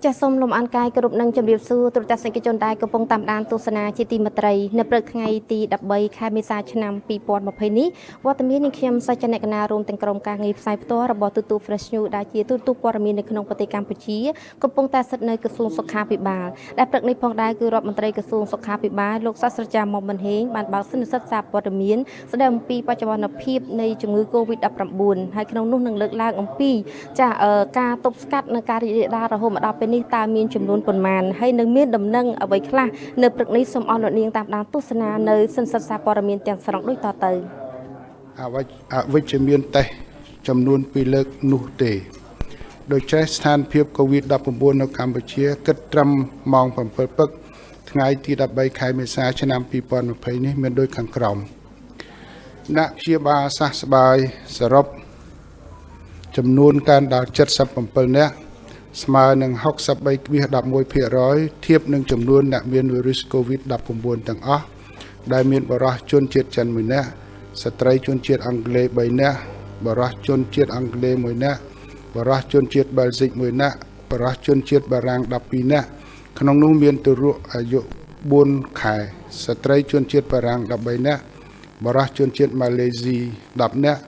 ចាសសូមលំអរកាយគ្រប់នឹងជម្រាបសួរទូរទស្សនិកជនដែលកំពុងតាមដានទស្សនាជាទីមេត្រីនៅព្រឹកថ្ងៃទី13ខែមេសាឆ្នាំ2020នេះវត្តមាននេះខ្ញុំសាច់ចនៈកណារួមទាំងក្រុមការងារផ្សាយផ្ទាល់របស់ទូទូ Fresh News ដែលជាទូទូព័ត៌មាននៅក្នុងប្រទេសកម្ពុជាកំពុងតែស្ថិតនៅក្រសួងសុខាភិបាលដែលព្រឹកនេះផងដែរគឺរដ្ឋមន្ត្រីក្រសួងសុខាភិបាលលោកសាស្ត្រាចារ្យមុំមិនហេងបានបើកសន្និសីទសារព័ត៌មានស្ដីអំពីបច្ចុប្បន្នភាពនៃជំងឺ Covid-19 ហើយក្នុងនោះនឹងលើកឡើងអំពីការទប់ស្កាត់នៅការរីករាលដាលរហូតមកដល់ពេលនេះតើមានចំនួនប៉ុន្មានហើយនឹងមានដំណឹងអ្វីខ្លះនៅព្រឹកនេះសូមអរលោកនាងតាមដានទស្សនានៅសន្និសីទសារព័ត៌មានទាំងស្រុងដូចតទៅអវិជ្ជមានតេស្តចំនួន2លើកនោះទេដូច្នេះស្ថានភាព COVID-19 នៅកម្ពុជាគិតត្រឹមម៉ោង7ព្រឹកថ្ងៃទី13ខែមេសាឆ្នាំ2020នេះមានដូចខាងក្រោមអ្នកព្យាបាលសះស្បើយសរុបចំនួនកើនដល់77នាក់ស្មើនឹង 63.11% ធៀបនឹងចំនួនអ្នកមានវីរុស COVID-19 ទាំងអស់ដែលមានបរិសុទ្ធជនជាតិចិន1នាក់ស្ត្រីជនជាតិអង់គ្លេស3នាក់បរិសុទ្ធជនជាតិអង់គ្លេស1នាក់បរិសុទ្ធជនជាតិបែលហ្សិក1នាក់បរិសុទ្ធជនជាតិបារាំង12នាក់ក្នុងនោះមានទារកអាយុ4ខែស្ត្រីជនជាតិបារាំង13នាក់បរិសុទ្ធជនជាតិម៉ាឡេស៊ី10នាក់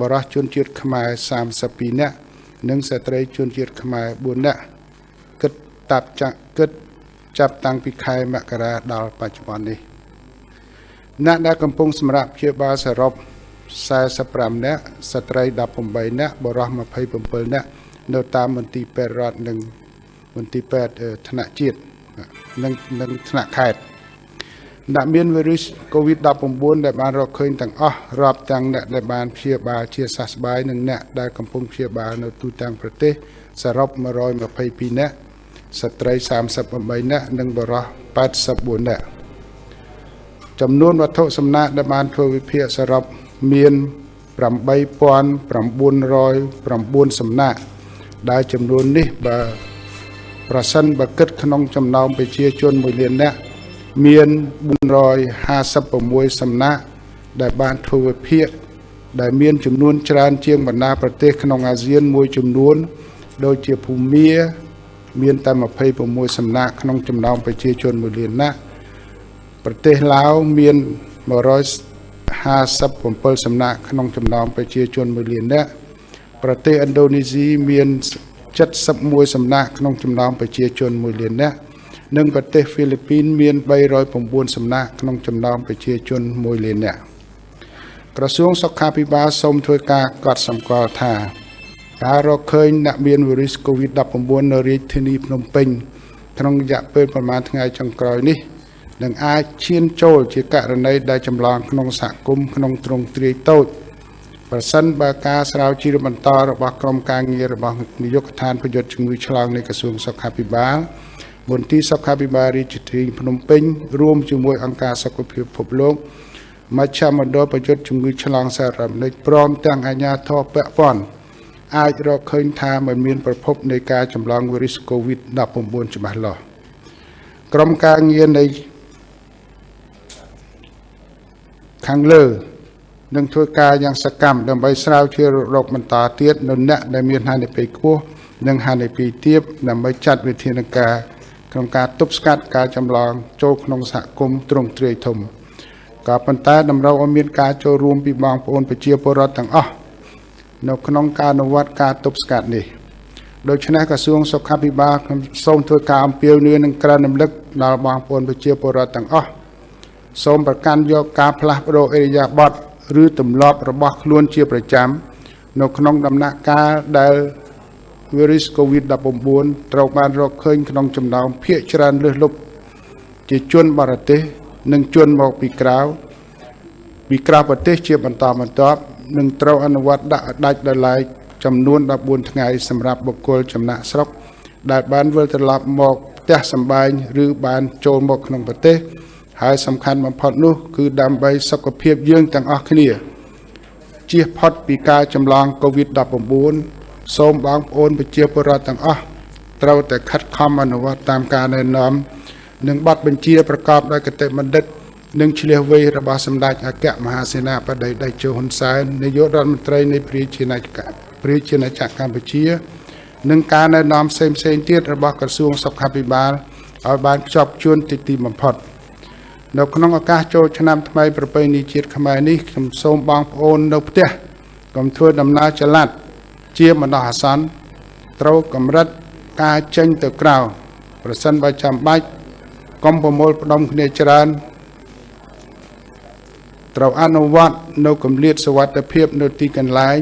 បរិសុទ្ធជនជាតិខ្មែរ32នាក់និងស្ត្រីជនជាតិខ្មែរ4នាក់គិតចាប់តាំងពីខែមករាដល់បច្ចុប្បន្ននេះអ្នកដែលកំពុងសម្រាប់ព្យាបាលសរុប45នាក់ស្ត្រី18នាក់បរិសុទ្ធ27នាក់នៅតាមមន្ទីរពេទ្យរដ្ឋនិងមន្ទីរពេទ្យថ្នាក់ជាតិនិងថ្នាក់ខេត្តអ្នកមានវីរុស COVID-19 ដែលបានរកឃើញទាំងអស់រាប់ទាំងអ្នកដែលបានព្យាបាលជាសះស្បើយនិងអ្នកដែលកំពុងព្យាបាលនៅទូទាំងប្រទេសសរុប122នាក់ស្ត្រី38នាក់និងបុរស84នាក់ចំនួនវត្ថុសំណាកដែលបានធ្វើវិភាគសរុបមាន8909សំណាកដែលចំនួននេះប្រសិនបើគិតក្នុងចំណោមប្រជាជន1លាននាក់មាន456សំណាកដែលបានធ្វើវិភាគដែលមានចំនួនច្រើនជាងបណ្ដាប្រទេសក្នុងអាស៊ានមួយចំនួនដូចជាភូមាមានតែ26សំណាកក្នុងចំណោមប្រជាជន1លាននាក់ប្រទេសឡាវមាន157សំណាកក្នុងចំណោមប្រជាជន1លាននាក់ប្រទេសឥណ្ឌូនេស៊ីមាន71សំណាកក្នុងចំណោមប្រជាជន1លាននាក់និងប្រទេសហ្វីលីពីនមាន309សំណាកក្នុងចំណោមប្រជាជន1លាននាក់ក្រសួងសុខាភិបាលសូមធ្វើការកត់សម្គាល់ថាការរកឃើញអ្នកមានវីរុស COVID-19 នៅរាជធានីភ្នំពេញក្នុងរយៈពេលប្រមាណថ្ងៃចុងក្រោយនេះនឹងអាចឈានចូលជាករណីដែលចម្លងក្នុងសហគមន៍ក្នុងទ្រង់ទ្រាយតូចប្រសិនបើការស្រាវជ្រាវបន្តរបស់ក្រុមការងាររបស់នាយកដ្ឋានប្រយុទ្ធជំងឺឆ្លងនៃក្រសួងសុខាភិបាលមន្ទីរសុខាភិបាលរាជធានីភ្នំពេញរួមជាមួយអង្គការសុខភាពពិភពលោកមជ្ឈមណ្ឌលប្រយុទ្ធជំងឺឆ្លងសារ៉ាមេរិកព្រមទាំងអាជ្ញាធរពាក់ព័ន្ធអាចរកឃើញថាមិនមានប្រភពនៃការចម្លងវីរុស COVID-19 ច្បាស់លាស់ក្រុមការងារនៃខាងលើនឹងធ្វើការយ៉ាងសកម្មដើម្បីស្រាវជ្រាវរោគបន្តទៀតនៅអ្នកដែលមានហានិភ័យខ្ពស់និងហានិភ័យទាបដើម្បីចាត់វិធានការក្នុងការទប់ស្កាត់ការចម្លងចូលក្នុងសហគមន៍ទ្រង់ទ្រាយធំក៏ប៉ុន្តែតម្រូវឲ្យមានការចូលរួមពីបងប្អូនប្រជាពលរដ្ឋទាំងអស់នៅក្នុងការអនុវត្តការទប់ស្កាត់នេះដូច្នេះក្រសួងសុខាភិបាលសូមធ្វើការអំពាវនាវនិងក្រើនរំលឹកដល់បងប្អូនប្រជាពលរដ្ឋទាំងអស់សូមប្រកាន់យកការផ្លាស់ប្ដូរអិរិយាបថឬទម្លាប់របស់ខ្លួនជាប្រចាំនៅក្នុងដំណាក់កាលដែលវីរុស COVID-19 ត្រូវបានរកឃើញក្នុងចំណោមភាគច្រើនលើសលប់ជាជនបរទេសនិងជនមកពីក្រៅប្រទេសជាបន្តបន្ទាប់នឹងត្រូវអនុវត្តដាក់ដាច់ដោយឡែកចំនួន14ថ្ងៃសម្រាប់បុគ្គលចំណាក់ស្រុកដែលបានវិលត្រឡប់មកផ្ទះសម្បែងឬបានចូលមកក្នុងប្រទេសហើយសំខាន់បំផុតនោះគឺដើម្បីសុខភាពយើងទាំងអស់គ្នាជៀសផុតពីការចម្លង COVID-19 សូមបងប្អូនប្រជាពលរដ្ឋទាំងអស់ត្រូវតែខិតខំអនុវត្តតាមការណែនាំនិងបទបញ្ជាប្រកបដោយគតិបណ្ឌិតនិងឆ្លៀសវៃរបស់សម្ដេចអគ្គមហាសេនាបតីតេជោហ៊ុនសែននាយករដ្ឋមន្ត្រីនៃព្រះរាជាណាចក្រកម្ពុជា និងការណែនាំផ្សេងៗទៀតរបស់ក្រសួងសុខាភិបាលឲ្យបានខ្ជាប់ខ្ជួនទីបំផុតនៅក្នុងឱកាសចូលឆ្នាំថ្មីប្រពៃណីជាតិខ្មែរនេះខ្ញុំសូមបងប្អូននៅផ្ទះកុំធ្វើដំណើរចល័តជាបណ្ដោះអាសន្នត្រូវកម្រិតការចេញទៅក្រៅប្រសិនបើចាំបាច់កុំប្រមូលផ្ដុំគ្នាច្រើនត្រូវអនុវត្តនៅគម្លាតសុវត្ថិភាពនៅទីកន្លែង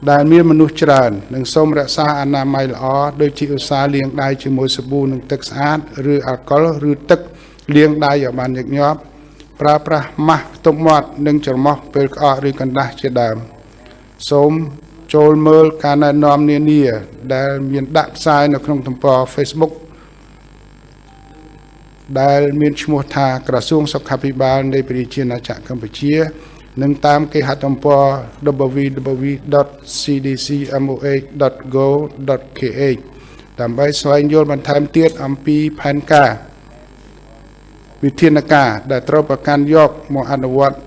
ដែលមានមនុស្សច្រើននិងសូមរក្សាអនាម័យល្អដូចជាឧស្សាហ៍លាងដៃជាមួយសាប៊ូនិងទឹកស្អាតឬអាល់កុលឬទឹកលាងដៃឲ្យបានញឹកញាប់ប្រើប្រាស់ម៉ាស់ផ្ទប់មាត់និងច្រមុះពេលក្អកឬកណ្ដាស់ជាដើមសូមចូលមើលការណែនាំនានាដែលមានដាក់ផ្សាយនៅក្នុងទំព័រ Facebook ដែលមានឈ្មោះថាក្រសួងសុខាភិបាលនៃប្រជាណាចក្រកម្ពុជានិងតាមគេហទំព័រ www.cdcmoh.go.kh ដើម្បីស្វែងយល់បន្ថែមទៀតអំពីផែនការវិធានការដែលត្រូវប្រកាន់យកមកអនុវត្ត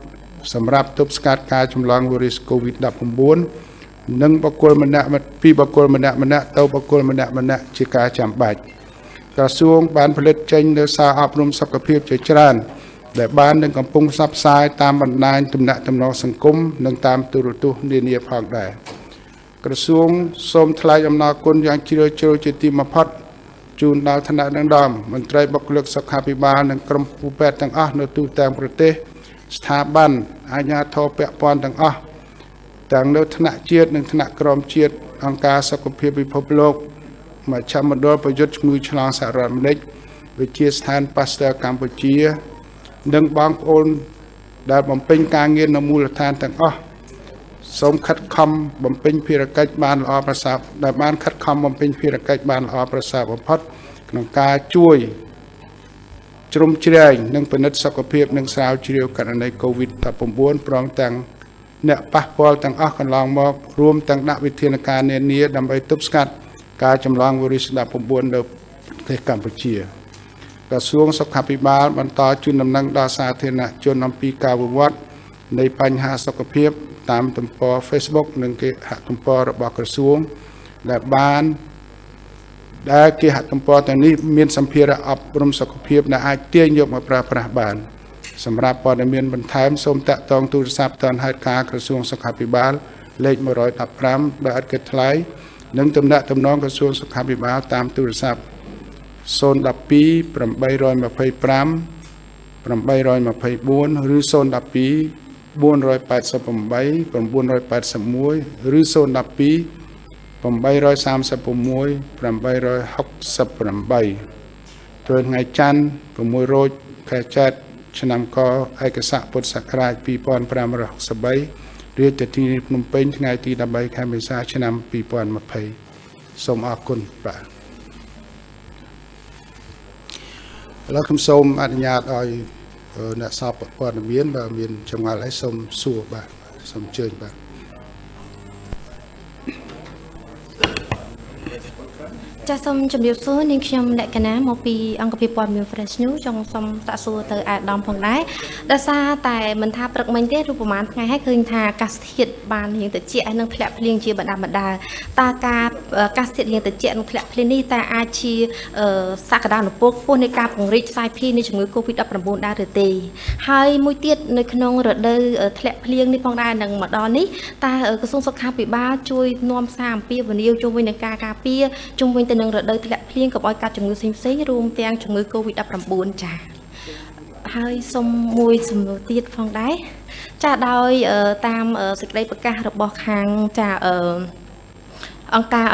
សម្រាប់ទប់ស្កាត់ការចម្លងវីរុស COVID-19 និងបុគ្គលម្នាក់ពីបុគ្គលម្នាក់ទៅបុគ្គលម្នាក់ជាការចាំបាច់ក្រសួងបានផលិតចេញនូវសារអប់រំសុខភាពជាច្រើនដែលបាននឹងកំពុងផ្សព្វផ្សាយតាមបណ្ដាញទំនាក់ទំនងសង្គមនិងតាមទូរទស្សន៍នានាផងដែរក្រសួងសូមថ្លែងអំណរគុណយ៉ាងជ្រាលជ្រៅជាទីបំផុតជូនដល់ថ្នាក់ដឹកនាំមន្ត្រីបុគ្គលិកសុខាភិបាលនិងក្រុមគ្រូពេទ្យទាំងអស់នៅទូទាំងប្រទេសស្ថាប័នអាជ្ញាធរពាក់ព័ន្ធទាំងអស់ទាំងនៅថ្នាក់ជាតិនិងថ្នាក់ក្រោមជាតិអង្គការសុខភាពពិភពលោកមជ្ឈមណ្ឌលប្រយុទ្ធជំងឺឆ្លងសហរដ្ឋអាមេរិកវិទ្យាស្ថាន Pasteur កម្ពុជានិងបងប្អូនដែលបំពេញការងារនៅមូលដ្ឋានទាំងអស់សូមខិតខំបំពេញភារកិច្ចបានល្អប្រសើរដែលបានខិតខំបំពេញភារកិច្ចបានល្អប្រសើរបំផុតក្នុងការជួយជ្រោមជ្រែងនិងពិនិត្យសុខភាពនិងស្រាវជ្រាវករណី COVID-19 ព្រមទាំងអ្នកប៉ះពាល់ទាំងអស់កន្លងមករួមទាំងដាក់វិធានការនានាដើម្បីទប់ស្កាត់ការចម្លងវីរុស COVID-19 នៅប្រទេសកម្ពុជាក្រសួងសុខាភិបាលបន្តជូនដំណឹងដល់សាធារណជនអំពីការវិវត្តនៃបញ្ហាសុខភាពតាមទំព័រ Facebook និងគេហទំព័ររបស់ក្រសួងដែលគេហទំព័រទាំងនេះមានសម្ភារៈអប់រំសុខភាពដែលអាចទាញយកមកប្រើប្រាស់បានសម្រាប់ព័ត៌មានបន្ថែមសូមតាក់ទងទូរស័ព្ទទាន់ហេតុការក្រសួងសុខាភិបាលលេខ115ដែលឥតគិតថ្លៃនិងទំនាក់ទំនងក្រសួងសុខាភិបាលតាមទូរស័ព្ទ012 825 824ឬ012 488 981ឬ012 836 868ត្រូវថ្ងៃច័ន្ទ6រោចខែចែកឆ្នាំកឯកសារពុទ្ធសករាជ2563រាជធានីភ្នំពេញថ្ងៃទី13ខែមេសាឆ្នាំ2020សូមអរគុណបាទឥឡូវខ្ញុំសូមអនុញ្ញាតឲ្យអ្នកសពព័ត៌មានបើមានចម្ងល់អីសូមសួរបាទសូមអញ្ជើញបាទចាសសូមជម្រាបសួរនាងខ្ញុំលក្ខណៈមកពីអង្គភាពព័ត៌មាន Fresh News ចង់សូមសាកសួរទៅអាដាមផងដែរដោយសារតែមិនថាព្រឹកមិញទេឬប្រហែលថ្ងៃហើយឃើញថាអាកាសធាតុបានរៀងត្រជាក់ហើយនឹងធ្លាក់ភ្លៀងជាបណ្ដាតតើការអាកាសធាតុរៀងត្រជាក់និងធ្លាក់ភ្លៀងនេះតើអាចជាសក្តានុពលខ្ពស់នៃការពង្រីកផ្សាយភាយនៃជំងឺ COVID-19 ដែរឬទេហើយមួយទៀតនៅក្នុងរដូវធ្លាក់ភ្លៀងនេះផងដែរនឹងមកដល់នេះតើក្រសួងសុខាភិបាលជួយនាំសារអំពាវនាវជុំវិញនឹងការការពារជុំវិញទៅនឹងរដូវធ្លាក់ភ្លៀងក៏ឲ្យកាត់ជំងឺផ្សេងៗរួមទាំងជំងឺ COVID-19 ចា៎ហើយសូមមួយសំណួរទៀតផងដែរចា៎ដោយតាមសេចក្តីប្រកាសរបស់ខាងចាអង្គការ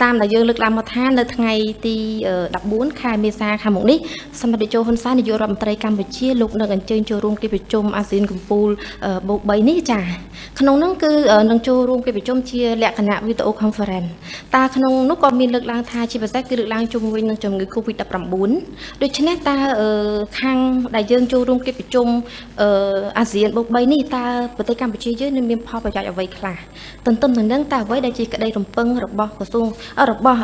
តាមដែលយើងលើកឡើងមកថានៅថ្ងៃទី14ខែមេសាខាងមុខនេះសម្ដេចតេជោហ៊ុនសែននាយករដ្ឋមន្ត្រីកម្ពុជាលោកនឹងអញ្ជើញចូលរួមកិច្ចប្រជុំអាស៊ានកំពូលបូក3នេះចាក្នុងនោះគឺនឹងចូលរួមកិច្ចប្រជុំជាលក្ខណៈ Video Conference តើក្នុងនោះក៏មានលើកឡើងថាជាពិសេសគឺលើកឡើងជុំវិញនឹងជំងឺ COVID-19 ដូច្នេះតើខាងដែលយើងចូលរួមកិច្ចប្រជុំអាស៊ានបូក3នេះតើប្រទេសកម្ពុជាយើងនឹងមានផលប្រយោជន៍អ្វីខ្លះទន្ទឹមនឹងតើអ្វីដែលជាក្តីរំពឹងរបស់ក្រសួងរបស់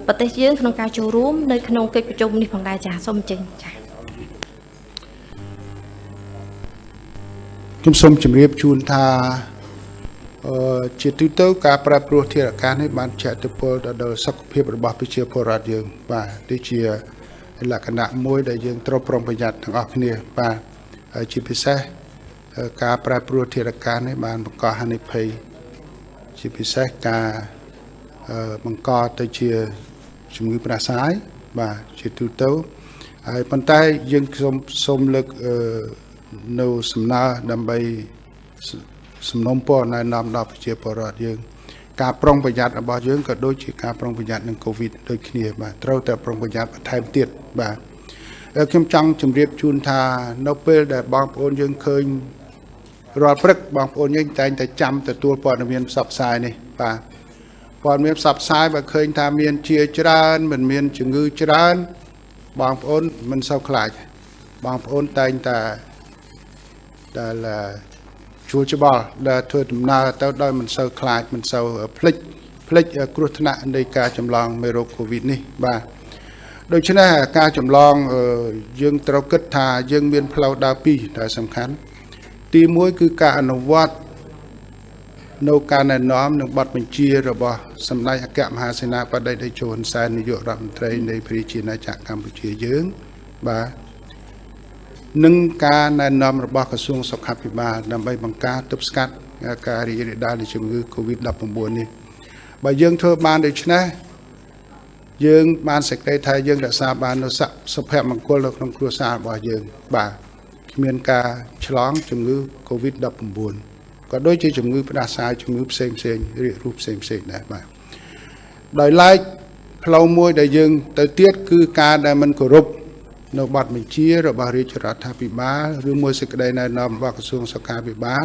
ប្រទេសយើងក្នុងការចូលរួមនៅក្នុងកិច្ចប្រជុំនេះផងដែរចា៎សូមអញ្ជើញចា៎ខ្ញុំសូមជម្រាបជូនថា ជាទូទៅការប្រែប្រួលធាតុអាកាសនេះបានជះឥទ្ធិពលដល់សុខភាពរបស់ប្រជាពលរដ្ឋយើងបាទនេះជាលក្ខណៈមួយដែលយើងត្រូវប្រុងប្រយ័ត្នទាំងអស់គ្នាបាទហើយជាពិសេសការប្រែប្រួលធាតុអាកាសនេះបានបង្កហានិភ័យជាពិសេសការបង្កទៅជាជំងឺផ្ដាសាយបាទជាទូទៅហើយប៉ុន្តែយើងសូមលើកនៅសំណើដើម្បីសំណុំពរណែនាំដល់ប្រជាពលរដ្ឋយើងការប្រុងប្រយ័ត្នរបស់យើងក៏ដូចជាការប្រុងប្រយ័ត្ននឹងកូវីដដូចគ្នាបាទត្រូវតែប្រុងប្រយ័ត្នបន្ថែមទៀតបាទខ្ញុំចង់ជម្រាបជូនថានៅពេលដែលបងប្អូនយើងឃើញរាល់ព្រឹកបងប្អូនយើងតែងតែចាំទទួលព័ត៌មានផ្សព្វផ្សាយនេះបាទព័ត៌មានផ្សព្វផ្សាយបើឃើញថាមានជាច្រើនមិនមានជំងឺច្រើនបងប្អូនមិនសូវខ្លាចបងប្អូនតែងតែជួលច្បល់ដែលធ្វើដំណើរទៅដោយមិនសូវខ្លាចមិនសូវភ្លេចគ្រោះថ្នាក់នៃការចម្លងមេរោគកូវីដនេះបាទដូច្នេះការចម្លងយើងត្រូវគិតថាយើងមានផ្លូវដើរពីរដែលសំខាន់ទី1គឺការអនុវត្តនៅការណែនាំនិងបទបញ្ជារបស់សម្ដេចអគ្គមហាសេនាបតីតេជោ ហ៊ុនសែននាយករដ្ឋមន្ត្រីនៃប្រជាណាចក្រកម្ពុជាយើងបាទនឹងការណែនាំរបស់ក្រសួងសុខាភិបាលដើម្បីបង្ការទប់ស្កាត់ការរីករាលដាលនៃជំងឺ Covid-19 នេះបើយើងធ្វើបានដូច្នេះយើងបានសេចក្តីថាយើងរក្សាបាននូវសុភមង្គលនៅក្នុងគ្រួសាររបស់យើងបាទគ្មានការឆ្លងជំងឺ Covid-19 ក៏ដូចជាជំងឺផ្ដាសាយជំងឺផ្សេងរាគរូសផ្សេងដែរបាទដោយឡែកផ្លូវមួយដែលយើងទៅទៀតគឺការដែលមិនគោរពនៅបទបញ្ជារបស់រាជរដ្ឋាភិបាលឬមួយសេចក្តីណែនាំរបស់ក្រសួងសុខាភិបាល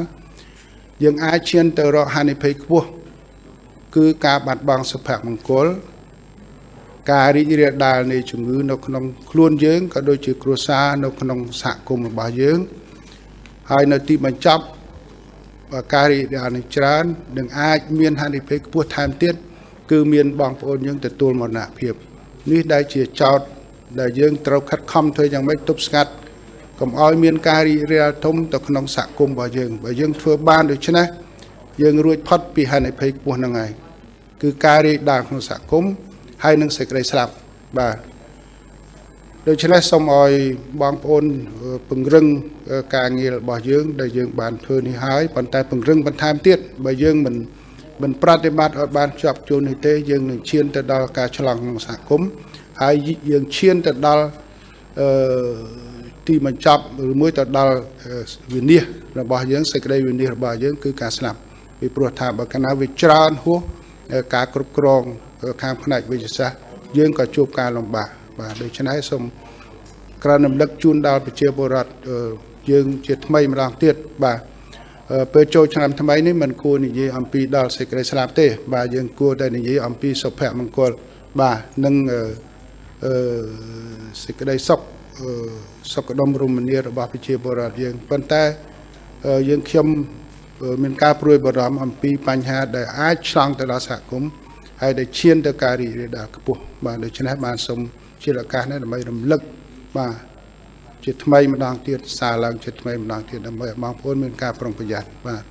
យើងអាចឈានទៅរកហានិភ័យខ្ពស់គឺការបាត់បង់សុភមង្គលការរីករាលដាលនៃជំងឺនៅក្នុងខ្លួនយើងក៏ដូចជាគ្រួសារនៅក្នុងសហគមន៍របស់យើងហើយនៅទីបញ្ចប់ការរីករាលដាលនេះច្រើននឹងអាចមានហានិភ័យខ្ពស់ថែមទៀតគឺមានបងប្អូនយើងទទួលមរណភាពនេះដែលជាចោតដែលយើងត្រូវខិតខំធ្វើយ៉ាងម៉េចទប់ស្កាត់កុំឲ្យមានការរីករាលធំទៅក្នុងសហគមន៍របស់យើងបើយើងធ្វើបានដូច្នេះយើងរួចផុតពីហានិភ័យខ្ពស់ហ្នឹងហើយគឺការរីកដាលក្នុងសហគមន៍ហើយនឹងសេចក្តីស្លាប់បាទដូច្នេះសូមឲ្យបងប្អូនពង្រឹងការងាររបស់យើងដែលយើងបានធ្វើនេះហើយប៉ុន្តែពង្រឹងបន្ថែមទៀតបើយើងមិនប្រតិបត្តិឲ្យបានជាប់ជួននេះទេយើងនឹងឈានទៅដល់ការឆ្លងក្នុងសហគមន៍ហើយយើងឈានទៅដល់ទីបញ្ចប់ឬមួយទៅដល់វិនិច្ឆ័យរបស់យើងសេចក្តីវិនិច្ឆ័យរបស់យើងគឺការស្លាប់ពីព្រោះថាបើកាលណាវាច្រើនហួសការគ្រប់គ្រងខាងផ្នែកវិទ្យាសាស្ត្រយើងក៏ជួបការលំបាកបាទដូច្នេះសូមក្រណរំលឹកជូនដល់ប្រជាពលរដ្ឋយើងជាថ្មីម្ដងទៀតបាទពេលចូលឆ្នាំថ្មីនេះមិនគួរនិយាយអំពីដល់សេចក្តីស្លាប់ទេបាទយើងគួរតែនិយាយអំពីសុភមង្គលបាទនិងសេចក្តីសុខដុមរមនារបស់ប្រជាពលរដ្ឋយើងប៉ុន្តែយើងខ្ញុំមានការព្រួយបារម្ភអំពីបញ្ហាដែលអាចឆ្លងទៅដល់សហគមន៍ហើយដែលឈានទៅការរីករាលដាលខ្ពស់បាទដូច្នេះបានសូមជាឱកាសនេះដើម្បីរំលឹកបាទជាថ្មីម្ដងទៀតសារឡើងជាថ្មីម្ដងទៀតដើម្បីឲ្យបងប្អូនមានការប្រុងប្រយ័ត្នបាទ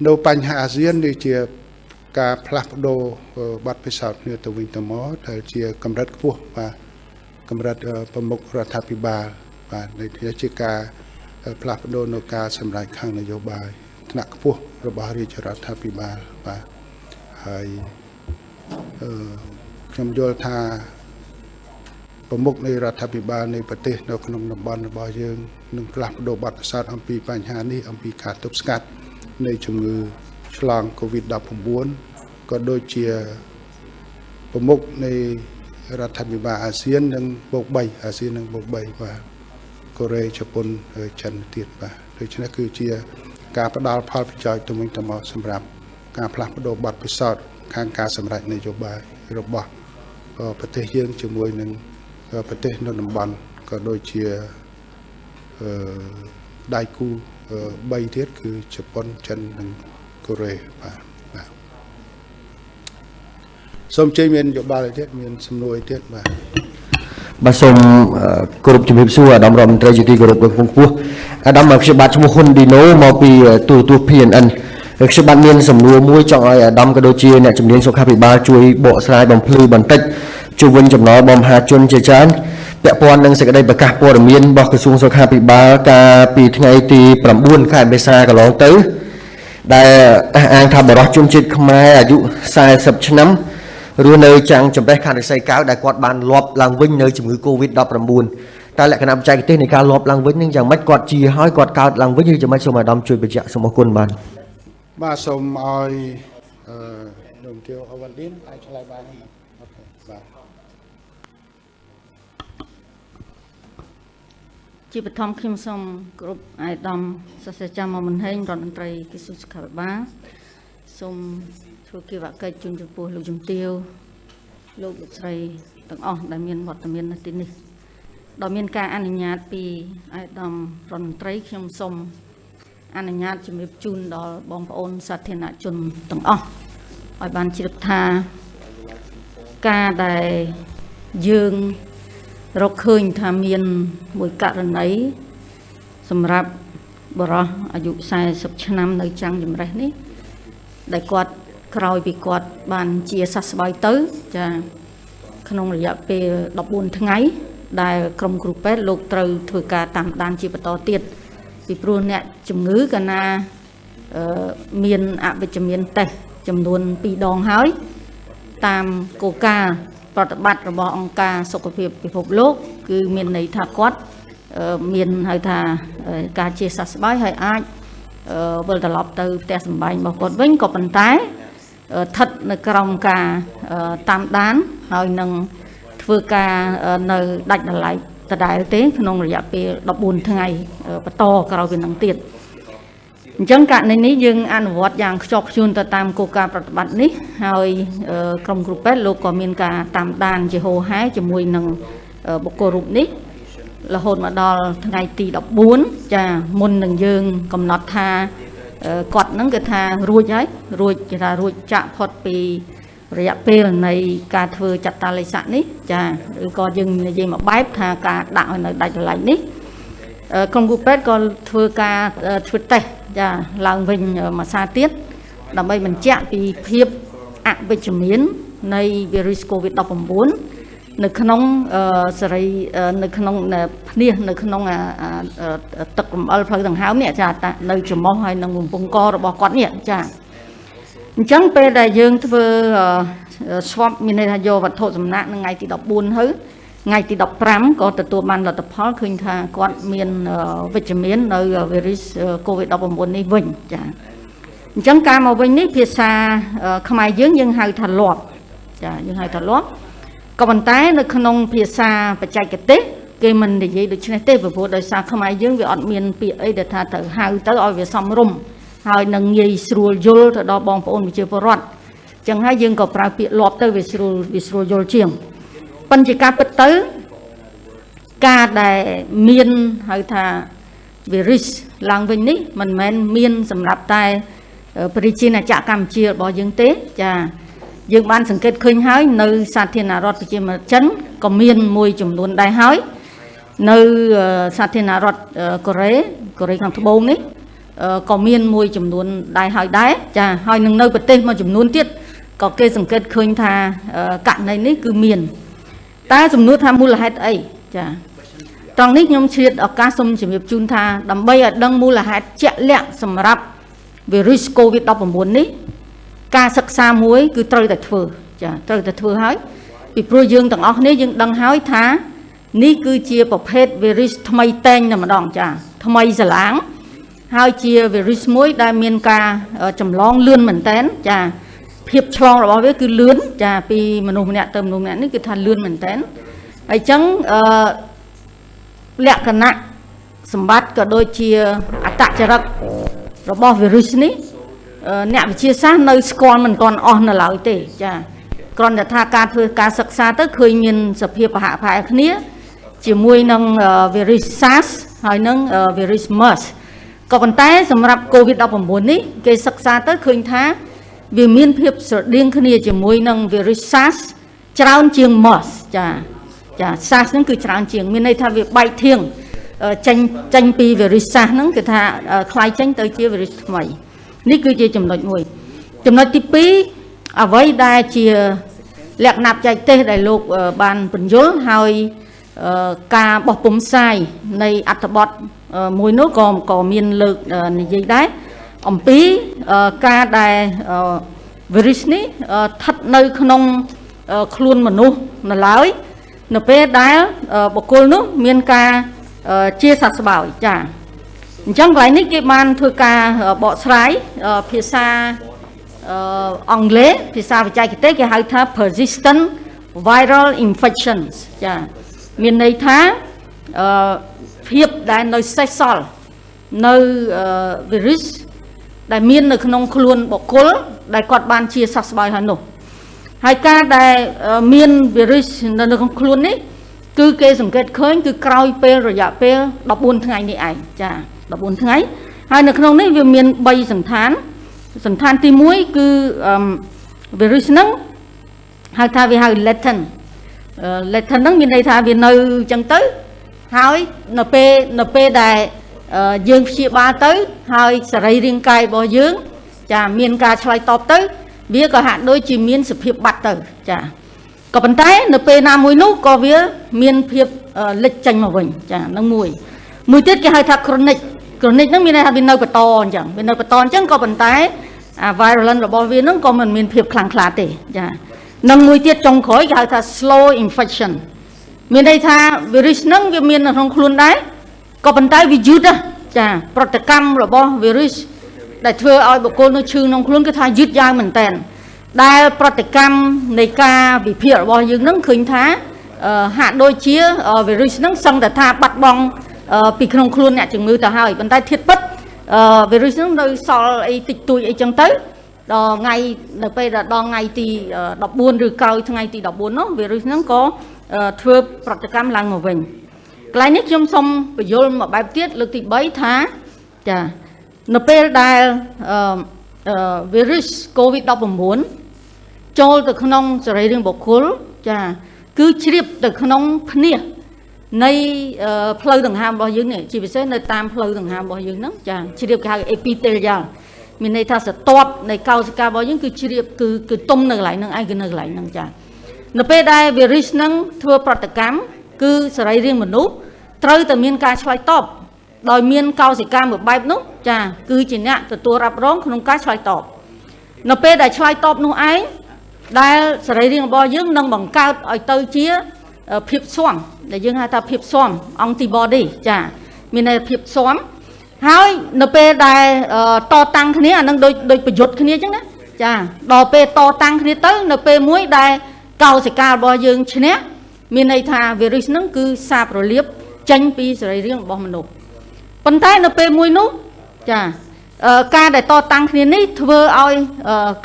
នៅបញ្ហាអាស៊ាននេះជាការផ្លាស់ប្ដូរបទពិសោធន៍គ្នាទៅវិញទៅមកដែលជាកម្រិតខ្ពស់បាទកម្រិតប្រមុខរដ្ឋាភិបាលបាទនេះជាការផ្លាស់ប្ដូរនៅការសម្រេចខាងនយោបាយថ្នាក់ខ្ពស់របស់រាជរដ្ឋាភិបាលបាទហើយខ្ញុំយល់ថាប្រមុខនៃរដ្ឋាភិបាលនៃប្រទេសនៅក្នុងតំបន់របស់យើងនឹងផ្លាស់ប្ដូរបទពិសោធន៍អំពីបញ្ហានេះអំពីការទប់ស្កាត់នៃជំងឺឆ្លង Covid-19 ក៏ដូចជាប្រមុខនៃរដ្ឋាភិបាលអាស៊ាននិងបូក3អាស៊ាននិងបូក3បាទកូរ៉េជប៉ុនចិនទៀតបាទដូច្នេះគឺជាការផ្ដល់ផលប្រយោជន៍ទៅវិញទៅមកសម្រាប់ការផ្លាស់ប្ដូរបទពិសោធន៍ខាងការសម្រេចនយោបាយរបស់ប្រទេសយើងជាមួយនឹងប្រទេសនៅតំបន់ក៏ដូចជាដៃគូ3ទៀតគឺជប៉ុនចិននិងកូរ៉េបាទសូមជ័យមាននយោបាយទៀតមានសំណួរទៀតបាទ បាទសូមគោរពជំរាបសួរអាដាមរដ្ឋមន្ត្រីជាទីគោរពដ៏ខ្ពង់ខ្ពស់ អាដាមខ្ញុំបាទឈ្មោះហ៊ុនឌីណូមកពីទូ PNN ខ្ញុំបាទមានសំណួរមួយចង់ឲ្យអាដាមក៏ដូចជាអ្នកជំនាញសុខាភិបាលជួយបកស្រាយបំភ្លឺបន្តិចជុំវិញចំណងបំហាជនជាច្រើនពាក់ព័ន្ធនឹងសេចក្តីប្រកាសព័ត៌មានរបស់ក្រសួងសុខាភិបាលកាលពីថ្ងៃទី9 ខែមេសាកន្លងទៅដែលអះអាងថាបរិសុទ្ធជនជាតិខ្មែរអាយុ40ឆ្នាំរស់នៅចាំងចម្រេះខណ្ឌរិស័យកៅដែលគាត់បានលាប់ឡើងវិញនៅជំងឺ Covid-19 តែលក្ខណៈបច្ចេកទេសនៃការលាប់ឡើងវិញនឹងយ៉ាងម៉េចគាត់ជាហើយគាត់កើតឡើងវិញឬយ៉ាងម៉េចសូមអាដាមជួយបញ្ជាក់សូមអរគុណបាទ បាទសូមឲ្យលោកទាវអវ៉ាន់ឌិនអាចឆ្លើយបានអូខេបាទ ជាបឋមខ្ញុំសូមគោរពអាយដាមសាស្ត្រាចារ្យមកមិនហេងរដ្ឋមន្ត្រីក្រសួងសុខាភិបាលសូមធ្វើគិវកិច្ចជូនចំពោះលោកជំទាវលោកស្រីទាំងអស់ដែលមានវត្តមាននៅទីនេះដោយមានការអនុញ្ញាតពីអាយដាមរដ្ឋមន្ត្រីខ្ញុំសូមអនុញ្ញាតជំរាបជូនដល់បងប្អូនសាធារណជនទាំងអស់ឲ្យបានជ្រាបថាការដែលយើងរកឃើញថាមានមួយករណីសម្រាប់បរិសុទ្ធអាយុ40ឆ្នាំនៅចាំងចម្រេះនេះដែលគាត់ក្រោយពីគាត់បានជាសះស្បើយទៅចាក្នុងរយៈពេល14ថ្ងៃដែលក្រុមគ្រូពេទ្យលោកត្រូវធ្វើការតាមដានជាបន្តទៀតពីព្រោះអ្នកជំងឺកាលណាមានអវិជ្ជមានតេស្តចំនួន2ដងហើយតាមគោលការណ៍ប្រតិបត្តិរបស់អង្គការសុខភាពពិភពលោកគឺមានន័យថាគាត់មានហៅថាការជាសះស្បើយហើយអាចវិលត្រឡប់ទៅផ្ទះសម្បែងរបស់គាត់វិញក៏ប៉ុន្តែស្ថិតនៅក្រោមការតាមដានហើយនឹងធ្វើការនៅដាច់ដライដដែលទេក្នុងរយៈពេល14ថ្ងៃបន្តក្រោយពីនឹងទៀតអញ្ចឹងករណីនេះយើងអនុវត្តយ៉ាងខ្ជាប់ខ្ជួនទៅតាមគោលការណ៍ប្រតិបត្តិនេះហើយក្រុមគ្រូពេទ្យលោកក៏មានការតាមដានជាហូរហែជាមួយនឹងបុគ្គលរូបនេះរហូតមកដល់ថ្ងៃទី14ចាមុននឹងយើងកំណត់ថាគាត់នឹងគេថារួចហើយគេថារួចចាក់ផុតពីរយៈពេលនៃការធ្វើចាត់តាលេខនេះចាឬក៏យើងនិយាយមកបែបថាការដាក់ឲ្យនៅដាច់ដライនេះក្រុមគ្រូពេទ្យក៏ធ្វើការធ្វើតេស្តចាឡើងវិញមួយសារទៀតដើម្បីបញ្ជាក់ពីភាពអវិជ្ជមាននៃ virus COVID-19 នៅក្នុងសេរីនៅក្នុងភ្នៀសនៅក្នុងទឹករំអិលផ្លូវដង្ហើមនេះចានៅច្រមុះហើយនឹងបំពង់ករបស់គាត់នេះចាអញ្ចឹងពេលដែលយើងធ្វើ swab មានន័យថាយកវត្ថុសំណាក់នៅថ្ងៃទី14ហើយថ្ងៃទី15ក៏ទទួលបានលទ្ធផលឃើញថាគាត់មានវិជ្ជមាននៅ virus COVID-19 នេះវិញចាអញ្ចឹងការមកវិញនេះភាសាខ្មែរយើងហៅថាលាប់ចាយើងហៅថាលាប់ក៏ប៉ុន្តែនៅក្នុងភាសាបច្ចេកទេសគេមិននិយាយដូចនេះទេព្រោះដោយសារខ្មែរយើងវាអត់មានពាក្យអីដែលថាត្រូវហៅទៅឲ្យវាសមរម្យហើយនឹងងាយស្រួលយល់ទៅដល់បងប្អូនប្រជាពលរដ្ឋអញ្ចឹងហើយយើងក៏ប្រើពាក្យលាប់ទៅវាស្រួលយល់ជាងប៉ុន្តែការពិតទៅការដែលមានហៅថា virus ឡើងវិញនេះមិនមែនមានសម្រាប់តែប្រជាណាចក្រកម្ពុជារបស់យើងទេចាយើងបានសង្កេតឃើញហើយនៅសាធារណរដ្ឋប្រជាមានិតចិនក៏មានមួយចំនួនដែរហើយនៅសាធារណរដ្ឋកូរ៉េខាងត្បូងនេះក៏មានមួយចំនួនដែរហើយដែរចាហើយនឹងនៅប្រទេសមួយចំនួនទៀតក៏គេសង្កេតឃើញថាករណីនេះគឺមានតែសំណួរថាមូលហេតុអីចាត្រង់នេះខ្ញុំឆ្លៀតឱកាសសូមជម្រាបជូនថាដើម្បីឲ្យដឹងមូលហេតុជាក់លាក់សម្រាប់ virus COVID-19 នេះការសិក្សាមួយគឺត្រូវតែធ្វើចាត្រូវតែធ្វើហើយពីព្រោះយើងទាំងអស់គ្នាយើងដឹងហើយថានេះគឺជាប្រភេទ virus ថ្មីតែងតែម្ដងចាថ្មីស្រឡាងហើយជា virus មួយដែលមានការចម្លងលឿនមែនតើចាភាពឆ្លងរបស់វាគឺលឿនចាពីមនុស្សម្នាក់ទៅមនុស្សម្នាក់នេះគឺថាលឿនមែនតើហើយអញ្ចឹងលក្ខណៈសម្បត្តិក៏ដូចជាអត្តចរិតរបស់ virus នេះអ្នកវិទ្យាសាស្ត្រនៅស្គាល់មិនទាន់អស់នៅឡើយទេចាគ្រាន់តែថាការធ្វើការសិក្សាទៅឃើញមានសភាពប្រហាក់ប្រហែលគ្នាជាមួយនឹង virus SARS ហើយនឹង virus MERS ក៏ប៉ុន្តែសម្រាប់ COVID-19 នេះគេសិក្សាទៅឃើញថាវាមានភាពស្រដៀងគ្នាជាមួយនឹង virus SARS ច្រើនជាង MERS ចា SARS ហ្នឹងគឺច្រើនជាងមានន័យថាវាបែកធៀង ចេញពី virus សាសហ្នឹងគឺថាคล้ายចេញទៅជា virus ថ្មីនេះគឺជាចំណុចមួយចំណុចទី2អ្វីដែលជាលក្ខណៈបច្ចេកទេសដែលលោកបានបញ្យល់ហើយការបោះពុម្ពផ្សាយនៃអត្ថបទមួយនោះក៏មានលើកនិយាយដែរអំពីការដែល virus នេះស្ថិតនៅក្នុងខ្លួនមនុស្សនៅឡើយនៅពេលដែលបុគ្គលនោះមានការជាសះស្បើយចាអញ្ចឹងកន្លែងនេះគេបានធ្វើការបកស្រាយភាសាអង់គ្លេសភាសាបច្ចេកទេសគេហៅថា persistent viral infections ចាមានន័យថាភាពដែលនៅសេសសល់នៅ virus ដែលមាននៅក្នុងខ្លួនបុគ្គលដែលគាត់បានជាសះស្បើយហើយនោះហើយការដែលមាន virus នៅក្នុងខ្លួននេះគឺគេសង្កេតឃើញគឺក្រោយពេលរយៈពេល14ថ្ងៃនេះឯងចា14ថ្ងៃហើយនៅក្នុងនេះវាមាន3សន្តានទី1គឺ virus ហ្នឹងហៅថាវាហៅ latent ហ្នឹងមានន័យថាវានៅអញ្ចឹងទៅហើយនៅពេលដែលយើងព្យាបាលទៅហើយសរីរាង្គកាយរបស់យើងចាមានការឆ្លើយតបទៅវាក៏ហាក់ដូចជាមានសភាពបាត់ទៅចាក៏ប៉ុន្តែនៅពេលណាមួយនោះក៏វាមានភាពលេចចេញមកវិញចានឹងមួយទៀតគេហៅថា chronic ហ្នឹងមានន័យថាវានៅបន្តអញ្ចឹងក៏ប៉ុន្តែអា virulent របស់វាហ្នឹងក៏មិនមានភាពខ្លាំងក្លាទេចានឹងមួយទៀតចុងក្រោយគេហៅថា slow infection មានន័យថា virus ហ្នឹងវាមាននៅក្នុងខ្លួនដែរក៏ប៉ុន្តែវាយឺតចាប្រតិកម្មរបស់ virus ដែលធ្វើឲ្យបុគ្គលនោះឈឺក្នុងខ្លួនគឺថាយឺតយ៉ាវមែនតើដែលប្រតិកម្មនៃការវិភាគរបស់យើងនឹងឃើញថាហាក់ដូចជា virus ហ្នឹងសឹងតែថាបាត់បង់ពីក្នុងខ្លួនអ្នកជំងឺទៅហើយប៉ុន្តែធៀបពិតvirus ហ្នឹងនៅសល់អីតិចតួចអីចឹងទៅដល់ថ្ងៃនៅពេលដល់ថ្ងៃទី14ឬក្រោយថ្ងៃទី14នោះ virus ហ្នឹងក៏ធ្វើប្រតិកម្មឡើងមកវិញកន្លែងនេះខ្ញុំសូមបញ្យល់មួយបែបទៀតលើកទី3ថាចានៅពេលដែលvirus COVID-19 ចូលទៅក្នុងសរីរាង្គបុគ្គលចាគឺជ្រាបទៅក្នុងភ្នាសនៃផ្លូវដង្ហើមរបស់យើងនេះជាពិសេសនៅតាមផ្លូវដង្ហើមរបស់យើងហ្នឹងចាជ្រាបគេហៅ epithelial មានន័យថាស្រទាប់នៃកោសិការបស់យើងគឺជ្រាបគឺទុំនៅកន្លែងហ្នឹងឯងគឺនៅកន្លែងហ្នឹងចានៅពេលដែល virus ហ្នឹងធ្វើប្រតិកម្មគឺសរីរាង្គមនុស្សត្រូវតែមានការឆ្លើយតបដោយមានកោសិកាមួយបែបនោះចាគឺជាអ្នកទទួលរ៉ាប់រងក្នុងការឆ្លើយតបនៅពេលដែលឆ្លើយតបនោះឯងដែលសរីរាង្គរបស់យើងនឹងបង្កើតឲ្យទៅជាភាពស៊ាំដែលយើងហៅថាភាពស៊ាំ antibody ចាមានន័យភាពស៊ាំហើយនៅពេលដែលតតាំងគ្នាអានឹងដូចប្រយុទ្ធគ្នាអញ្ចឹងណាចាដល់ពេលតតាំងគ្នាទៅនៅពេលមួយដែលកោសិការបស់យើងឈ្នះមានន័យថា virus ហ្នឹងគឺសាបរលាបចេញពីសរីរាង្គរបស់មនុស្សប៉ុន្តែនៅពេលមួយនោះចាការដែលតតាំងគ្នានេះធ្វើឲ្យ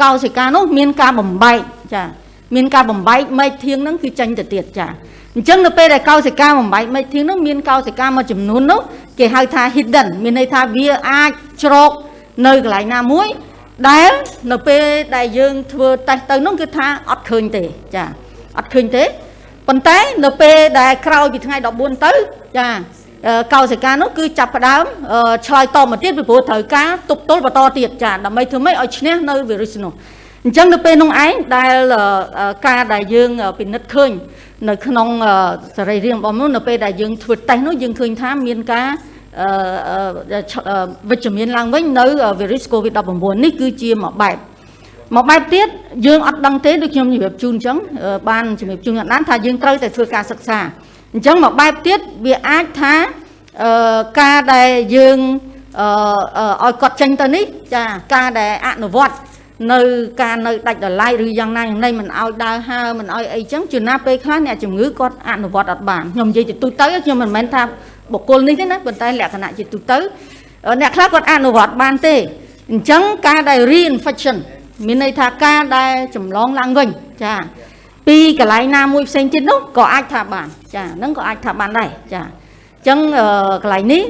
កោសិកានោះមានការបំបែកចាមានការបំបែកមែកធាងហ្នឹងគឺចេញទៅទៀតចាអញ្ចឹងនៅពេលដែលកោសិកាបំបែកមែកធាងហ្នឹងមានកោសិកាមួយចំនួននោះគេហៅថា hidden មានន័យថាវាអាចជ្រកនៅកន្លែងណាមួយដែលនៅពេលដែលយើងធ្វើតេស្តទៅនោះគឺថាអត់ឃើញទេចាអត់ឃើញទេប៉ុន្តែនៅពេលដែលក្រោយពីថ្ងៃ14ទៅចាកោសិកានោះគឺចាប់ផ្ដើមឆ្លើយតបមកទៀតពីព្រោះត្រូវការទប់ទល់បន្តទៀតចាដើម្បីធ្វើម៉េចឲ្យឈ្នះនៅ virus នោះអញ្ចឹងនៅពេលនោះឯងដែលការដែលយើងពិនិត្យឃើញនៅក្នុងសរីរាង្គរបស់មនុស្សនៅពេលដែលយើងធ្វើតេស្តនោះយើងឃើញថាមានការវិជ្ជមានឡើងវិញនៅ virus COVID-19 នេះគឺជាមួយបែបទៀតយើងអត់ដឹងទេដូចខ្ញុំជម្រាបជូនអញ្ចឹងបានជម្រាបជូនអ្នកណាថាយើងត្រូវតែធ្វើការសិក្សាអញ្ចឹងមួយបែបទៀតវាអាចថាការដែលយើងឲ្យគាត់ចេញទៅនេះចាការដែលអនុវត្តនៅការនៅដាច់ដោយឡែកឬយ៉ាងណាយ៉ាងណីមិនឲ្យដើរហើរមិនឲ្យអីចឹងជួនណាពេលខ្លះអ្នកជំងឺគាត់អនុវត្តអត់បានខ្ញុំនិយាយទូទៅខ្ញុំមិនមែនថាបុគ្គលនេះទេណាប៉ុន្តែលក្ខណៈជាទូទៅអ្នកខ្លះគាត់អនុវត្តបានទេអញ្ចឹងការដែល reinfection មានន័យថាការដែលចម្លងឡើងវិញចាពីកន្លែងណាមួយផ្សេងទៀតនោះក៏អាចថាបានចាហ្នឹងក៏អាចថាបានដែរចាអញ្ចឹងកន្លែងនេះ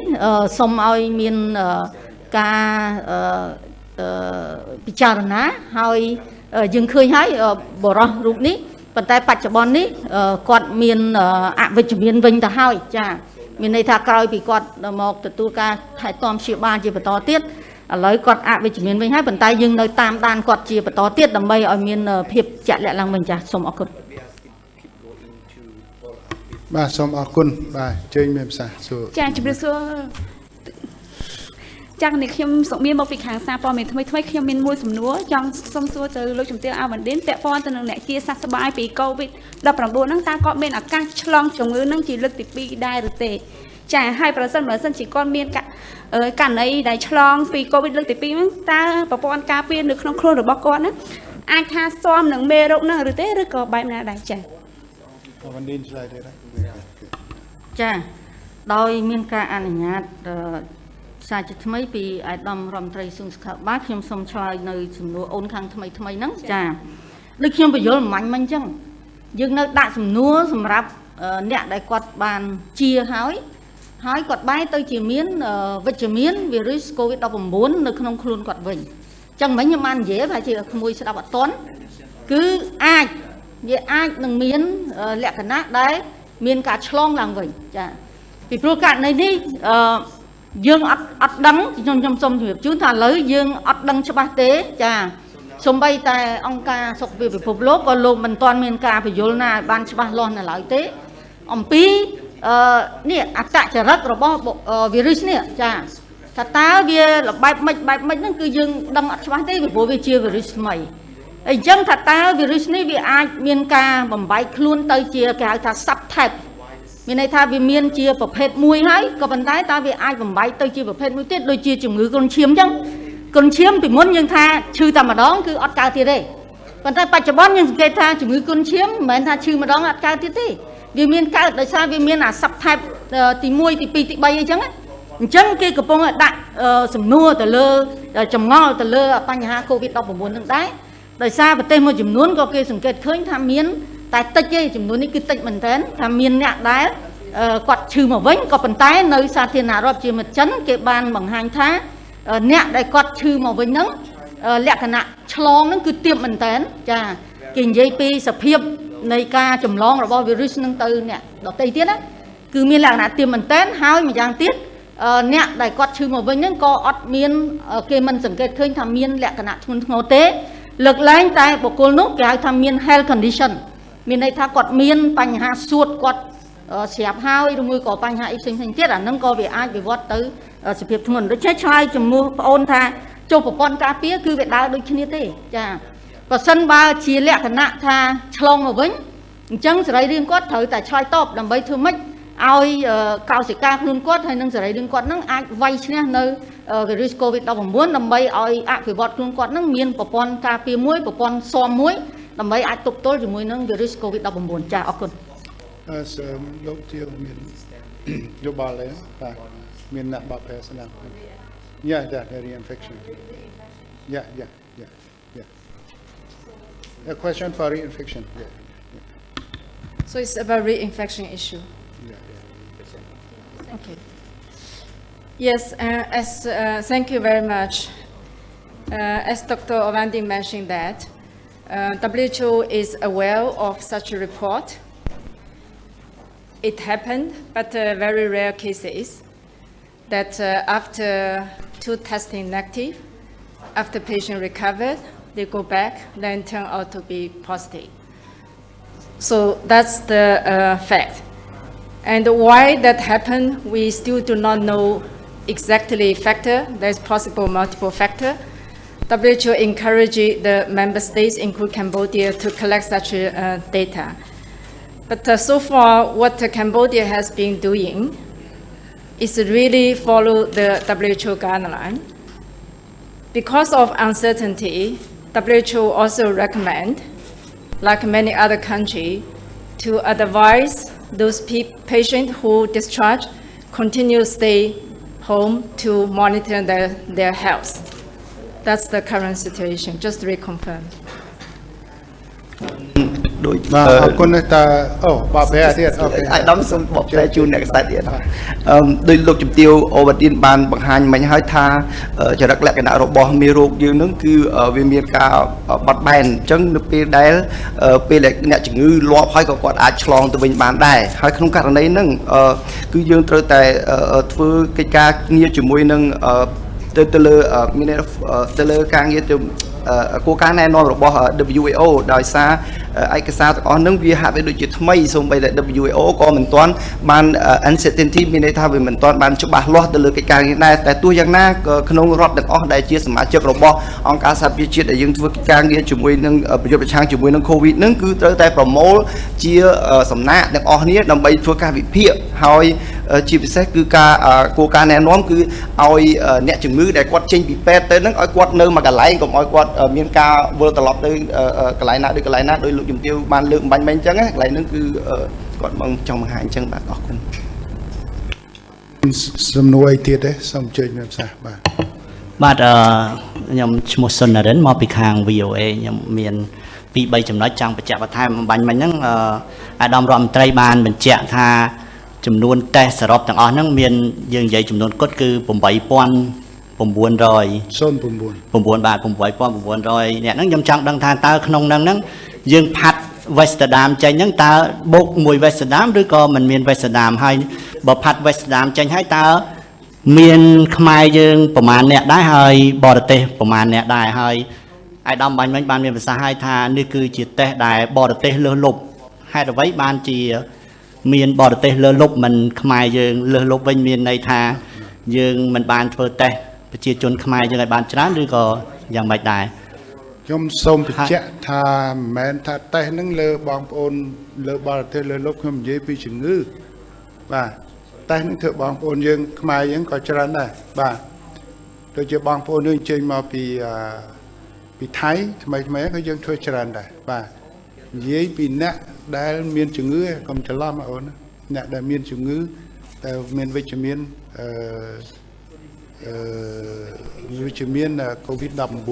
សូមឲ្យមានការពិចារណាហើយយើងឃើញហើយបរិះរូបនេះប៉ុន្តែបច្ចុប្បន្ននេះគាត់មានអវិជ្ជមានវិញទៅហើយចា មានន័យថាក្រោយពីគាត់មកទទួលការថែទាំព្យាបាលជាបន្តទៀតឥឡូវគាត់អវិជ្ជមានវិញហើយប៉ុន្តែយើងនៅតាមដានគាត់ជាបន្តទៀតដើម្បីឲ្យមានភាពជាក់លាក់ឡើងវិញចាសូមអរគុណ បាទសូមអរគុណបាទជើញមានប្រសាសន៍សួរ ចាជំរាបសួរចាក់នេះខ្ញុំសុកមានមកពីខាងសារព័ត៌មានថ្មីខ្ញុំមានមួយសំណួរចង់សុំសួរទៅលោកជំទាវអាវ៉ាន់ឌិនពាក់ព័ន្ធទៅនឹងអ្នកជាសះស្បើយពី COVID-19 ហ្នឹងតើគាត់មានឱកាសឆ្លងជំងឺហ្នឹងជាលើកទី2ដែរឬទេចាហើយប្រសិនជាគាត់មានករណីដែលឆ្លងពី COVID លើកទី2ហ្នឹងតើប្រព័ន្ធការពារនៅក្នុងខ្លួនរបស់គាត់ហ្នឹងអាចថាស៊ាំនឹងមេរោគហ្នឹងឬទេឬក៏បែបណាដែរចា វ៉ាន់ឌិនឆ្លើយទេ ចាដោយមានការអនុញ្ញាតសារជាថ្មីពីអាយដាមរដ្ឋមន្ត្រីសួងសុខាភិបាលខ្ញុំសូមឆ្លើយនៅសំណួរអូនខាងថ្មីហ្នឹងចាដូចខ្ញុំបញ្យល់មិញអញ្ចឹងយើងនៅដាក់សំណួរសម្រាប់អ្នកដែលគាត់បានជាហើយគាត់បែរទៅជាមានវិជ្ជមានវីរុស COVID-19 នៅក្នុងខ្លួនគាត់វិញអញ្ចឹងមិញខ្ញុំបាននិយាយថាជាក្មួយស្ដាប់អត់ទាន់គឺអាចនឹងមានលក្ខណៈដែលមានការឆ្លងឡើងវិញចាពីព្រោះករណីនេះយើងអត់ដឹងខ្ញុំសូមជម្រាបជូនថាឥឡូវយើងអត់ដឹងច្បាស់ទេចាសូម្បីតែអង្គការសុខភាពពិភពលោកក៏លោកមិនទាន់មានការបញ្យល់ណាឲ្យបានច្បាស់លាស់នៅឡើយទេអំពីនេះអត្តចរិតរបស់វីរុសនេះចាថាតើវាបែបម៉េចហ្នឹងគឺយើងដឹងអត់ច្បាស់ទេពីព្រោះវាជាវីរុសថ្មីអញ្ចឹងថាតើវីរុសនេះវាអាចមានការបំបែកខ្លួនទៅជាគេហៅថា subtype មានន័យថាវាមានជាប្រភេទមួយហើយក៏ប៉ុន្តែតើវាអាចបំបែកទៅជាប្រភេទមួយទៀតដូចជាជំងឺគ្រុនឈាមអញ្ចឹងគ្រុនឈាមពីមុនយើងថាឈឺតែម្ដងគឺអត់កើតទៀតទេប៉ុន្តែបច្ចុប្បន្នយើងសង្កេតថាជំងឺគ្រុនឈាមមិនមែនថាឈឺម្ដងអត់កើតទៀតទេវាមានកើតដោយសារវាមានអា subtype ទី1ទី2ទី3អីចឹងអញ្ចឹងគេកំពុងដាក់សំណួរទៅលើចម្ងល់ទៅលើបញ្ហា COVID-19 ហ្នឹងដែរដោយសារប្រទេសមួយចំនួនក៏គេសង្កេតឃើញថាមានតែតិចទេចំនួននេះគឺតិចមែនទែនថាមានអ្នកដែលគាត់ឈឺមកវិញក៏ប៉ុន្តែនៅសាធារណរដ្ឋជាមិត្តចិនគេបានបង្ហាញថាអ្នកដែលគាត់ឈឺមកវិញហ្នឹងលក្ខណៈឆ្លងហ្នឹងគឺទាបមែនទែនចាគេនិយាយពីសភាពនៃការចម្លងរបស់វីរុសហ្នឹងទៅអ្នកដទៃទៀតណាគឺមានលក្ខណៈទាបមែនទែនហើយម្យ៉ាងទៀតអ្នកដែលគាត់ឈឺមកវិញហ្នឹងក៏អត់មានគេមិនសង្កេតឃើញថាមានលក្ខណៈធ្ងន់ធ្ងរទេលើកលែងតែបុគ្គលនោះគេហៅថាមាន health condition មានន័យថាគាត់មានបញ្ហាសួតគាត់ស្រាប់ហើយឬមួយក៏បញ្ហាអីផ្សេងៗទៀតអាហ្នឹងក៏វាអាចវិវត្តទៅសភាពធ្ងន់ដូច្នេះឆ្លើយជំនួសបងអូនថាចុះប្រព័ន្ធការពារគឺវាដើរដូចគ្នាទេចាបើសិនបើជាលក្ខណៈថាឆ្លងមកវិញអញ្ចឹងសរីរាង្គគាត់ត្រូវតែឆ្លើយតបដើម្បីធ្វើម៉េចឲ្យកោសិកាខ្លួនគាត់ហើយនឹងសរីរាង្គគាត់ហ្នឹងអាចវាយឈ្នះនៅវីរុស COVID-19 ដើម្បីឲ្យអភិវឌ្ឍខ្លួនគាត់ហ្នឹងមានប្រព័ន្ធការពារមួយប្រព័ន្ធស៊ាំមួយដើម្បីអាចទប់ទល់ជាមួយនឹងវីរុស COVID-19 ចាអរគុណលោកជាមានយោបល់ទេបាទមានអ្នកបកប្រែស្នាម Yeah, the reinfection. Yeah. A question for reinfection. Yeah. So it's about reinfection issue. Yeah. Okay. Yes, thank you very much. As Dr. Ovandi mentioned that, WHO is aware of such a report. It happened, but very rare cases that after 2 testing negative, after patient recovered, they go back, then turn out to be positive. So that's the fact. And why that happened, we still do not know exactly factor. There's possible multiple factor. WHO encourages the member states, including Cambodia, to collect such data. But so far, what Cambodia has been doing is really follow the WHO guideline. Because of uncertainty, WHO also recommend, like many other countries, to advise those patients who discharge continue stay home to monitor their health. That's the current situation, just to reconfirm. ដូច បាទអរគុណតាអូបបែទៀតអូខេ អាយដាមសូមបកប្រែជូនអ្នកកសែតទៀតដោយលោកជំទាវអូវ៉ាឌីនបានបង្ហាញមិញហើយថាចរិតលក្ខណៈរបស់មេរោគយើងនឹងគឺវាមានការបត់បែនអញ្ចឹងនៅពេលដែលពេលអ្នកជំងឺលាប់ហើយក៏គាត់អាចឆ្លងទៅវិញបានដែរហើយក្នុងករណីហ្នឹងគឺយើងត្រូវតែធ្វើកិច្ចការងារជាមួយនឹងទៅលើមានទៅលើការងារទៅគោលការណ៍ណែនាំរបស់ WHO ដោយសារឯកសារទាំងអស់ហ្នឹងវាហាក់បីដូចជាថ្មីសូម្បីតែ WHO ក៏មិនទាន់បាន uncertainty មានន័យថាវាមិនទាន់បានច្បាស់លាស់ទៅលើកិច្ចការងារដែរតែទោះយ៉ាងណាក៏ក្នុងរដ្ឋទាំងអស់ដែលជាសមាជិករបស់អង្គការសហប្រជាជាតិដែលយើងធ្វើកិច្ចការងារជាមួយនឹងប្រយុទ្ធប្រឆាំងជាមួយនឹង COVID ហ្នឹងគឺត្រូវតែប្រមូលជាសំណាក់ទាំងអស់គ្នាដើម្បីធ្វើការវិភាគហើយជាពិសេសគឺការគោលការណ៍ណែនាំគឺឲ្យអ្នកជំងឺដែលគាត់ចេញពីពេទ្យទៅហ្នឹងឲ្យគាត់នៅមួយកន្លែងកុំឲ្យគាត់មានការវិលត្រឡប់ទៅកន្លែងណាដោយលោកជំទាវបានលើកអំបញ្ញមិញអញ្ចឹងកន្លែងហ្នឹងគឺគាត់មកចង់បង្ហាញអញ្ចឹងបាទអរគុណសំណួរអីទៀតទេសូមអញ្ជើញមានប្រសាសន៍បាទ បាទខ្ញុំឈ្មោះសុននរិនមកពីខាង VOA ខ្ញុំមាន 2-3 ចំណុចចង់បញ្ជាក់បន្ថែមអំបញ្ញមិញហ្នឹងអាដាមរដ្ឋមន្ត្រីបានបញ្ជាក់ថាចំនួនតេស្តសរុបទាំងអស់ហ្នឹងមានយើងនិយាយចំនួនគត់គឺ8900 09 បាទ 8900 អ្នកហ្នឹងខ្ញុំចង់ដឹងថាតើក្នុងហ្នឹងយើងផាត់ Vestadam ចេញហ្នឹងតើបូកមួយ Vestadam ឬក៏មិនមាន Vestadam ហើយបើផាត់ Vestadam ចេញហើយតើមានខ្មែរយើងប្រមាណអ្នកដែរហើយបរទេសប្រមាណអ្នកដែរហើយអាយដាមបាញ់មិញបានមានប្រសាសន៍ឲ្យថានេះគឺជាតេស្តដែលបរទេសលើសលប់ហេតុអ្វីបានជាមានបរទេសលើសលប់មិនខ្មែរយើងលើសលប់វិញមានន័យថាយើងមិនបានធ្វើតេស្តប្រជាជនខ្មែរយើងឲ្យបានច្រើនឬក៏យ៉ាងម៉េចដែរ ខ្ញុំសូមបញ្ជាក់ថាមិនមែនថាតេស្តហ្នឹងលើបងប្អូនលើបរទេសលើលោកខ្ញុំនិយាយពីជំងឺបាទតេស្តហ្នឹងធ្វើបងប្អូនយើងខ្មែរយើងក៏ច្រើនដែរបាទដូចជាបងប្អូនយើងចេញមកពីថៃថ្មីក៏យើងធ្វើច្រើនដែរបាទនិយាយពីអ្នកដែលមានជំងឺកុំច្រឡំបងប្អូនអ្នកដែលមានជំងឺតែមានវិជ្ជមានវិជ្ជមាន COVID-19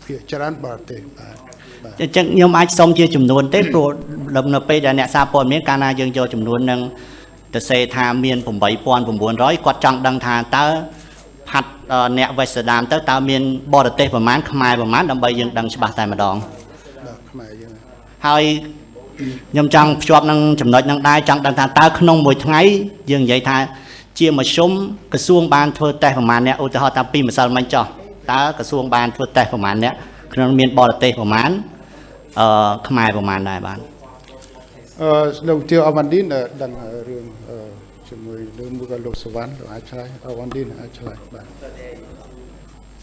ភាគច្រើនបរទេសបាទអញ្ចឹងខ្ញុំអាចសុំជាចំនួនទេព្រោះនៅពេលដែលអ្នកសារព័ត៌មានកាលណាយើងយកចំនួននឹងទៅសេថាមាន8900គាត់ចង់ដឹងថាតើផាត់អ្នក Vestadam ទៅតើមានបរទេសប្រមាណខ្មែរប្រមាណដើម្បីយើងដឹងច្បាស់តែម្ដងបាទខ្មែរយើងហើយខ្ញុំចង់ភ្ជាប់នឹងចំណុចនឹងដែរចង់ដឹងថាតើក្នុងមួយថ្ងៃយើងនិយាយថាជាមធ្យមក្រសួងបានធ្វើតេស្តប្រមាណអ្នកឧទាហរណ៍ថាពីម្សិលមិញចុះតើក្រសួងបានធ្វើតេស្តប្រមាណអ្នកក្នុងមានបរទេសប្រមាណខ្មែរប្រមាណដែរបាទលោកទាវអវ៉ាន់ឌីនដឹងរឿងជាមួយនឹងមួយក៏លោកសវណ្ណលោកអាចឆ្លើយអវ៉ាន់ឌីនអាចឆ្លើយបាទ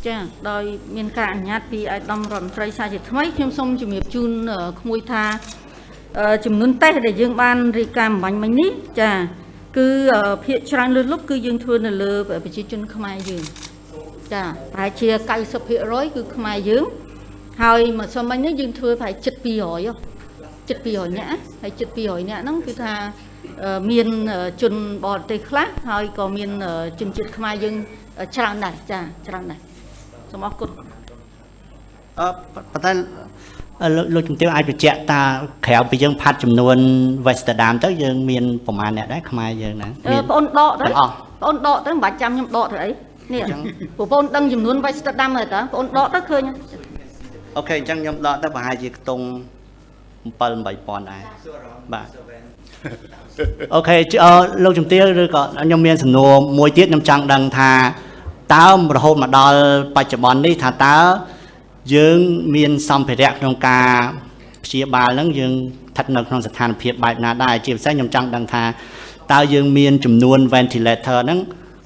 ចាដោយមានការអនុញ្ញាតពីអាយដាមរដ្ឋមន្ត្រីសាជាថ្មីខ្ញុំសូមជំរាបជូនក្មួយថាចំនួនតេស្តដែលយើងបានរាយការណ៍អំបញ្ញមិញនេះចាគឺភាគច្រើនលើសលប់គឺយើងធ្វើនៅលើប្រជាជនខ្មែរយើងចាប្រហែលជា 90% គឺខ្មែរយើងហើយមកសុំមិញនេះយើងធ្វើប្រហែល700នាក់ហើយ700នាក់ហ្នឹងគឺថាមានជនបរទេសខ្លះហើយក៏មានជនជាតិខ្មែរយើងច្រើនដែរចាច្រើនដែរសូមអរគុណប៉ុន្តែលោកជំទាវអាចបញ្ជាក់តាក្រៅពីយើងផាត់ចំនួន Vestadam ទៅយើងមានប្រមាណអ្នកដែរខ្មែរយើងណាបងអូនដកទៅបងអូនដកទៅមិនបាច់ចាំខ្ញុំដកទៅអីនេះបងអូនដឹងចំនួន Vestadam ហើយតើបងអូនដកទៅឃើញអូខេអញ្ចឹងខ្ញុំដកទៅប្រហែលជាខ្ទង់ 7-8000 ដែរបាទអូខេលោកជំទាវឬក៏ខ្ញុំមានសំណួរមួយទៀតខ្ញុំចង់ដឹងថាតើរហូតមកដល់បច្ចុប្បន្ននេះថាតើយើងមានសម្ភារៈក្នុងការព្យាបាលហ្នឹងយើងស្ថិតនៅក្នុងស្ថានភាពបែបណាដែរជាពិសេសខ្ញុំចង់ដឹងថាតើយើងមានចំនួន ventilator ហ្នឹង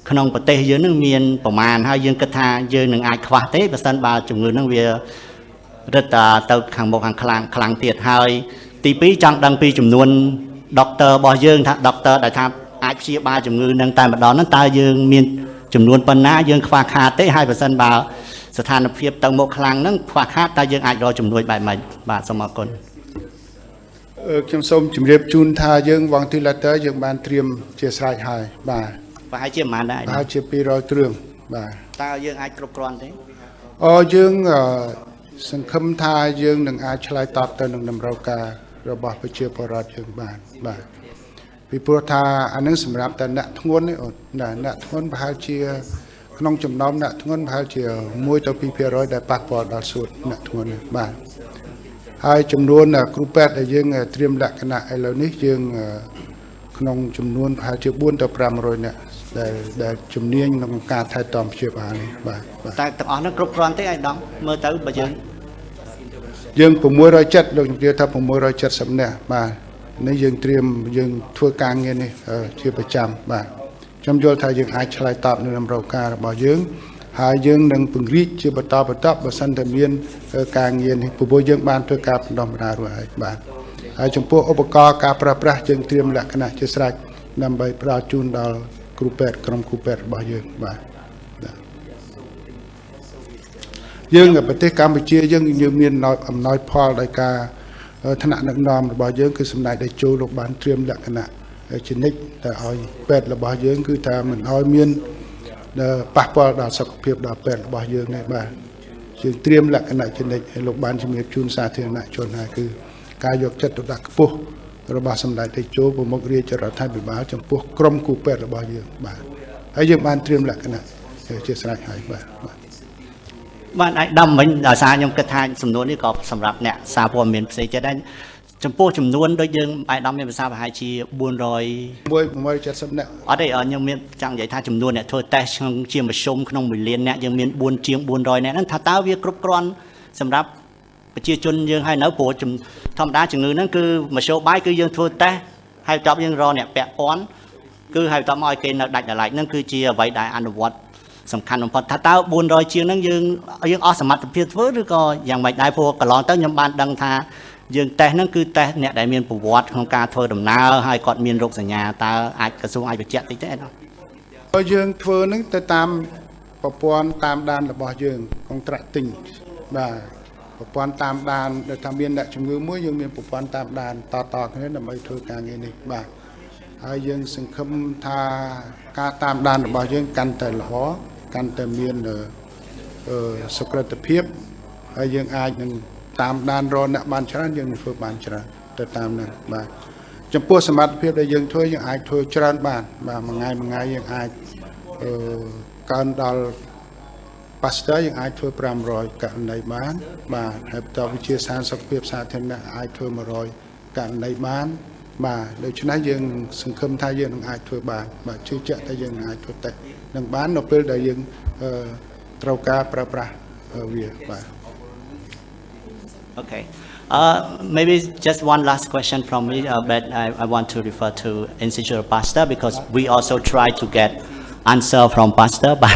ក្នុងប្រទេសយើងហ្នឹងមានប្រមាណហើយយើងគិតថាយើងនឹងអាចខ្វះទេបើសិនបើជំងឺហ្នឹងវារឹតទៅខាងមុខខាងខ្លាំងទៀតហើយទី2ចង់ដឹងពីចំនួនដុកទ័ររបស់យើងថាដុកទ័រដែលថាអាចព្យាបាលជំងឺហ្នឹងតែម្ដងហ្នឹងតើយើងមានចំនួនប៉ុណ្ណាយើងខ្វះខាតទេហើយបើសិនបើស្ថានភាពទៅមុខខ្លាំងហ្នឹងខ្វះខាតតើយើងអាចរកជំនួយបែបម៉េចបាទសូមអរគុណខ្ញុំសូមជម្រាបជូនថាយើង ventilator យើងបានត្រៀមជាស្រេចហើយបាទប្រហែលជាប្រហែលដែរប្រហែលជា200គ្រឿងបាទតើយើងអាចគ្រប់គ្រាន់ទេយើងសង្ឃឹមថាយើងនឹងអាចឆ្លើយតបទៅនឹងតម្រូវការ របស់ប្រជាពលរដ្ឋយើងបានបាទពីព្រោះថាអានឹងសម្រាប់តែអ្នកធ្ងន់នេះអ្នកធ្ងន់ប្រហែលជាក្នុងចំណោមអ្នកធ្ងន់ប្រហែលជា1 ទៅ 2% ដែលប៉ះពាល់ដល់សួតអ្នកធ្ងន់នេះបាទហើយចំនួនគ្រូពេទ្យដែលយើងត្រៀមលក្ខណៈឥឡូវនេះយើងក្នុងចំនួនប្រហែលជា4 ទៅ 500 នាក់ដែលជំនាញក្នុងការថែទាំព្យាបាលនេះបាទតែទាំងអស់ហ្នឹងគ្រប់គ្រាន់ទេអាយដាមមើលទៅបើយើង670លោកជំទាវថា670នាក់បាទនេះយើងត្រៀមយើងធ្វើការងារនេះជាប្រចាំបាទខ្ញុំយល់ថាយើងអាចឆ្លើយតបនឹងតម្រូវការរបស់យើងហើយយើងនឹងពង្រីកជាបន្តបើសិនតែមានការងារនេះព្រោះយើងបានធ្វើការបណ្ដុះបណ្ដាលរួចហើយបាទហើយចំពោះឧបករណ៍ការប្រើប្រាស់យើងត្រៀមលក្ខណៈជាស្រេចដើម្បីផ្ដល់ជូនដល់គ្រូពេទ្យក្រុមគ្រូពេទ្យរបស់យើងបាទយើងនៅប្រទេសកម្ពុជាយើងមានអំណោយផលដោយការថ្នាក់ដឹកនាំរបស់យើងគឺសម្ដេចតេជោលោកបានត្រៀមលក្ខណៈជានិច្ចតែឲ្យពេទ្យរបស់យើងគឺថាមិនឲ្យមានប៉ះពាល់ដល់សុខភាពដល់ពេទ្យរបស់យើងទេបាទយើងត្រៀមលក្ខណៈជានិច្ចឲ្យលោកបានជំរាបជូនសាធារណជនហើយគឺការយកចិត្តទុកដាក់ខ្ពស់របស់សម្ដេចតេជោប្រមុខរាជរដ្ឋាភិបាលចំពោះក្រុមគ្រូពេទ្យរបស់យើងបាទហើយយើងបានត្រៀមលក្ខណៈជាស្រេចហើយបាទបានអាយដាំមិញដោយសារខ្ញុំគិតថាសំណួរនេះក៏សម្រាប់អ្នកសារព័ត៌មានផ្សេងទៀតដែរចំពោះចំនួនដូចយើងអាយដាំមានភាសាប្រហែលជា670នាក់អត់ទេខ្ញុំមានចង់និយាយថាចំនួនអ្នកធ្វើតេស្តក្នុងជាមធ្យមក្នុង1លានអ្នកយើងមាន4ជាង400នាក់ហ្នឹងថាតើវាគ្រប់គ្រាន់សម្រាប់ប្រជាជនយើងហើយនៅព្រោះធម្មតាជំងឺហ្នឹងគឺមធ្យោបាយគឺយើងធ្វើតេស្តហើយបន្ទាប់យើងរកអ្នកពាក់ព័ន្ធគឺហើយបន្ទាប់មកឲ្យគេនៅដាច់ដライហ្នឹងគឺជាអ្វីដែលអនុវត្តសំខាន់បំផុតថាតើ400ជាងហ្នឹងយើងអស់សមត្ថភាពធ្វើឬក៏យ៉ាងម៉េចដែរព្រោះកន្លងទៅខ្ញុំបានដឹងថាយើងតេស្តហ្នឹងគឺតេស្តអ្នកដែលមានប្រវត្តិក្នុងការធ្វើដំណើរហើយគាត់មានរោគសញ្ញាតើអាចក្រសួងអាចបញ្ជាក់តិចទេអត់បើយើងធ្វើហ្នឹងទៅតាមប្រព័ន្ធតាមដានរបស់យើងកុងត្រាក់ទិញបាទប្រព័ន្ធតាមដានដែលថាមានអ្នកជំងឺមួយយើងមានប្រព័ន្ធតាមដានតគ្នាដើម្បីធ្វើការងារនេះបាទហើយយើងសង្ឃឹមថាការតាមដានរបស់យើងកាន់តែល្អកាន់តែមានសុក្រិតភាពហើយយើងអាចនឹងតាមដានរកអ្នកបានច្រើនយើងនឹងធ្វើបានច្រើនទៅតាមហ្នឹងបាទចំពោះសមត្ថភាពដែលយើងធ្វើយើងអាចធ្វើច្រើនបានបាទមួយថ្ងៃយើងអាចកើនដល់ប៉ាស្ទ័រយើងអាចធ្វើ500ករណីបានបាទហើយបន្តវិជាសាស្ត្រសុខភាពសាធារណៈអាចធ្វើ100ករណីបានបាទដូច្នេះយើងសង្ឃឹមថាយើងនឹងអាចធ្វើបានបាទជឿជាក់ថាយើងនឹងអាចធ្វើតេស្តនឹងបាននៅពេលដែលយើងត្រូវការប្រើប្រាស់វាបាទ Okay. Maybe just one last question from me, but I want to refer to Institute of Pasteur because we also try to get answer from Pasteur, but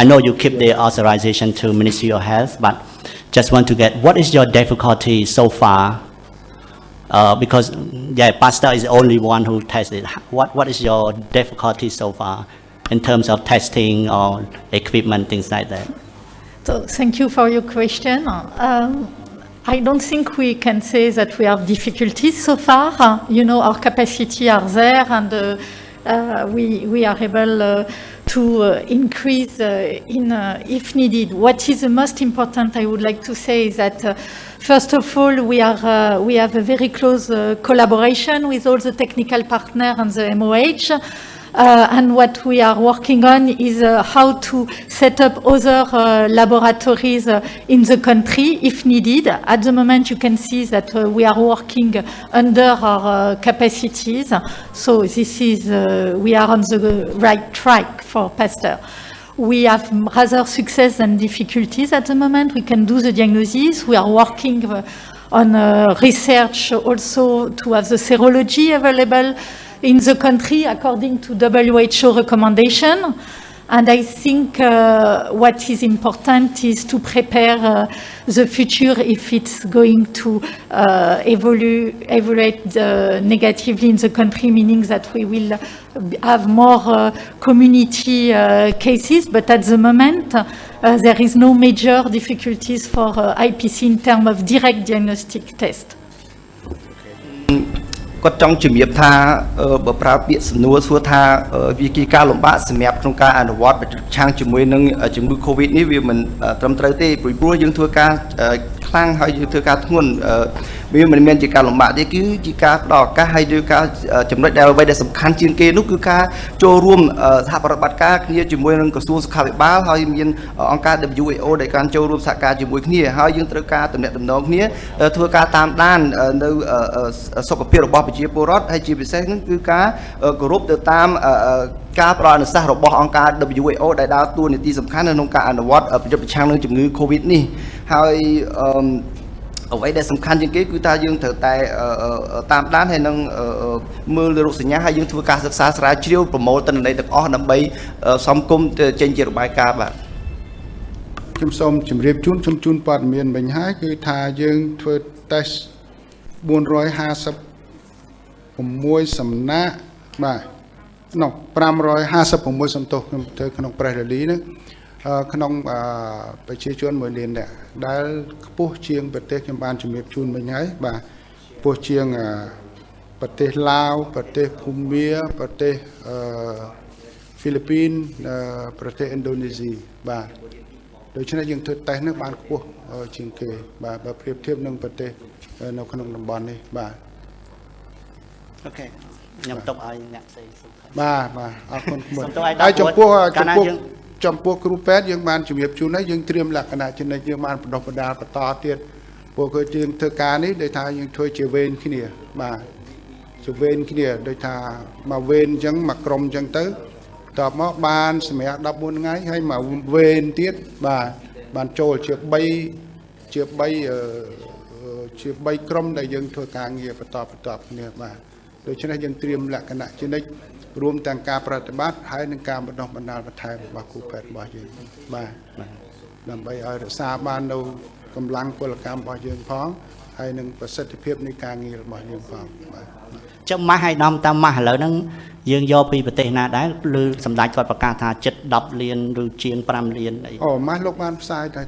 I know you keep the authorization to Ministry of Health, but just want to get what is your difficulty so far? Because Pasteur is the only one who tested. What is your difficulty so far in terms of testing or equipment, things like that? So thank you for your question. I don't think we can say that we have difficulties so far. You know, our capacity are there and we are able to increase if needed. What is the most important I would like to say is that first of all, we have a very close collaboration with all the technical partners and the MOH. And what we are working on is how to set up other laboratories in the country if needed. At the moment, you can see that we are working under our capacities. So this is, we are on the right track for Pasteur. We have rather success than difficulties at the moment. We can do the diagnosis. We are working on research also to have the serology available in the country according to WHO recommendation. And I think what is important is to prepare the future if it's going to evaluate negatively in the country, meaning that we will have more community cases. But at the moment, there is no major difficulties for IPC in terms of direct diagnostic test. គាត់ចង់ជំរាបថាបើប្រើពាក្យសំណួរសួរថាវាជាការលំបាកសម្រាប់ក្នុងការអនុវត្តប្រឆាំងជាមួយនឹងជំងឺ Covid នេះវាមិនត្រឹមត្រូវទេព្រោះយើងធ្វើការ ខ្លាំងហើយយើងធ្វើការធ្ងន់វាមិនមែនជាការលំបាកទេគឺជាការផ្ដល់ឱកាសហើយឬការចំណុចដែលអ្វីដែលសំខាន់ជាងគេនោះគឺការចូលរួមសហប្រតិបត្តិការគ្នាជាមួយនឹងក្រសួងសុខាភិបាលហើយមានអង្គការ WHO ដែលបានចូលរួមសហការជាមួយគ្នាហើយយើងត្រូវការទំនាក់ទំនងគ្នាធ្វើការតាមដាននៅសុខភាពរបស់ប្រជាពលរដ្ឋហើយជាពិសេសនោះគឺការគោរពទៅតាមការផ្ដល់អនុសាសន៍របស់អង្គការ WHO ដែលដើរតួនាទីសំខាន់នៅក្នុងការអនុវត្តប្រយុទ្ធប្រឆាំងនឹងជំងឺ Covid នេះហើយអ្វីដែលសំខាន់ជាងគេគឺថាយើងត្រូវតែតាមដានហើយនឹងមើលលើរោគសញ្ញាហើយយើងធ្វើការសិក្សាស្រាវជ្រាវប្រមូលទិន្នន័យទាំងអស់ដើម្បីសំគុំចេញជារបាយការណ៍បាទខ្ញុំសូមជម្រាបជូនព័ត៌មានមិញហើយគឺថាយើងធ្វើ test 456សំណាក់បាទនោះ556សំទោសខ្ញុំធ្វើក្នុងប្រេសរលីហ្នឹងក្នុងប្រជាជន1លាននាក់ដែលខ្ពស់ជាងប្រទេសខ្ញុំបានជំរាបជូនមិញហើយបាទខ្ពស់ជាងប្រទេសឡាវប្រទេសភូមាប្រទេសហ្វីលីពីនប្រទេសឥណ្ឌូនេស៊ីបាទដូច្នេះយើងធ្វើតេស្តនេះបានខ្ពស់ជាងគេបាទបើប្រៀបធៀបនឹងប្រទេសនៅក្នុងតំបន់នេះបាទអូខេខ្ញុំទុកឲ្យអ្នកផ្សេងសុខបាទអរគុណហើយចំពោះគ្រូពេទ្យយើងបានជំរាបជូនហើយយើងត្រៀមលក្ខណៈចំណុចយើងបានបណ្ដុះបណ្ដាលបន្តទៀតពួកគឺយើងធ្វើការនេះដោយថាយើងធ្វើជាវេនគ្នាបាទជាវេនគ្នាដោយថាមកវេនអញ្ចឹងមកក្រុមអញ្ចឹងទៅតបមកបានសម្រាប់14ថ្ងៃហើយមកវេនទៀតបាទបានចូលជា3ក្រុមដែលយើងធ្វើការងារបន្តគ្នាបាទដូច្នេះយើងត្រៀមលក្ខណៈជានិច្ចរួមទាំងការប្រតិបត្តិហើយនឹងការបណ្ដុះបណ្ដាលបន្ថែមរបស់គ្រូពេទ្យរបស់យើងបាទដើម្បីឲ្យរក្សាបាននៅកម្លាំងពលកម្មរបស់យើងផងហើយនឹងប្រសិទ្ធភាពនៃការងាររបស់យើងផងបាទចាំម៉ាស់ឲ្យដំតាមម៉ាស់ឥឡូវហ្នឹងយើងយកពីប្រទេសណាដែរឬសម្ដេចគាត់ប្រកាសថាចិត្ត10លានឬជាង5លានអីម៉ាស់លោកបានផ្សាយតែ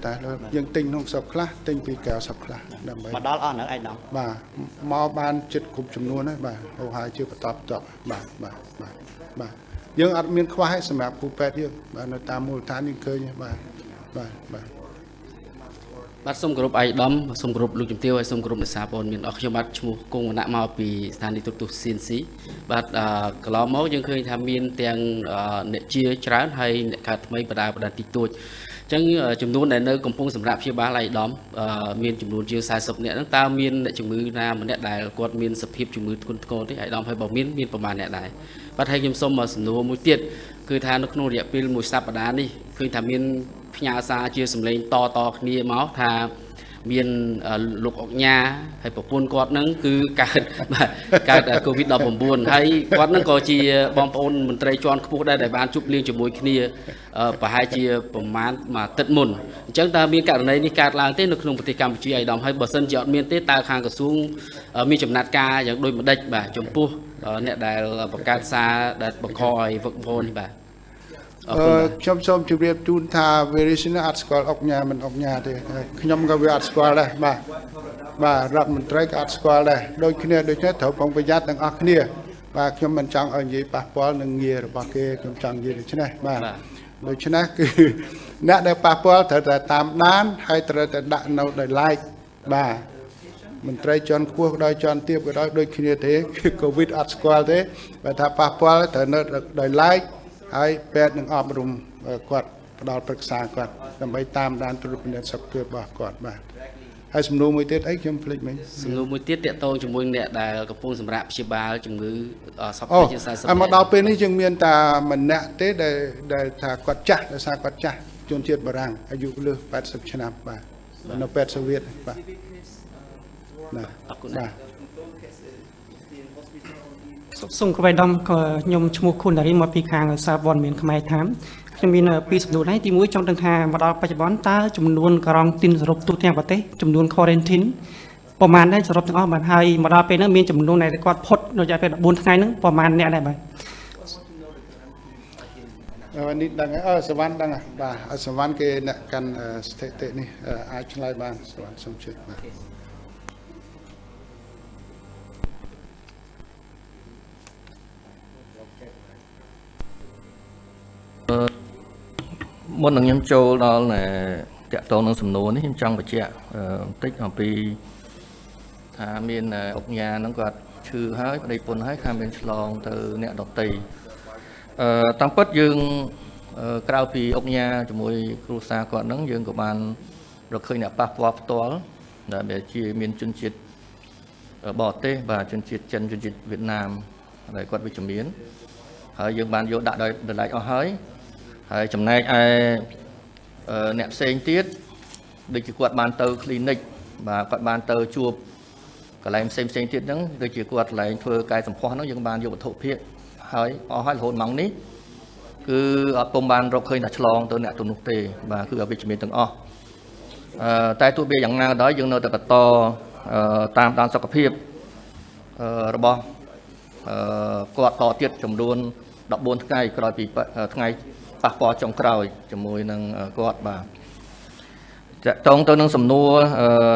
យើងទិញក្នុងស្រុកខ្លះទិញពីកៅស្រុកខ្លះដើម្បីមកដល់អស់នៅឯដំបាទមកបានចិត្តគ្រប់ចំនួនហើយបាទហៅហើយជាបន្តបាទយើងអត់មានខ្វះឲ្យសម្រាប់គ្រូពេទ្យយើងបាទនៅតាមមូលដ្ឋានយើងឃើញបាទសូមគោរពឯកឧត្តមសូមគោរពលោកជំទាវហើយសូមគោរពអ្នកសារព័ត៌មានអស់ខ្ញុំបាទឈ្មោះគង់វណ្ណៈមកពីស្ថានីយ៍ទូរទស្សន៍ CNC បាទកន្លងមកយើងឃើញថាមានទាំងអ្នកជាច្រើនហើយអ្នកកើតថ្មីបដាតិចតួចអញ្ចឹងចំនួនដែលនៅកំពុងសម្រាប់ព្យាបាលឯកឧត្តមមានចំនួនជាង40នាក់ហ្នឹងតើមានអ្នកជំងឺណាម្នាក់ដែលគាត់មានសភាពជំងឺធ្ងន់ធ្ងរទេឯកឧត្តមហើយបើមានប្រមាណអ្នកដែរបាទហើយខ្ញុំសូមសំណួរមួយទៀតគឺថានៅក្នុងរយៈពេល1សប្តាហ៍នេះឃើញថាមានផ្ញើសារជាសម្លេងតគ្នាមកថាមានលោកអុកញ៉ាហើយប្រពន្ធគាត់ហ្នឹងគឺកើត COVID-19 ហើយគាត់ហ្នឹងក៏ជាបងប្អូនមន្ត្រីជាន់ខ្ពស់ដែរដែលបានជួបលៀងជាមួយគ្នាប្រហែលជាប្រមាណមួយអាទិត្យមុនអញ្ចឹងតើមានករណីនេះកើតឡើងទេនៅក្នុងប្រទេសកម្ពុជាឯកឧត្តមហើយបើសិនជាអត់មានទេតើខាងក្រសួងមានចំណាត់ការយ៉ាងដូចម្ដេចបាទចំពោះអ្នកដែលបង្កើតសារដែលបង្កឲ្យវឹកវរនេះបាទខ្ញុំសូមជម្រាបជូនថា Verizon អត់ស្គាល់អុកញ៉ាមិនអុកញ៉ាទេខ្ញុំក៏វាអត់ស្គាល់ដែរបាទរដ្ឋមន្ត្រីក៏អត់ស្គាល់ដែរដូចគ្នាត្រូវប្រុងប្រយ័ត្នទាំងអស់គ្នាបាទខ្ញុំមិនចង់ឲ្យនិយាយប៉ះពាល់នឹងងាររបស់គេខ្ញុំចង់និយាយដូច្នេះបាទដូច្នេះគឺអ្នកដែលប៉ះពាល់ត្រូវតែតាមដានហើយត្រូវតែដាក់នៅដោយ like បាទមន្ត្រីជាន់ខ្ពស់ក៏ដោយជាន់ទាបក៏ដោយដូចគ្នាទេគឺ COVID អត់ស្គាល់ទេបើថាប៉ះពាល់ត្រូវនៅដោយ likeហើយពេទ្យនឹងអប់រំគាត់ផ្ដល់ប្រឹក្សាគាត់ដើម្បីតាមដានត្រួតពិនិត្យសុខភាពរបស់គាត់បាទហើយសំណួរមួយទៀតអីខ្ញុំភ្លេចមិញសំណួរមួយទៀតតកតងជាមួយអ្នកដែលកំពុងសម្រាប់ព្យាបាលជំងឺសពជា40មកដល់ពេលនេះយើងមានតែម្នាក់ទេដែលថាគាត់ចាស់ដោយសារគាត់ចាស់ជនជាតិបារាំងអាយុលើស80ឆ្នាំបាទនៅពេទ្យសូវៀតបាទអរគុណសូមគោរពឯកឧត្តមខ្ញុំឈ្មោះខុនដារីមកពីខាងសារព័ត៌មានខ្មែរថាមខ្ញុំមានពីរសំណួរដែរទី1ចង់ដឹងថាមកដល់បច្ចុប្បន្នតើចំនួនការ៉ង់ទីនសរុបទូទាំងប្រទេសចំនួន quarantine ប្រមាណដែរសរុបទាំងអស់បាទហើយមកដល់ពេលហ្នឹងមានចំនួនដែលគាត់ផុតនៅរយៈពេល14ថ្ងៃហ្នឹងប្រមាណអ្នកដែរបាទនេះដឹងសវណ្ណដឹងបាទសវណ្ណគេអ្នកកាន់ស្ថិតិនេះអាចឆ្លើយបានសវណ្ណសុំជួយបាទមុននឹងខ្ញុំចូលដល់ តាក់ទងនឹងសំណួរនេះខ្ញុំចង់បញ្ជាក់បន្តិចអំពីថាមានអុកញ៉ាហ្នឹងគាត់ឈឺហើយប្តីពុនហើយខាងមានឆ្លងទៅអ្នកដតីតាមពិតយើងក្រៅពីអុកញ៉ាជាមួយគ្រួសារគាត់ហ្នឹងយើងក៏បានរកឃើញអ្នកប៉ះពាល់ផ្ទាល់ដែលជាមានជនជាតិបរទេសបាទជនជាតិចិនជនជាតិវៀតណាមដែលគាត់វិជ្ជមានហើយយើងបានយកដាក់ដោយដលៃអស់ហើយចំណែកឯអ្នកផ្សេងទៀតដូចជាគាត់បានទៅ clinic បាទគាត់បានទៅជួបកន្លែងផ្សេងទៀតហ្នឹងដូចជាគាត់កន្លែងធ្វើកាយសម្ផស្សហ្នឹងយើងបានយកវត្ថុភាគហើយអស់ហើយរហូតម៉ោងនេះគឺអត់ពុំបានរកឃើញថាឆ្លងទៅអ្នកទៅនោះទេបាទគឺអវិជ្ជមានទាំងអស់តែទោះបីយ៉ាងណាក៏ដោយយើងនៅតែបន្តតាមដានសុខភាពរបស់គាត់តទៀតចំនួន14ថ្ងៃក្រោយពីថ្ងៃប៉ះពាល់ចុងក្រោយជាមួយនឹងគាត់បាទតាក់ទងទៅនឹងសំណួរ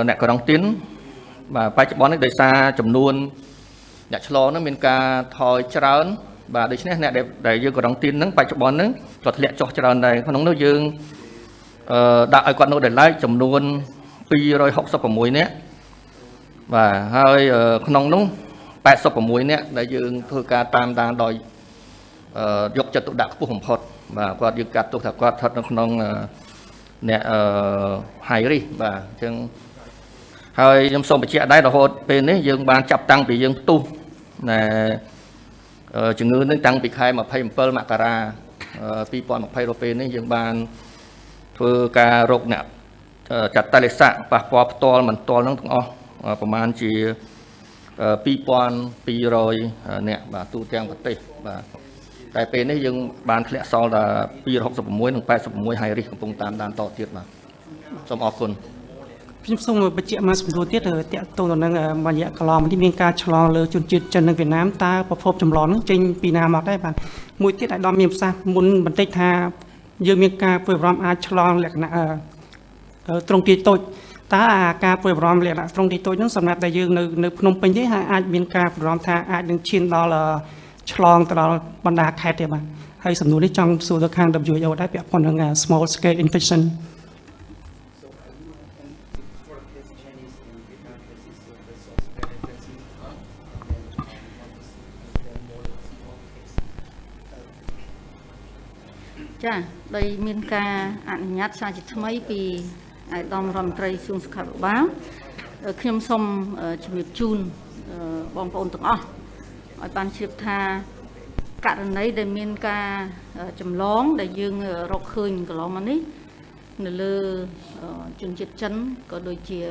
អ្នកក្រុងទីនបាទបច្ចុប្បន្ននេះដោយសារចំនួនអ្នកឆ្លងហ្នឹងមានការថយច្រើនបាទដូច្នេះអ្នកដែលយើងក្រុងទីនហ្នឹងបច្ចុប្បន្នហ្នឹងគាត់ធ្លាក់ចុះច្រើនដែរក្នុងនោះយើងដាក់ឲ្យគាត់នៅដែលឡែកចំនួន266នាក់បាទហើយក្នុងនោះ86នាក់ដែលយើងធ្វើការតាមដានដោយយកចិត្តទុកដាក់ខ្ពស់បំផុតបាទគាត់យើងកាត់ទុកថាគាត់ស្ថិតនៅក្នុងអ្នកhigh risk បាទអញ្ចឹងហើយខ្ញុំសូមបញ្ជាក់ដែររហូតពេលនេះយើងបានចាប់តាំងពីយើងផ្ទុះជំងឺនឹងតាំងពីខែ27មករា2020ដល់ពេលនេះយើងបានធ្វើការរកអ្នកចាត់តលេស័កប៉ះពាល់ផ្ទាល់មិនផ្ទាល់ហ្នឹងទាំងអស់ប្រមាណជា2200អ្នកបាទទូទាំងប្រទេសបាទតែពេលនេះយើងបានធ្លាក់សល់ដល់266និង86ហើយរិះកំពុងតាមដានតទៀតបាទសូមអរគុណខ្ញុំសូមបញ្ជាក់មកសំណួរទៀតតាក់ទងទៅនឹងរយៈកន្លងនេះមានការឆ្លងលើជនជាតិចិននិងវៀតណាមតើប្រភពចម្លងនោះចេញពីណាមកដែរបាទមួយទៀតអាយដាមមានប្រសាសន៍មុនបន្តិចថាយើងមានការព្រួយបារម្ភអាចឆ្លងលក្ខណៈត្រង់ទីតូចតើការព្រួយបារម្ភលក្ខណៈត្រង់ទីតូចនោះសម្រាប់តែយើងនៅភ្នំពេញទេហើយអាចមានការបារម្ភថាអាចនឹងឈានដល់ឆ្លងទៅដល់បណ្ដាខេត្តទេបាទហើយសំណួរនេះចង់សួរទៅខាង WHO ដែរពាក់ព័ន្ធនឹង small scale infectionចាដោយមានការអនុញ្ញាតសារជាថ្មីពីអាយដាមរដ្ឋមន្ត្រីសួងសុខាភិបាលខ្ញុំសូមជំរាបជូនបងប្អូនទាំងអស់ឲ្យបានជ្រាបថាករណីដែលមានការចម្លងដែលយើងរកឃើញកន្លងមកនេះនៅលើជនជាតិចិនក៏ដូចជា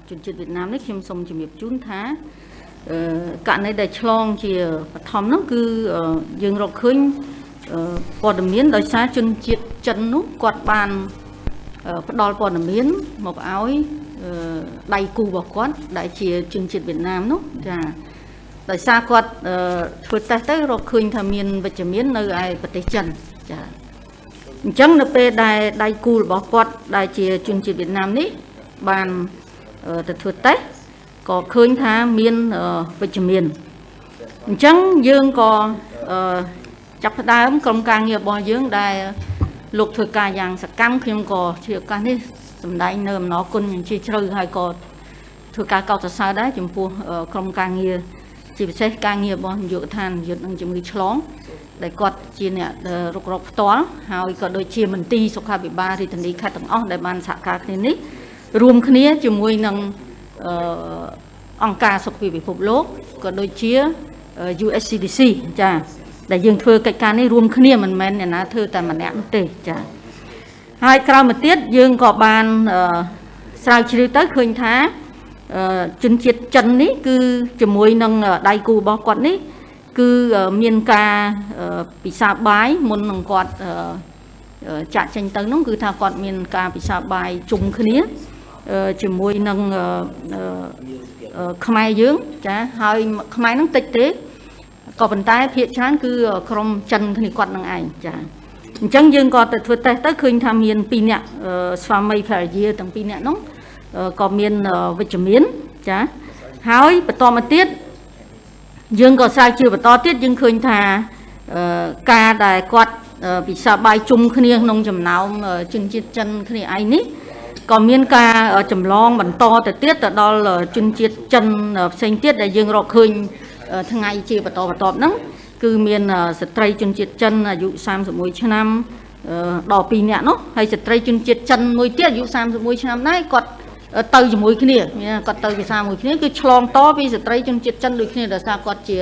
ជនជាតិវៀតណាមនេះខ្ញុំសូមជំរាបជូនថាករណីដែលឆ្លងជាបឋមនោះគឺយើងរកឃើញព័ត៌មានដោយសារជនជាតិចិននោះគាត់បានផ្ដល់ព័ត៌មានមកឲ្យដៃគូរបស់គាត់ដែលជាជនជាតិវៀតណាមនោះចាដោយសារគាត់ធ្វើតេស្តទៅរកឃើញថាមានវិជ្ជមាននៅឯប្រទេសចិនចាអញ្ចឹងនៅពេលដែលដៃគូរបស់គាត់ដែលជាជនជាតិវៀតណាមនេះបានទៅធ្វើតេស្តក៏ឃើញថាមានវិជ្ជមានអញ្ចឹងយើងក៏ចាប់ផ្ដើមក្រុមការងាររបស់យើងដែលលោកធ្វើការយ៉ាងសកម្មខ្ញុំក៏ជាឱកាសនេះសម្ដែងនៅអំណរគុណយ៉ាងជ្រាលជ្រៅហើយក៏ធ្វើការកោតសរសើរដែរចំពោះក្រុមការងារជាពិសេសការងាររបស់នាយកដ្ឋានយុទ្ធនឹងជំងឺឆ្លងដែលគាត់ជាអ្នករុករកផ្ទាល់ហើយក៏ដូចជាមន្ទីរសុខាភិបាលរាជធានីខេត្តទាំងអស់ដែលបានសហការគ្នានេះរួមគ្នាជាមួយនឹងអង្គការសុខភាពពិភពលោកក៏ដូចជា USCDC ចាដែលយើងធ្វើកិច្ចការនេះរួមគ្នាមិនមែនអ្នកណាធ្វើតែម្នាក់នោះទេចាហើយក្រោយមកទៀតយើងក៏បានស្រាវជ្រាវទៅឃើញថាជនជាតិចិននេះគឺជាមួយនឹងដៃគូរបស់គាត់នេះគឺមានការពិសាបាយមុននឹងគាត់ចាក់ចេញទៅនោះគឺថាគាត់មានការពិសាបាយជុំគ្នាជាមួយនឹងខ្មែរយើងចាហើយខ្មែរនឹងតិចទេក៏ប៉ុន្តែភាគច្រើនគឺក្រុមចិនគ្នាគាត់នឹងឯងចាអញ្ចឹងយើងក៏ទៅធ្វើតេស្តទៅឃើញថាមាន2នាក់ស្វាមីភរិយាទាំង2នាក់នោះក៏មានវិជ្ជមានចាហើយបន្តមកទៀតយើងក៏ស្រាវជ្រាវបន្តទៀតយើងឃើញថាការដែលគាត់ពិសាបាយជុំគ្នាក្នុងចំណោមជនជាតិចិនគ្នាឯងនេះ ក៏មានការចម្លងបន្តទៅទៀតទៅដល់ជនជាតិចិនផ្សេងទៀតដែលយើងរកឃើញថ្ងៃជាបន្តបន្ទាប់ហ្នឹងគឺមានស្ត្រីជនជាតិចិនអាយុ31ឆ្នាំដល់2នាក់នោះហើយស្ត្រីជនជាតិចិនមួយទៀតអាយុ31ឆ្នាំដែរគាត់ទៅជាមួយគ្នាគាត់ទៅភាសាមួយគ្នាគឺឆ្លងតពីស្ត្រីជនជាតិចិនដូចគ្នាដោយសារគាត់ជា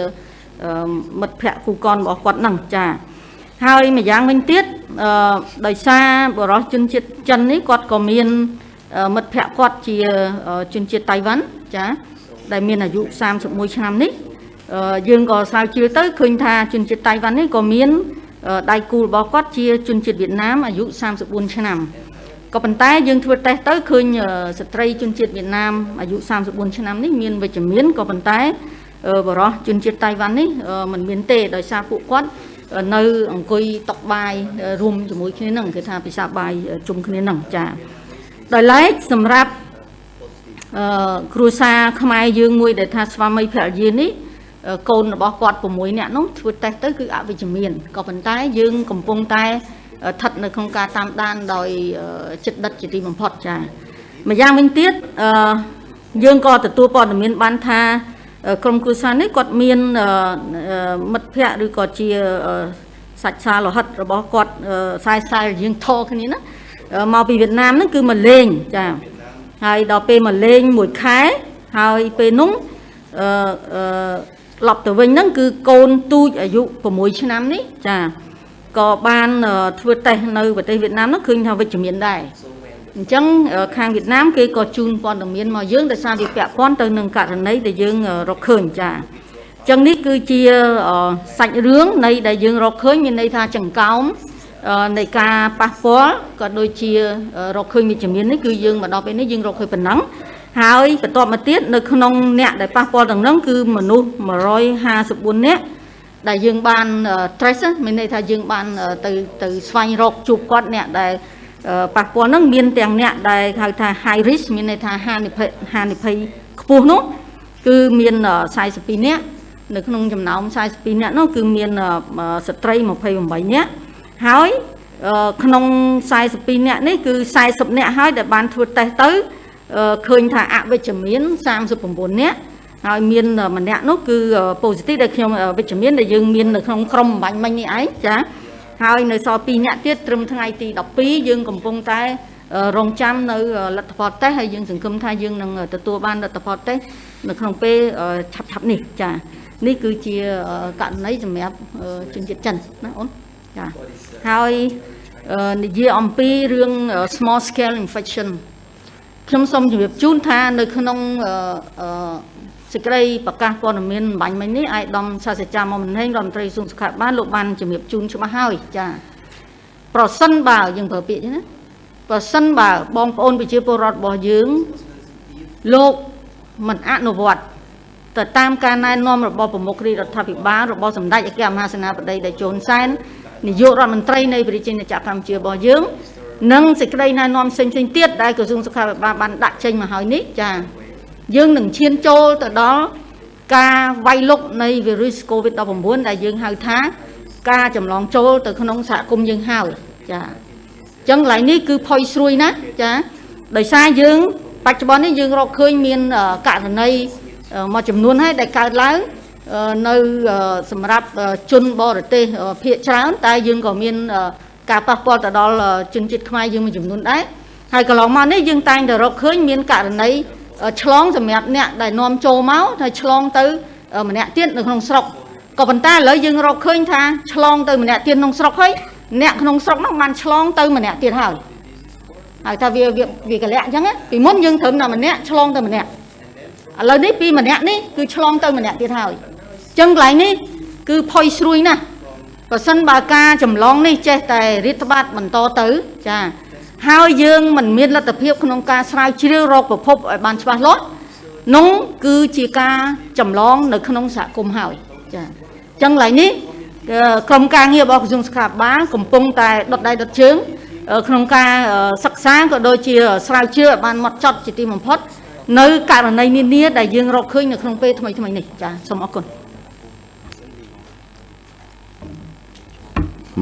មិត្តភ័ក្តិគូកនរបស់គាត់ហ្នឹងចាហើយម្យ៉ាងវិញទៀតដោយសារបរិសុជនជាតិចិននេះគាត់ក៏មានមិត្តភ័ក្តិគាត់ជាជនជាតិតៃវ៉ាន់ចាដែលមានអាយុ31ឆ្នាំនេះយើងក៏ស្រាវជ្រាវទៅឃើញថាជនជាតិតៃវ៉ាន់នេះក៏មានដៃគូរបស់គាត់ជាជនជាតិវៀតណាមអាយុ34ឆ្នាំក៏ប៉ុន្តែយើងធ្វើតេស្តទៅឃើញស្ត្រីជនជាតិវៀតណាមអាយុ34ឆ្នាំនេះមានវិជ្ជមានក៏ប៉ុន្តែបរិសុជនជាតិតៃវ៉ាន់នេះមិនមានទេដោយសារពួកគាត់នៅអង្គុយតុបាយរួមជាមួយគ្នានឹងគេថាភាសាបាយជុំគ្នានឹងចាដោយឡែកសម្រាប់គ្រួសារខ្មែរយើងមួយដែលថាស្វាមីភរិយានេះកូនរបស់គាត់6នាក់នោះធ្វើតេស្តទៅគឺអវិជ្ជមានក៏ប៉ុន្តែយើងកំពុងតែស្ថិតនៅក្នុងការតាមដានដោយចិត្តដិតជាទីបំផុតចាម្យ៉ាងវិញទៀតយើងក៏ទទួលព័ត៌មានបានថាក្រុមគ្រួសារនេះគាត់មានមិត្តភ័ក្តិឬក៏ជាសាច់សាលោហិតរបស់គាត់ខ្សែរៀងធរគ្នាណាមកពីវៀតណាមហ្នឹងគឺមកលេងចាហើយដល់ពេលមកលេង1ខែហើយពេលនោះឡប់ទៅវិញហ្នឹងគឺកូនទូចអាយុ6ឆ្នាំនេះចាក៏បានធ្វើតេស្តនៅប្រទេសវៀតណាមនោះឃើញថាវិជ្ជមានដែរអញ្ចឹងខាងវៀតណាមគេក៏ជូនព័ត៌មានមកយើងដោយសារវាពាក់ព័ន្ធទៅនឹងករណីដែលយើងរកឃើញចាអញ្ចឹងនេះគឺជាសាច់រឿងនៃដែលយើងរកឃើញមានន័យថាចង្កោមនៃការប៉ះពាល់ក៏ដូចជារកឃើញវិជ្ជមាននេះគឺយើងមកដល់ពេលនេះយើងរកឃើញប៉ុណ្ណឹងហើយបន្ទាប់មកទៀតនៅក្នុងអ្នកដែលប៉ះពាល់ទាំងនោះគឺមនុស្ស154នាក់ដែលយើងបាន trace មានន័យថាយើងបានទៅស្វែងរកជួបគាត់អ្នកដែលប៉ះពាល់ហ្នឹងមានទាំងអ្នកដែលហៅថា high risk មានន័យថាហានិភ័យខ្ពស់នោះគឺមាន42នាក់នៅក្នុងចំណោម42នាក់នោះគឺមានស្ត្រី28នាក់ហើយក្នុង42នាក់នេះគឺ40នាក់ហើយដែលបានធ្វើតេស្តទៅឃើញថាអវិជ្ជមាន39នាក់ហើយមានម្នាក់នោះគឺ positive ដែលខ្ញុំវិជ្ជមានដែលយើងមាននៅក្នុងក្រុមបាញ់មិញនេះឯងចាហើយនៅសល់2នាក់ទៀតត្រឹមថ្ងៃទី12យើងកំពុងតែរងចាំនៅលទ្ធផលតេស្តហើយយើងសង្ឃឹមថាយើងនឹងទទួលបានលទ្ធផលតេស្តនៅក្នុងពេលឆាប់នេះចានេះគឺជាករណីសម្រាប់ជនជាតិចិនណាអូនចាហើយនិយាយអំពីរឿង small scale infection ខ្ញុំសូមជម្រាបជូនថានៅក្នុងសេចក្តីប្រកាសព័ត៌មានបាញ់មិញនេះអាយដាមសាស្ត្រាចារ្យមុំហេងរដ្ឋមន្ត្រីក្រសួងសុខាភិបាលលោកបានជម្រាបជូនច្បាស់ហើយចាប្រសិនបើយើងប្រើពាក្យណាប្រសិនបើបងប្អូនប្រជាពលរដ្ឋរបស់យើងលោកមិនអនុវត្តទៅតាមការណែនាំរបស់ប្រមុខរាជរដ្ឋាភិបាលរបស់សម្ដេចអគ្គមហាសេនាបតីដែលជូនសែននាយករដ្ឋមន្ត្រីនៃប្រជាណាចក្រកម្ពុជារបស់យើងនិងសេចក្តីណែនាំផ្សេងៗទៀតដែលក្រសួងសុខាភិបាលបានដាក់ចេញមកហើយនេះចាយើងនឹងឈានចូលទៅដល់ការវាយលុកនៃវីរុស COVID-19 ដែលយើងហៅថាការចម្លងចូលទៅក្នុងសហគមន៍យើងហើយចាអញ្ចឹងកន្លែងនេះគឺផុយស្រួយណាស់ចាដោយសារយើងបច្ចុប្បន្ននេះយើងរកឃើញមានករណីមួយចំនួនហើយដែលកើតឡើងនៅសម្រាប់ជនបរទេសភាគច្រើនតែយើងក៏មានការប៉ះពាល់ទៅដល់ជនជាតិខ្មែរយើងមួយចំនួនដែរហើយកន្លងមកនេះយើងតែងតែរកឃើញមានករណីឆ្លងសម្រាប់អ្នកដែលនាំចូលមកហើយឆ្លងទៅម្នាក់ទៀតនៅក្នុងស្រុកក៏ប៉ុន្តែឥឡូវយើងរកឃើញថាឆ្លងទៅម្នាក់ទៀតក្នុងស្រុកហើយអ្នកក្នុងស្រុកនោះបានឆ្លងទៅម្នាក់ទៀតហើយថាវាកលៈអញ្ចឹងពីមុនយើងត្រឹមតែម្នាក់ឆ្លងទៅម្នាក់ឥឡូវនេះពីម្នាក់នេះគឺឆ្លងទៅម្នាក់ទៀតហើយអញ្ចឹងកន្លែងនេះគឺផុយស្រួយណាស់បើសិនបើការចម្លងនេះចេះតែរាតត្បាតបន្តទៅចាហើយយើងមិនមានលទ្ធភាពក្នុងការស្រាវជ្រាវរកប្រភពឲ្យបានច្បាស់លាស់នោះគឺជាការចម្លងនៅក្នុងសហគមន៍ហើយចាអញ្ចឹងកន្លែងនេះក្រុមការងាររបស់ក្រសួងសុខាភិបាលកំពុងតែដុតដៃដុតជើងក្នុងការសិក្សាក៏ដូចជាស្រាវជ្រាវឲ្យបានហ្មត់ចត់ជាទីបំផុតនៅករណីនានាដែលយើងរកឃើញនៅក្នុងពេលថ្មីនេះចាសូមអរគុណ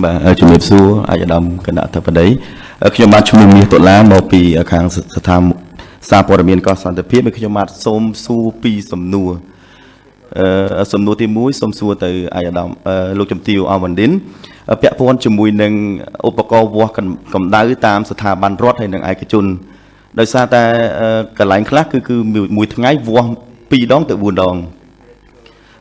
បាទជំរាបសួរអាយដាមគណៈអធិបតី ខ្ញុំបានឈ្មោះមាសដុល្លារមកពីខាងស្ថានសារព័ត៌មានកសន្តិភាពខ្ញុំបានសូមសួរពីសំណួរសំណួរទី1សូមសួរទៅអាយដាមលោកជំទាវអវណ្ឌិនពាក់ព័ន្ធជាមួយនឹងឧបករណ៍វាស់កម្ដៅតាមស្ថាប័នរដ្ឋហើយនិងឯកជនដោយសារតែកន្លែងខ្លះគឺមួយថ្ងៃវាស់2ដងទៅ4ដង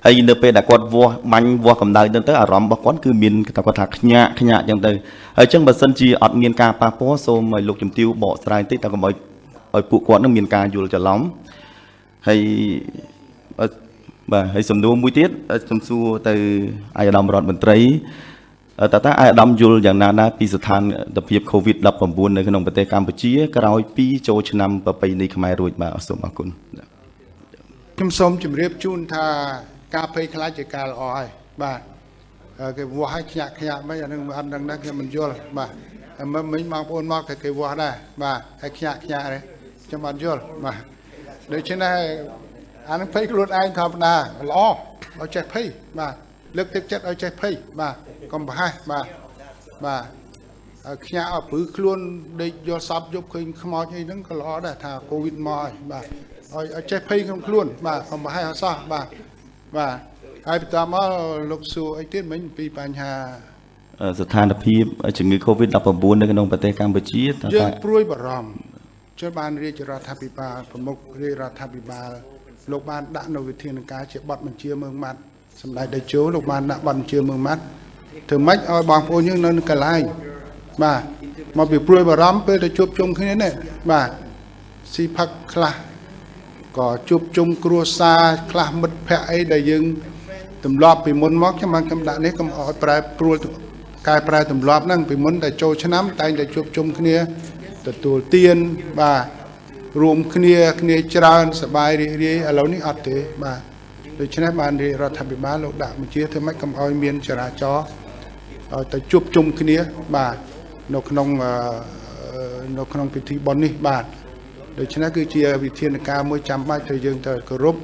ហើយនៅពេលដែលគាត់វាស់បាញ់វាស់កម្ដៅទៅអារម្មណ៍របស់គាត់គឺមានគាត់ថាខ្ញាក់អញ្ចឹងទៅហើយអញ្ចឹងបើសិនជាអត់មានការប៉ះពាល់សូមឲ្យលោកជំទាវបកស្រាយបន្តិចតើកុំឲ្យពួកគាត់នឹងមានការយល់ច្រឡំហើយបាទហើយសំណួរមួយទៀតខ្ញុំសួរទៅអាយដាមរដ្ឋមន្ត្រីតើអាយដាមយល់យ៉ាងណាដែរពីស្ថានភាព COVID-19 នៅក្នុងប្រទេសកម្ពុជាក្រោយពីចូលឆ្នាំប្រពៃណីខ្មែររួចបាទសូមអរគុណខ្ញុំសូមជម្រាបជូនថាការភ័យខ្លាចជាការល្អហើយបាទគេវាស់ឲ្យខ្ញាក់មិនអានឹងអត់ដឹងណាខ្ញុំមិនយល់បាទមិញបងប្អូនមកគេវាស់ដែរបាទហើយខ្ញាក់ទេខ្ញុំអត់យល់បាទដូច្នេះអានឹងភ័យខ្លួនឯងធម្មតាល្អឲ្យចេះភ័យបាទលើកទឹកចិត្តឲ្យចេះភ័យបាទកុំប្រហែសបាទខ្ញាក់ឲ្យព្រឺខ្លួនដេកយកសពយប់ឃើញខ្មោចអីហ្នឹងក៏ល្អដែរថាកូវីដមកហើយបាទឲ្យចេះភ័យក្នុងខ្លួនបាទកុំប្រហែសអសោះបាទហើយបន្តមកលោកសួរអីទៀតមិញពីបញ្ហាស្ថានភាពជំងឺ COVID-19 នៅក្នុងប្រទេសកម្ពុជាតើយើងព្រួយបារម្ភជួយបានរាជរដ្ឋាភិបាលប្រមុខរាជរដ្ឋាភិបាលលោកបានដាក់នៅវិធានការជាបទបញ្ជាមើងម៉ាត់សម្ដេចតេជោលោកបានដាក់បទបញ្ជាមើងម៉ាត់ធ្វើម៉េចឲ្យបងប្អូនយើងនៅកន្លែងបាទមកពីព្រួយបារម្ភពេលទៅជួបជុំគ្នានេះបាទស៊ីផឹកខ្លះក៏ជួបជុំគ្រួសារខ្លះមិត្តភ័ក្តិអីដែលយើងទម្លាប់ពីមុនមកខ្ញុំដាក់នេះកុំឲ្យប្រែប្រួលកែប្រែទម្លាប់ហ្នឹងពីមុនតែចូលឆ្នាំតែងតែជួបជុំគ្នាទទួលទានបាទរួមគ្នាច្រើនសប្បាយរីករាយឥឡូវនេះអត់ទេបាទដូច្នេះបានរដ្ឋាភិបាលលោកដាក់បញ្ជាធ្វើម៉េចកុំឲ្យមានចរាចរណ៍ឲ្យទៅជួបជុំគ្នាបាទនៅក្នុងពិធីបុណ្យនេះបាទដូច្នេះគឺជាវិធានការមួយចាំបាច់ដែលយើងត្រូវគោរព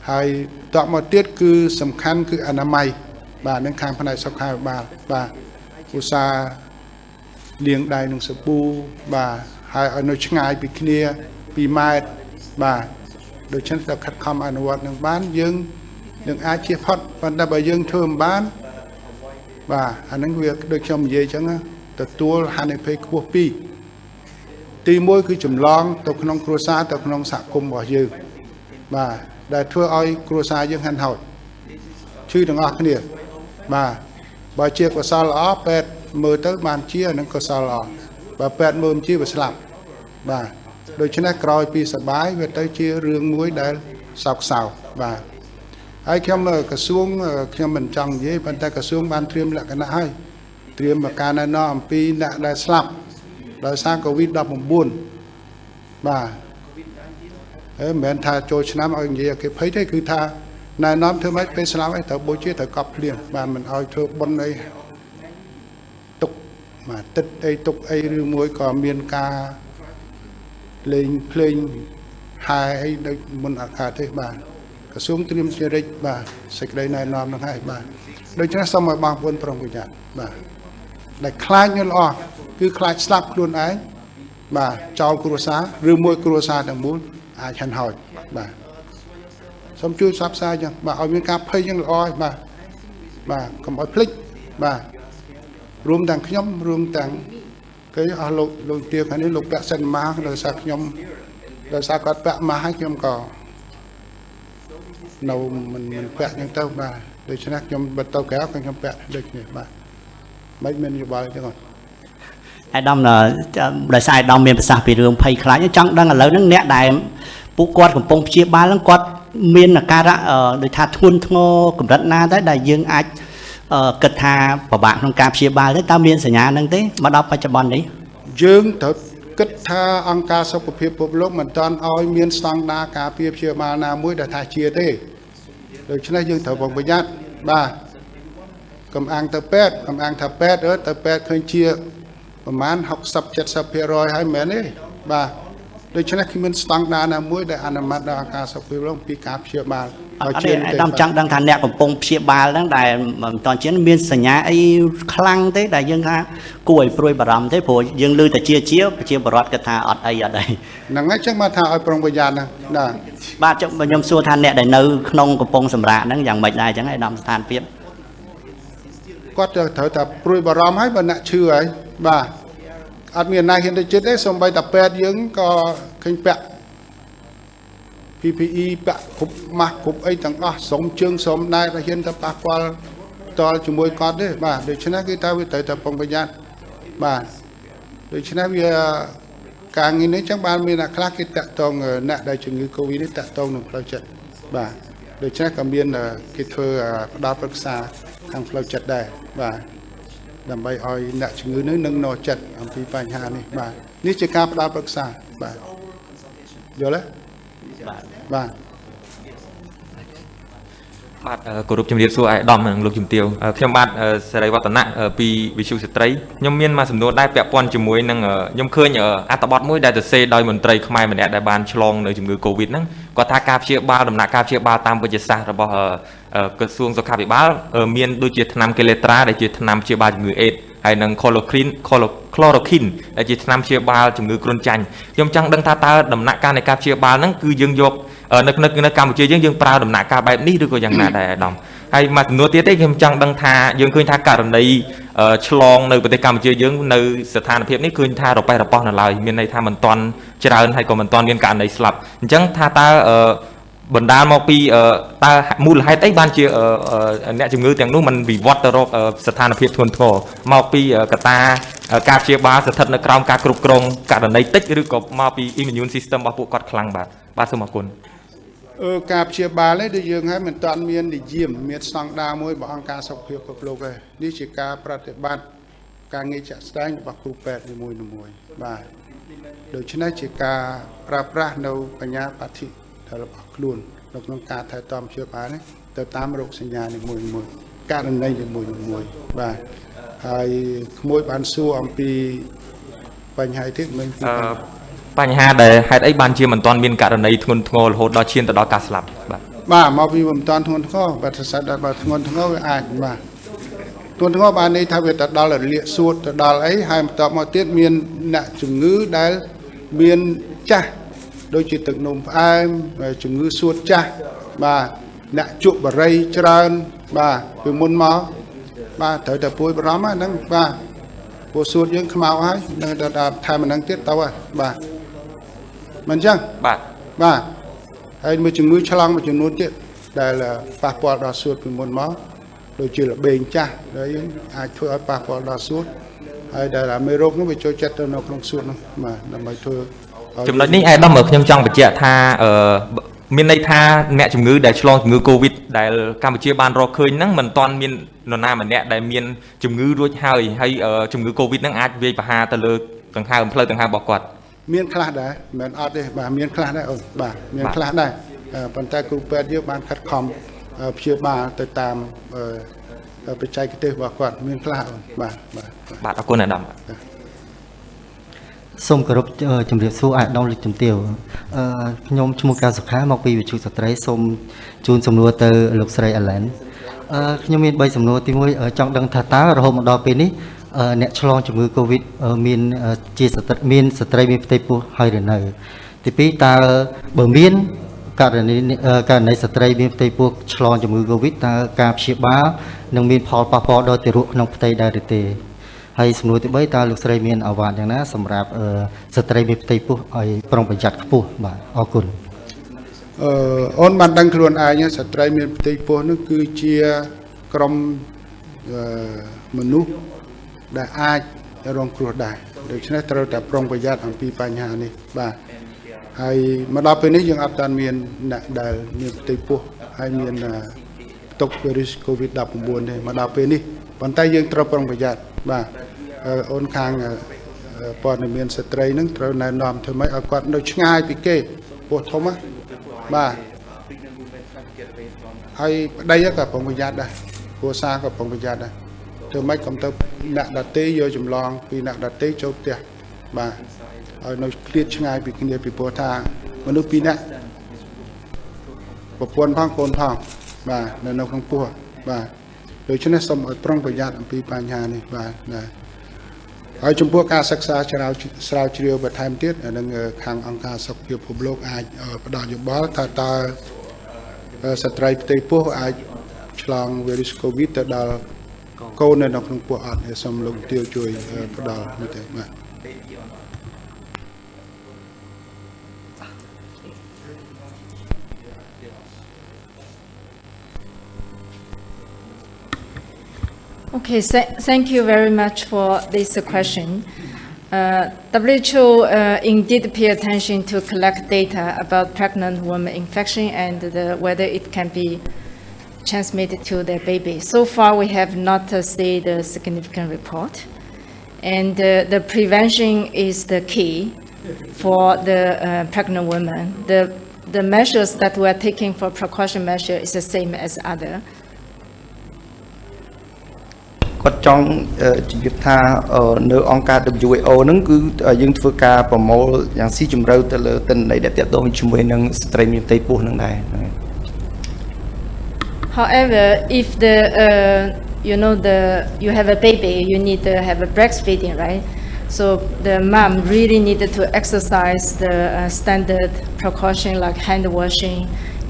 ហើយតបមកទៀតគឺសំខាន់គឺអនាម័យបាទនឹងខាងផ្នែកសុខាភិបាលបាទឧស្សាហ៍លាងដៃនឹងសាប៊ូបាទហើយឲ្យនៅឆ្ងាយពីគ្នា2ម៉ែត្របាទដូច្នេះត្រូវខិតខំអនុវត្តនឹងបានយើងនឹងអាចជៀសផុតប៉ុន្តែបើយើងធ្វើមិនបានបាទអាហ្នឹងវាដូចខ្ញុំនិយាយអញ្ចឹងទទួលហានិភ័យខ្ពស់ពីរទី1គឺចម្លងទៅក្នុងគ្រួសារទៅក្នុងសហគមន៍របស់យើងបាទដែលធ្វើឲ្យគ្រួសារយើងហិនហោចឈឺទាំងអស់គ្នាបាទបើជាកុសលល្អពេទ្យមើលទៅបានជានឹងកុសលល្អបើពេទ្យមើលមិនជាវាស្លាប់បាទដូច្នេះក្រោយពីសបាយវាទៅជារឿងមួយដែលសោកសៅបាទហើយខ្ញុំក្រសួងខ្ញុំមិនចង់និយាយប៉ុន្តែក្រសួងបានត្រៀមលក្ខណៈហើយត្រៀមមកការណែនាំអំពីអ្នកដែលស្លាប់ដោយសារ COVID-19 បាទមិនមែនថាចូលឆ្នាំឲ្យនិយាយគេភ័យទេគឺថាណែនាំធ្វើម៉េចពេលស្លាប់ឲ្យត្រូវបូជាត្រូវកប់ភ្លៀងបាទមិនឲ្យធ្វើបុណ្យអីទុកបាទទឹកអីទុកអីឬមួយក៏មានការលេងភ្លេងហាយអីដូចមុនអាកាសទេបាទក្រសួងត្រៀមជារិទ្ធបាទសេចក្តីណែនាំនឹងហើយបាទដូច្នេះសូមឲ្យបងប្អូនប្រុងប្រយ័ត្នបាទដែលខ្លាចញល់អស់គឺខ្លាចស្លាប់ខ្លួនឯងបាទចោលគ្រួសារឬមួយគ្រួសារទាំងមូលអាចហិនហោចបាទសូមជួយផ្សព្វផ្សាយចឹងបាទឲ្យមានការភ័យចឹងល្អហើយបាទកុំឲ្យភ្លេចបាទរួមទាំងខ្ញុំរួមទាំងគេអស់លោកទាវខាងនេះលោកពាក់សិនមកដោយសារខ្ញុំដោយសារគាត់ពាក់មកឲ្យខ្ញុំក៏នៅមិនពាក់ចឹងទៅបាទដូច្នេះខ្ញុំបិទទៅក្រៅខ្ញុំពាក់ដូចគ្នាបាទមិនមានយោបល់ទេគាត់អាដាមដោយសារអាដាមមានប្រសាសន៍ពីរឿងភ័យខ្លាចចង់ដឹងឥឡូវហ្នឹងអ្នកដែលពួកគាត់កំពុងព្យាបាលហ្នឹងគាត់មានអាការៈដូចថាធ្ងន់ធ្ងរកម្រិតណាដែរដែលយើងអាចគិតថាពិបាកក្នុងការព្យាបាលទេតើមានសញ្ញាហ្នឹងទេមកដល់បច្ចុប្បន្ននេះយើងត្រូវគិតថាអង្គការសុខភាពពិភពលោកមិនទាន់ឲ្យមានស្តង់ដារការព្យាបាលណាមួយដែលថាជាទេដូច្នេះយើងត្រូវប្រុងប្រយ័ត្នបាទកុំអាងទៅពេទ្យកុំអាងថាពេទ្យទៅពេទ្យឃើញជាប្រហែល 60-70% ហើយមែនទេបាទដូច្នេះគឺមានស្តង់ដារណាមួយដែលអនុម័តដោយអង្គការសុខភាពលោកពីការព្យាបាល ดำจังดังทานเนี่ยกับปงเพียบาลตั้งแต่ตอนเช้ามีสัญญาไอ้คลั่งthếแต่ยังฮะกล้วยโปรยบารมthếพอยังลือแต่เชียบรอดกระทาอดไอ้อะไรนั่งไงจังมาทาไอ้ปรองปัญญานะบ้านจะมันยมสัวทานเนี่ยได้เนื้อขนมกับปงสำราญนั่งอย่างไม่ได้จังไอ้ดำทานเพียบก็จะเถอะแต่โปรยบารมให้บรรณาชื่อไอ้บ้าอาจมีนายเห็นได้จุดได้สมใบแต่แปดยังก็ขึ้นแปะPPE ปะขุบมาขุบไอ้ต่างสมเชิงสมนายเห็นแต่ปากวาลตอนจุ่มวยกอดด้วยบ้าโดยชนะกีตาวิเตยแต่ปองปัญญาบ้าโดยชนะวิการเงินนี้จังบ้านมีนักคลากิตะตองนักได้จึงโควิดนี่ตะตองหนึ่งเราจัดบ้าโดยชนะกำเบียนกิจเฟอร์ดาวปรึกษาทางเราจัดได้บ้าดำใบอ้อยนักจึงนี้นึ่งนอจัดอันปีปัญหานี่บ้านี่จะการดาวปรึกษาบ้าเดี๋ยวเลยបាទគោរពជំរាបសួរអាយដាមនិងលោកជំទាវខ្ញុំបាទសេរីវឌ្ឍនៈពីវិទ្យុស្ត្រីខ្ញុំមានមួយសំណួរដែរពាក់ព័ន្ធជាមួយនឹងខ្ញុំឃើញអត្ថបទមួយដែលសរសេរដោយមន្ត្រីខ្មែរម្នាក់ដែលបានឆ្លងនៅជំងឺ Covid ហ្នឹងគាត់ថាការព្យាបាលដំណាក់កាលព្យាបាលតាមវិទ្យាសាស្ត្ររបស់ក្រសួងសុខាភិបាលមានដូចជាថ្នាំកេលេត្រាដែលជាថ្នាំព្យាបាលជំងឺអេដហើយនឹង chloroquine ដែលជាថ្នាំព្យាបាលជំងឺគ្រុនចាញ់ខ្ញុំចង់ដឹងថាតើដំណាក់កាលនៃការព្យាបាលហ្នឹងគឺយើងយកនៅកម្ពុជាយើងប្រើដំណាក់កាលបែបនេះឬក៏យ៉ាងណាដែរអាដាមហើយមួយចំនួនទៀតទេខ្ញុំចង់ដឹងថាយើងឃើញថាករណីឆ្លងនៅប្រទេសកម្ពុជាយើងនៅស្ថានភាពនេះឃើញថារប៉េះរប៉ោះនៅឡើយមានន័យថាមិនទាន់ច្រើនហើយក៏មិនទាន់មានករណីស្លាប់អញ្ចឹងថាតើបណ្ដាលមកពីតើមូលហេតុអីបានជាអ្នកជំងឺទាំងនោះมันវិវត្តទៅរកស្ថានភាពធ្ងន់ធ្ងរមកពីកត្តាការព្យាបាលស្ថិតនៅក្រោមការគ្រប់គ្រងករណីតិចឬក៏មកពី immune system របស់ពួកគាត់ខ្លាំងបាទសូមអរគុណការព្យាបាលនេះដូចយើងហើយមិនតាន់មាននិយមមានស្តង់ដារមួយរបស់អង្គការសុខភាពពិភពលោកទេនេះជាការប្រតិបត្តិការងារជាក់ស្ដែងរបស់គ្រូពេទ្យនីមួយៗបាទដូច្នេះជាការប្រើប្រាស់នៅបញ្ញាបត្តិរបស់ខ្លួននៅក្នុងការថែទាំព្យាបាលនេះទៅតាមរោគសញ្ញានីមួយៗករណីនីមួយៗបាទហើយក្មួយបានសួរអំពីបញ្ហាទៀតមិនបញ្ហាដែលហេតុអីបានជាមិនទាន់មានករណីធ្ងន់ធ្ងររហូតដល់ឈានទៅដល់ការស្លាប់បាទមកពីមិនទាន់ធ្ងន់ធ្ងរបាទថាសិតដល់ធ្ងន់ធ្ងរវាអាចបាទធ្ងន់ធ្ងរបានន័យថាវាទៅដល់រលាកសួតទៅដល់អីហើយបន្ទាប់មកទៀតមានអ្នកជំងឺដែលមានចាស់ដូចជាទឹកនោមផ្អែមជំងឺសួតចាស់បាទអ្នកជក់បារីច្រើនបាទពីមុនមកបាទត្រូវតែពួយបារម្ភហ្នឹងបាទពួកសួតយើងខ្មៅហើយនៅដល់ថែមហ្នឹងទៀតទៅហើយបាទមិនអញ្ចឹងបាទហើយមួយជំងឺឆ្លងមួយចំនួនទៀតដែលប៉ះពាល់ដល់សួតពីមុនមកដូចជាល្បែងចាស់ដែលយើងអាចធ្វើឲ្យប៉ះពាល់ដល់សួតហើយដែលមេរោគនោះវាចូលចិត្តទៅនៅក្នុងសួតនោះបាទដើម្បីធ្វើចំណុចនេះអាយដាមខ្ញុំចង់បញ្ជាក់ថាមានន័យថាអ្នកជំងឺដែលឆ្លងជំងឺ Covid ដែលកម្ពុជាបានរកឃើញហ្នឹងមិនទាន់មាននរណាម្នាក់ដែលមានជំងឺរួចហើយជំងឺ Covid ហ្នឹងអាចវាយប្រហារទៅលើដង្ហើមផ្លូវដង្ហើមរបស់គាត់មានខ្លះដែរមិនអត់ទេបាទមានខ្លះដែរអូនបាទមានខ្លះដែរប៉ុន្តែគ្រូពេទ្យយើងបានខិតខំព្យាបាលទៅតាមបច្ចេកទេសរបស់គាត់មានខ្លះអូនបាទអរគុណអាដាមសូមគោរពជំរាបសួរអាដាមលោកជំទាវខ្ញុំឈ្មោះកៅសុខាមកពីវិទ្យុស្ត្រីសូមជូនសំណួរទៅលោកស្រីអាឡែនខ្ញុំមាន3សំណួរទី1ចង់ដឹងថាតើរហូតមកដល់ពេលនេះអ្នកឆ្លងជំងឺ Covid មានជាមានស្ត្រីមានផ្ទៃពោះហើយឬនៅទី2តើបើមានករណីស្ត្រីមានផ្ទៃពោះឆ្លងជំងឺ Covid តើការព្យាបាលនឹងមានផលប៉ះពាល់ដល់ទារកក្នុងផ្ទៃដែរឬទេហើយសំណួរទី3តើលោកស្រីមានអាវ៉ាត់យ៉ាងណាសម្រាប់ស្ត្រីមានផ្ទៃពោះឲ្យប្រុងប្រយ័ត្នខ្ពស់បាទអរគុណអូនបានដឹងខ្លួនឯងស្ត្រីមានផ្ទៃពោះនោះគឺជាក្រុមមនុស្សដែលអាចរងគ្រោះដែរដូច្នេះត្រូវតែប្រុងប្រយ័ត្នអំពីបញ្ហានេះបាទហើយមកដល់ពេលនេះយើងអត់ទាន់មានអ្នកដែលមានផ្ទៃពោះហើយមានទុកវីរុស COVID-19 ទេមកដល់ពេលនេះប៉ុន្តែយើងត្រូវប្រុងប្រយ័ត្នបាទអូនខាងព័ត៌មានស្ត្រីនឹងត្រូវណែនាំធ្វើម៉េចឲ្យគាត់នៅឆ្ងាយពីគេពោះធំបាទហើយប្តីក៏ប្រុងប្រយ័ត្នដែរគ្រួសារក៏ប្រុងប្រយ័ត្នដែរធ្វើម៉េចកុំទៅអ្នកដតេយកចម្លងពីអ្នកដតេចូលផ្ទះបាទឲ្យនៅឃ្លាតឆ្ងាយពីគ្នាពីព្រោះថាមនុស្សពីរនាក់ ប្រពន្ធផងកូនផងបាទនៅក្នុងពោះបាទដូច្នេះសូមឲ្យប្រុងប្រយ័ត្នអំពីបញ្ហានេះបាទណាហើយចំពោះការសិក្សាស្រាវជ្រាវបន្ថែមទៀតអានឹងខាងអង្គការសុខភាពពិភពលោកអាចផ្ដល់យោបល់ថាតើស្ត្រីផ្ទៃពោះអាចឆ្លងវីរុសកូវីដទៅដល់កូននៅក្នុងពោះអត់ហើយសូមលោកទាវជួយផ្ដល់នេះទេបាទ Okay, thank you very much for this question. WHO indeed pay attention to collect data about pregnant women infection and whether it can be transmitted to their baby. So far, we have not seen the significant report. And the prevention is the key for the pregnant women. The measures that we are taking for precaution measure is the same as other. គាត់ចង់ជម្រាបថានៅអង្គការ WHO ហ្នឹងគឺយើងធ្វើការប្រមូលយ៉ាងស៊ីជម្រៅទៅលើទិន្នន័យដែលទាក់ទងជាមួយនឹងស្ត្រីមានផ្ទៃពោះហ្នឹងដែរ However, if you have a baby, you need to have a breastfeeding, right? So the mom really needed to exercise the standard precaution like hand washing,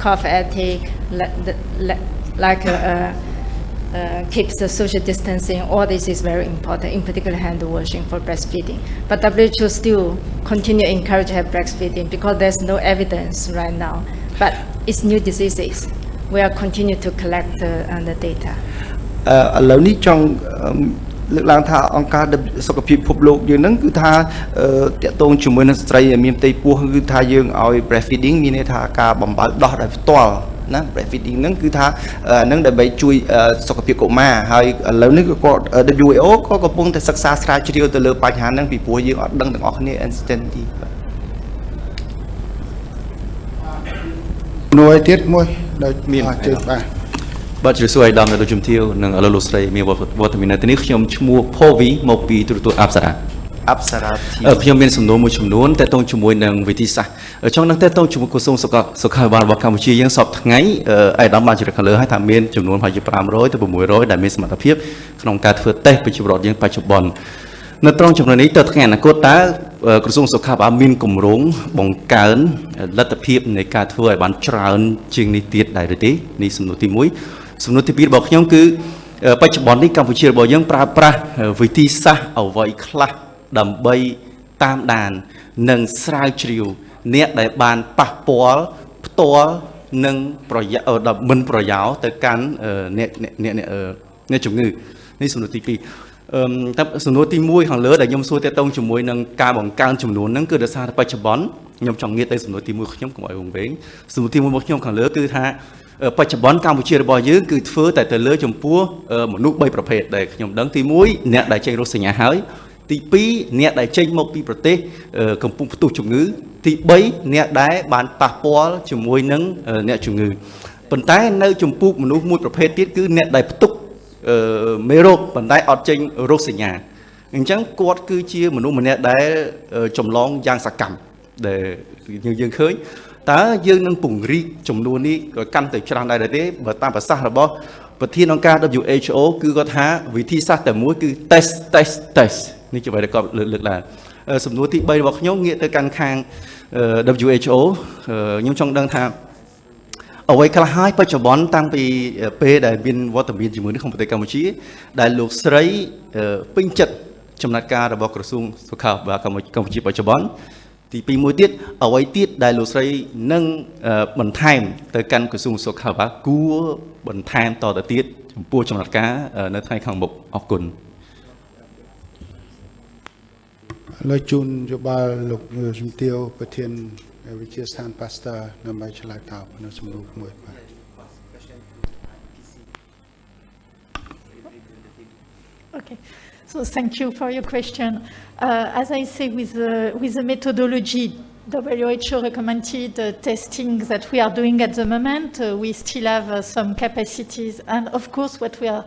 cough etiquette, keeps the social distancing. All this is very important, in particular hand washing for breastfeeding. But WHO still continue to encourage her breastfeeding because there's no evidence right now. But it's new diseases. We are continue to collect the data. ឥឡូវនេះចង់លើកឡើងថាអង្គការសុខភាពពិភពលោកយើងហ្នឹងគឺថាតាក់ទងជាមួយនឹងស្ត្រីមានផ្ទៃពោះគឺថាយើងឲ្យ breastfeeding មានន័យថាការបំបៅដោះដោយផ្ទាល់ណា breastfeeding ហ្នឹងគឺថាហ្នឹងដើម្បីជួយសុខភាពកុមារហើយឥឡូវនេះក៏គាត់ WHO ក៏កំពុងតែសិក្សាស្រាវជ្រាវទៅលើបញ្ហាហ្នឹងពីព្រោះយើងអត់ដឹងទាំងអស់គ្នា instantly នួយទៀតមួយដោយមានជើងបាទ បាទជ្រាបសួរឲ្យដំណើរលោកជំទាវនិងឥឡូវលោកស្រីមានវត្តមាននៅទីនេះខ្ញុំឈ្មោះ Povi មកពីទូរទស្សន៍អប្សរាខ្ញុំមានសំណួរមួយចំនួនតើតងជាមួយនឹងវិធីសាស្ត្រចង់នឹងតើតងជាមួយក្រសួងសុខាភិបាលរបស់កម្ពុជាយើងសពថ្ងៃអាយដាមបានជម្រាបខាងលើហើយថាមានចំនួនប្រហែលជា500ទៅ600ដែលមានសមត្ថភាពក្នុងការធ្វើតេស្តប្រជាពលរដ្ឋយើងបច្ចុប្បន្ននៅត្រង់ចំណុចនេះតើថ្ងៃអនាគតតើក្រសួងសុខាភិបាលមានគម្រោងបង្កើនលទ្ធភាពនៃការធ្វើឲ្យបានច្រើនជាងនេះទៀតដែរឬទេនេះសំណួរទី1សំណួរទី2របស់ខ្ញុំគឺបច្ចុប្បន្ននេះកម្ពុជារបស់យើងប្រើប្រាស់វិធីសាស្ត្រអ្វីខ្លះដើម្បីតាមដាននិងស្រាវជ្រាវអ្នកដែលបានប៉ះពាល់ផ្ទាល់នឹងមិនប្រយោជន៍ទៅកាន់អ្នកជំងឺនេះសំណួរទី2តែសំណួរទី1ខាងលើដែលខ្ញុំសួរទាក់ទងជាមួយនឹងការបង្កើនចំនួនហ្នឹងគឺដោយសារបច្ចុប្បន្នខ្ញុំចង់ងាកទៅសំណួរទី1ខ្ញុំកុំឲ្យវង្វេងសំណួរទី1របស់ខ្ញុំខាងលើគឺថាបច្ចុប្បន្នកម្ពុជារបស់យើងគឺធ្វើតែទៅលើចំពោះមនុស្ស3ប្រភេទដែលខ្ញុំដឹងទី1អ្នកដែលចេញរោគសញ្ញាហើយទី2អ្នកដែលចេញមកពីប្រទេសកំពុងផ្ទុះជំងឺទី3អ្នកដែលបានប៉ះពាល់ជាមួយនឹងអ្នកជំងឺប៉ុន្តែនៅចំពោះមនុស្សមួយប្រភេទទៀតគឺអ្នកដែលផ្ទុះមេរោគប៉ុន្តែអត់ចេញរោគសញ្ញាអញ្ចឹងគាត់គឺជាមនុស្សម្នាក់ដែលចម្លងយ៉ាងសកម្មដែលយើងឃើញតើយើងនឹងពង្រីកចំនួននេះក៏កាន់តែច្រើនដែរទេបើតាមប្រសាសន៍របស់ប្រធានអង្គការ WHO គឺគាត់ថាវិធីសាស្ត្រតែមួយគឺ test នេះជាអ្វីដែលគាត់លើកឡើងសំណួរទី3របស់ខ្ញុំងាកទៅកាន់ខាង WHO ខ្ញុំចង់ដឹងថាអ្វីខ្លះហើយបច្ចុប្បន្នតាំងពីពេលដែលមានវត្តមានជាមួយនឹងប្រទេសកម្ពុជាដែលលោកស្រីពេញចិត្តចំណាត់ការរបស់ក្រសួងសុខាភិបាលកម្ពុជាបច្ចុប្បន្នទី2មួយទៀតអ្វីទៀតដែលលោកស្រីនឹងបន្ថែមទៅកាន់ក្រសួងសុខាភិបាលគួរបន្ថែមតទៅទៀតចំពោះចំណាត់ការនៅថ្ងៃខាងមុខអរគុណលើជូនយោបល់លោកជំទាវប្រធានវិទ្យាស្ថាន Pasteur ដើម្បីឆ្លើយតបនៅសំណួរមួយបាទ Okay, so thank you for your question. As I say, with the methodology WHO recommended testing that we are doing at the moment, we still have some capacities, and of course, what we are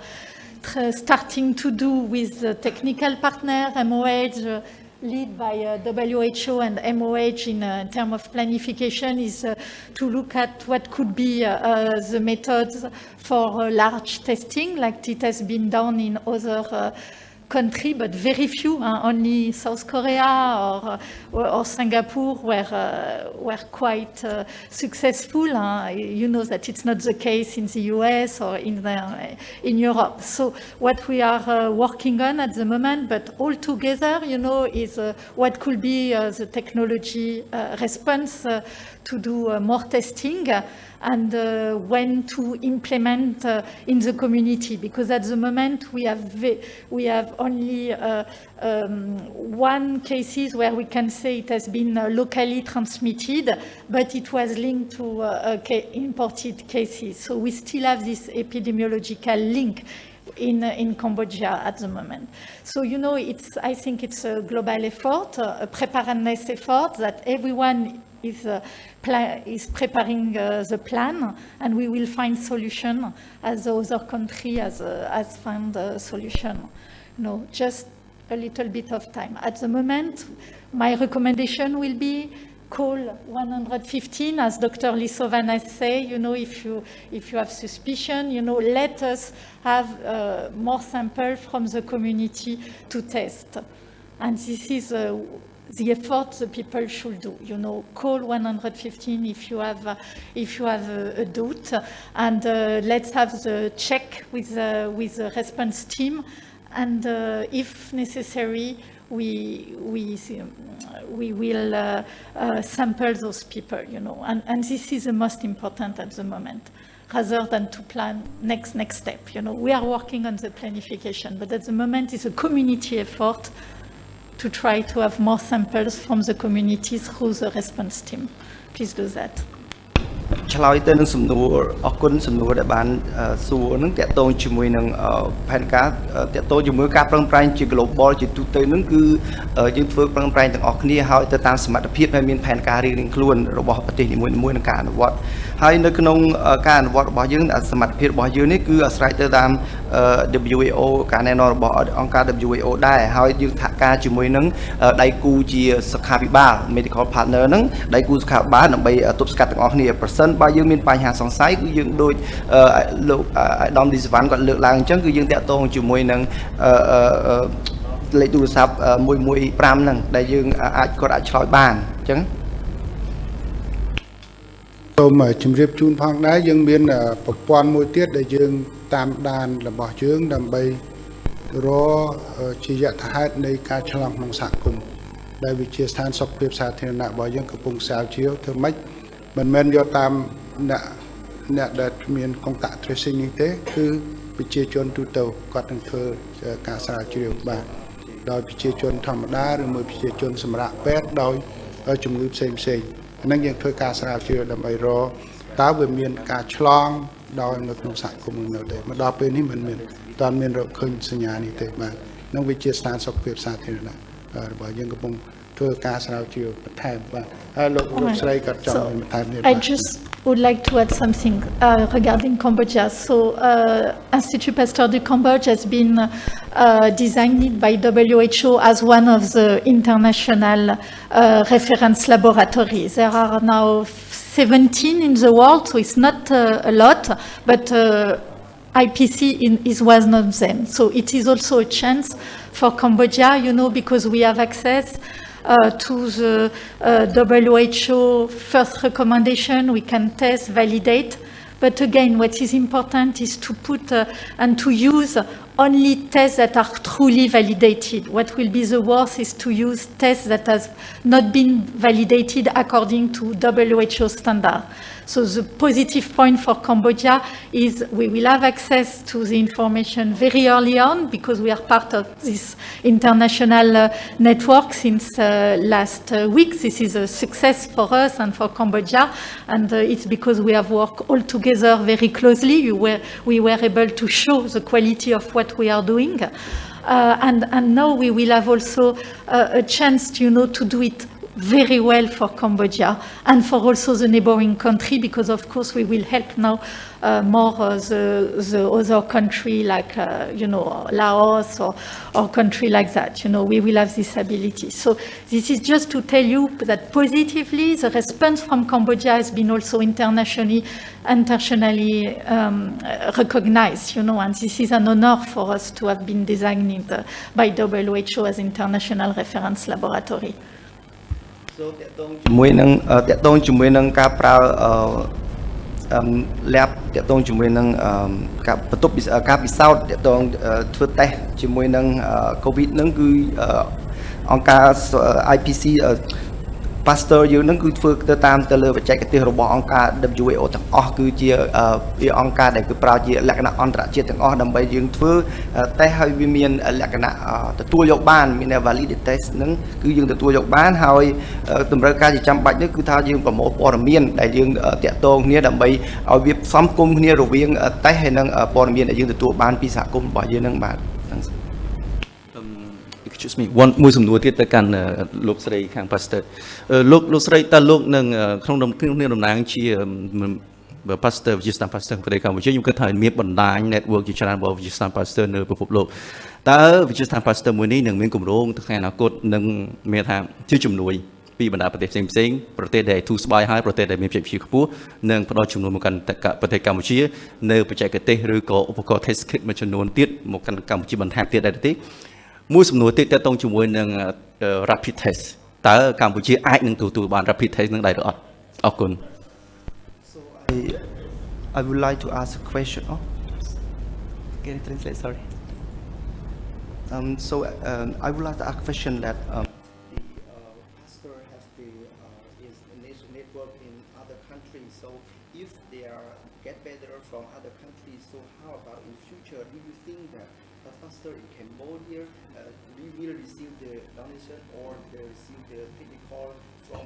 starting to do with the technical partner, MOH, lead by WHO and MOH in terms of planification is to look at what could be the methods for large testing, like it has been done in other country, but very few. Only South Korea or Singapore were quite successful. You know that it's not the case in the US or in Europe. So what we are working on at the moment, but all together, you know, is what could be the technology response to do more testing and when to implement in the community, because at the moment we have only one cases where we can say it has been locally transmitted, but it was linked to imported cases. So we still have this epidemiological link in Cambodia at the moment. So, you know, I think it's a global effort, a preparedness effort that everyone is preparing the plan, and we will find solution as the other country has found a solution. No, just a little bit of time. At the moment, my recommendation will be call 115, as Dr. Lisovan has said. You know, if you have suspicion, you know, let us have more samples from the community to test, and this is the effort the people should do. You know, call 115 if you have a doubt, and let's have the check with the response team, and if necessary, we will sample those people. You know, and this is the most important at the moment, rather than to plan next step. You know, we are working on the planification, but at the moment it's a community effort to try to have more samples from the community through the response team. Please do that. ឆ្លើយទៅនឹងសំណួរអរគុណសំណួរដែលបានសួរនឹងតកតងជាមួយនឹងផែនការតកតងជាមួយការប្រឹងប្រែងជា global ជាទូទៅនឹងគឺយើងធ្វើប្រឹងប្រែងទាំងអស់គ្នាហើយទៅតាមសមត្ថភាពហើយមានផែនការរៀងៗខ្លួនរបស់ប្រទេសនីមួយៗក្នុងការអនុវត្តហើយនៅក្នុងការអនុវត្តរបស់យើងសមត្ថភាពរបស់យើងនេះគឺអាស្រ័យទៅតាម WHO ការណែនាំរបស់អង្គការ WHO ដែរហើយយើងសហការជាមួយនឹងដៃគូជាសុខាភិបាល medical partner ហ្នឹងដៃគូសុខាភិបាលដើម្បីទប់ស្កាត់ទាំងអស់គ្នាប្រសិនបើយើងមានបញ្ហាសង្ស័យគឺយើងដូចលោកអាដាមឌីសវ៉ាន់គាត់លើកឡើងអញ្ចឹងគឺយើងតាក់ទងជាមួយនឹងលេខទូរស័ព្ទ115ហ្នឹងដែលយើងគាត់អាចឆ្លើយបានអញ្ចឹងសូមជម្រាបជូនផងដែរយើងមានប្រព័ន្ធមួយទៀតដែលយើងតាមដានរបស់យើងដើម្បីរជាយថាហេតុនៃការឆ្លងក្នុងសហគមន៍ដែលវិទ្យាស្ថានសុខភាពសាធារណៈរបស់យើងកំពុងស្រាវជ្រាវធ្វើម៉េចមិនមែនយកតាមអ្នកដែលមាន contact tracing នេះទេគឺប្រជាជនទូទៅគាត់នឹងធ្វើការស្រាវជ្រាវបាទដោយប្រជាជនធម្មតាឬមួយប្រជាជនសម្រាប់ពេទ្យដោយជំងឺផ្សេងហ្នឹងយើងធ្វើការស្រាវជ្រាវដើម្បីរកតើវាមានការឆ្លងដោយនៅក្នុងសហគមន៍នៅទេមកដល់ពេលនេះមិនមានតើមានរកឃើញសញ្ញានេះទេបាទនឹងវិទ្យាស្ថានសុខភាពសាធារណៈរបស់យើងកំពុងធ្វើការស្រាវជ្រាវបន្ថែមបាទហើយលោកស្រីក៏ចង់បន្ថែមទៀត I just would like to add something regarding Cambodia. So Institut Pasteur du Cambodge has been designed by WHO as one of the international reference laboratories. There are now 17 in the world, so it's not a lot, but IPC is one of them. So it is also a chance for Cambodia, you know, because we have access to the WHO first recommendation. We can test, validate. But again, what is important is to put and to use only tests that are truly validated. What will be the worst is to use tests that have not been validated according to WHO standard. So the positive point for Cambodia is we will have access to the information very early on because we are part of this international network since last week. This is a success for us and for Cambodia, and it's because we have worked all together very closely. We were able to show the quality of what we are doing. And now we will have also a chance, you know, to do it very well for Cambodia and for also the neighboring country, because of course we will help now more the other country like Laos or country like that. We will have this ability. So this is just to tell you that positively the response from Cambodia has been also internationally recognized, and this is an honor for us to have been designated by WHO as international reference laboratory. So តកតងជាមួយនឹងការប្រើ lab តកតងជាមួយនឹងការបន្ទប់ការពិសោធន៍តកតងធ្វើតេស្តជាមួយនឹង COVID ហ្នឹងគឺអង្គការ IPC Pasteur យើងនឹងគឺធ្វើទៅតាមទៅលើបច្ចេកទេសរបស់អង្គការ WHO ទាំងអស់គឺជាអង្គការដែលគឺប្រើជាលក្ខណៈអន្តរជាតិទាំងអស់ដើម្បីយើងធ្វើតេស្តឲ្យវាមានលក្ខណៈទទួលយកបានមាន validity test ហ្នឹងគឺយើងទទួលយកបានហើយតម្រូវការជាចាំបាច់នេះគឺថាយើងប្រមូលព័ត៌មានដែលយើងតាក់ទងគ្នាដើម្បីឲ្យវាផ្សំគុំគ្នារវាងតេស្តហើយនឹងព័ត៌មានដែលយើងទទួលបានពីសហគមន៍របស់យើងហ្នឹងបាទ Excuse me មួយសំណួរទៀតទៅកាន់លោកស្រីខាង Pasteur លោកស្រីតើលោកនឹងក្នុងតំណែងជា Pasteur វិទ្យាស្ថាន Pasteur ប្រទេសកម្ពុជាខ្ញុំគិតថាមានបណ្ដាញ network ជាច្រើនរបស់វិទ្យាស្ថាន Pasteur នៅពិភពលោកតើវិទ្យាស្ថាន Pasteur មួយនេះនឹងមានគម្រោងទៅថ្ងៃអនាគតនឹងមានថាជាជំនួយពីបណ្ដាប្រទេសផ្សេងៗប្រទេសដែលទូស្បាយហើយប្រទេសដែលមានបច្ចេកវិទ្យាខ្ពស់និងផ្ដល់ជំនួយមកកាន់ប្រទេសកម្ពុជានៅបច្ចេកទេសឬក៏ឧបករណ៍ test kit មួយចំនួនទៀតមកកាន់កម្ពុជាបន្ថែមទៀតដែរទេ មួយសំណួរទៀតតើតងជាមួយនឹង rapid test តើកម្ពុជាអាចនឹងទទួលបាន rapid test នឹងដែរឬអត់អរគុណ So I would like to ask a question. Can you translate? Sorry. So I would like to ask a question that Pasteur has his network in other countries. So if they get better from other countries, so how about in future? Do you think that Pasteur in Cambodia we will receive the donation or they receive the technical from?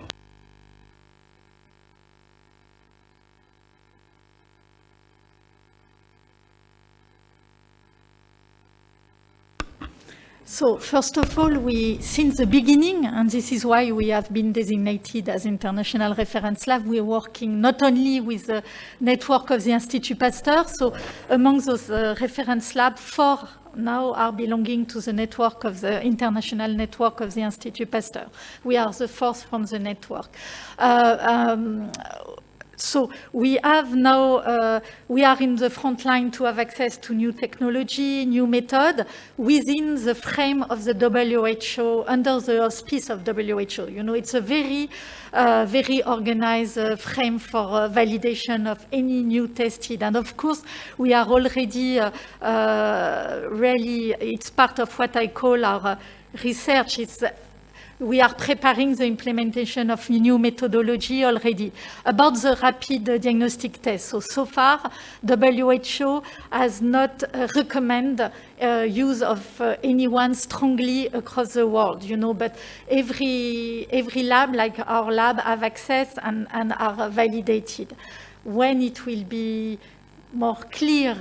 So first of all, since the beginning, and this is why we have been designated as International Reference Lab, we are working not only with the network of the Institut Pasteur, so among those reference labs, 4 now are belonging to the network of the international network of the Institut Pasteur. We are the 4th from the network. So we have now, we are in the front line to have access to new technology, new method within the frame of the WHO, under the auspice of WHO. It's a very organized frame for validation of any new tested. And of course, we are already really, it's part of what I call our research. We are preparing the implementation of new methodology already. About the rapid diagnostic test, so far, WHO has not recommended use of anyone strongly across the world, but every lab, like our lab, have access and are validated. When it will be more clear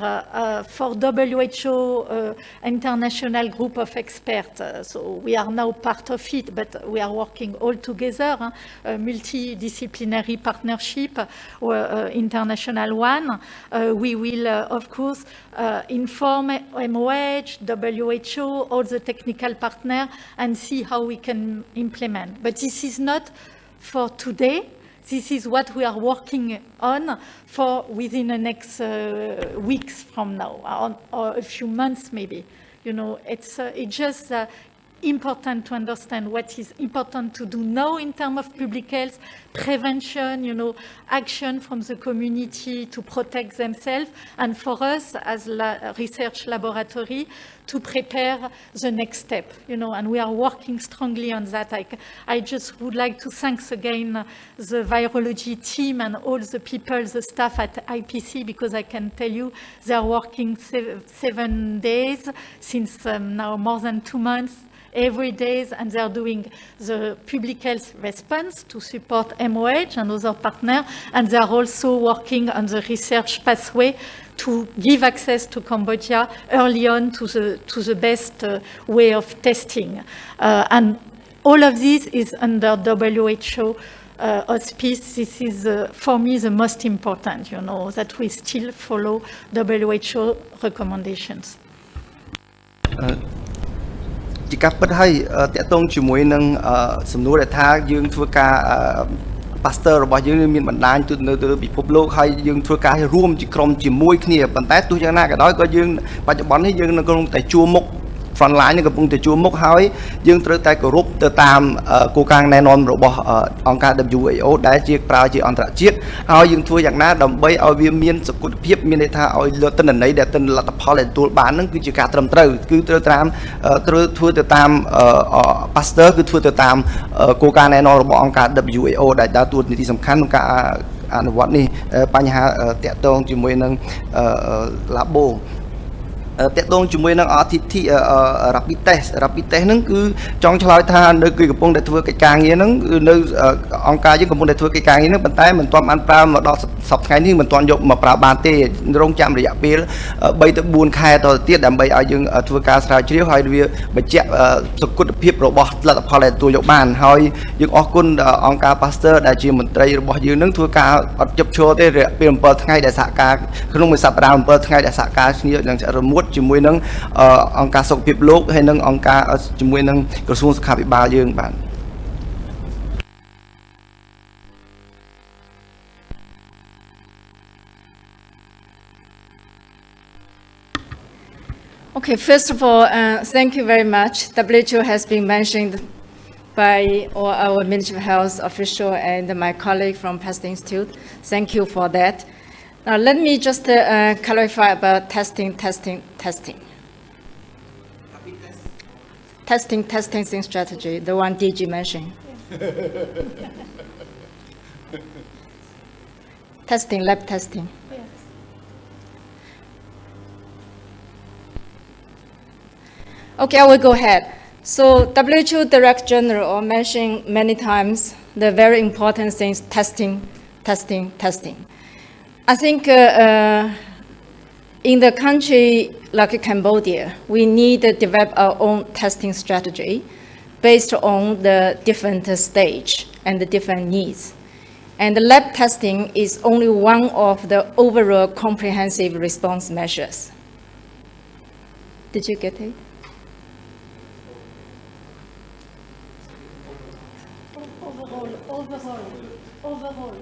for WHO international group of experts. So we are now part of it, but we are working all together, a multidisciplinary partnership, international one. We will, of course, inform MOH, WHO, all the technical partners, and see how we can implement. But this is not for today. This is what we are working on for within the next weeks from now, or a few months maybe. It's just important to understand what is important to do now in terms of public health, prevention, action from the community to protect themselves, and for us as a research laboratory to prepare the next step, and we are working strongly on that. I just would like to thank again the virology team and all the people, the staff at IPC, because I can tell you they are working 7 days since now more than 2 months, every day, and they are doing the public health response to support MOH and other partners, and they are also working on the research pathway to give access to Cambodia early on to the best way of testing. And all of this is under WHO auspice. This is, for me, the most important, that we still follow WHO recommendations. ជាការពិតហើយតកតងជាមួយនឹងសំណួរដែលថាយើងធ្វើការ pastor របស់យើងមានបណ្ដាញទៅនៅលើពិភពលោកហើយយើងធ្វើការរួមជាក្រុមជាមួយគ្នាប៉ុន្តែទោះយ៉ាងណាក៏ដោយក៏យើងបច្ចុប្បន្ននេះយើងនៅក្នុងតែជួរមុខ front line កំពុងតែជួរមុខហើយយើងត្រូវតែគោរពទៅតាមគោលការណ៍ណែនាំរបស់អង្គការ WHO ដែលជាប្រើជាអន្តរជាតិហើយយើងធ្វើយ៉ាងណាដើម្បីឲ្យវាមានសុខភាពមានន័យថាឲ្យលើទិន្នន័យដែលទិន្នលទ្ធផលដែលទទួលបានហ្នឹងគឺជាការត្រឹមត្រូវគឺត្រូវតាមធ្វើទៅតាម pastor គឺធ្វើទៅតាមគោលការណ៍ណែនាំរបស់អង្គការ WHO ដែលដើរតួនាទីសំខាន់ក្នុងការអនុវត្តនេះបញ្ហាតាក់ទងជាមួយនឹង labo តកតងជាមួយនឹង RTT rapid test ហ្នឹងគឺចង់ឆ្លើយថានៅគឺកំពុងតែធ្វើកិច្ចការងារហ្នឹងគឺនៅអង្គការយើងកំពុងតែធ្វើកិច្ចការងារហ្នឹងប៉ុន្តែមិនទាន់បានប្រើមកដល់សប្តាហ៍ថ្ងៃនេះមិនទាន់យកមកប្រើបានទេរងចាំរយៈពេល 3 ទៅ 4 ខែតទៅទៀតដើម្បីឲ្យយើងធ្វើការស្រាវជ្រាវហើយវាបញ្ជាក់សុខភាពរបស់លទ្ធផលដែលទទួលយកបានហើយយើងអរគុណអង្គការ Pasteur ដែលជាមន្ត្រីរបស់យើងនឹងធ្វើការអត់ជប់ឈរទេរយៈពេល 7 ថ្ងៃដែលសហការក្នុងមួយសប្តាហ៍ 7 ថ្ងៃដែលសហការគ្នានឹងរមួតជាមួយនឹងអង្គការសុខភាពលោកហើយនឹងអង្គការជាមួយនឹងក្រសួងសុខាភិបាលយើងបាទ Okay, first of all, thank you very much. WHO has been mentioned by all our Ministry of Health official and my colleague from Pasteur Institute. Thank you for that. Now, let me just clarify about testing. Testing strategy, the one DG mentioned. Lab testing. Okay, I will go ahead. So WHO Director General mentioned many times the very important things, testing. I think in the country like Cambodia, we need to develop our own testing strategy based on the different stage and the different needs. And the lab testing is only one of the overall comprehensive response measures. Did you get it? Overall. Overall.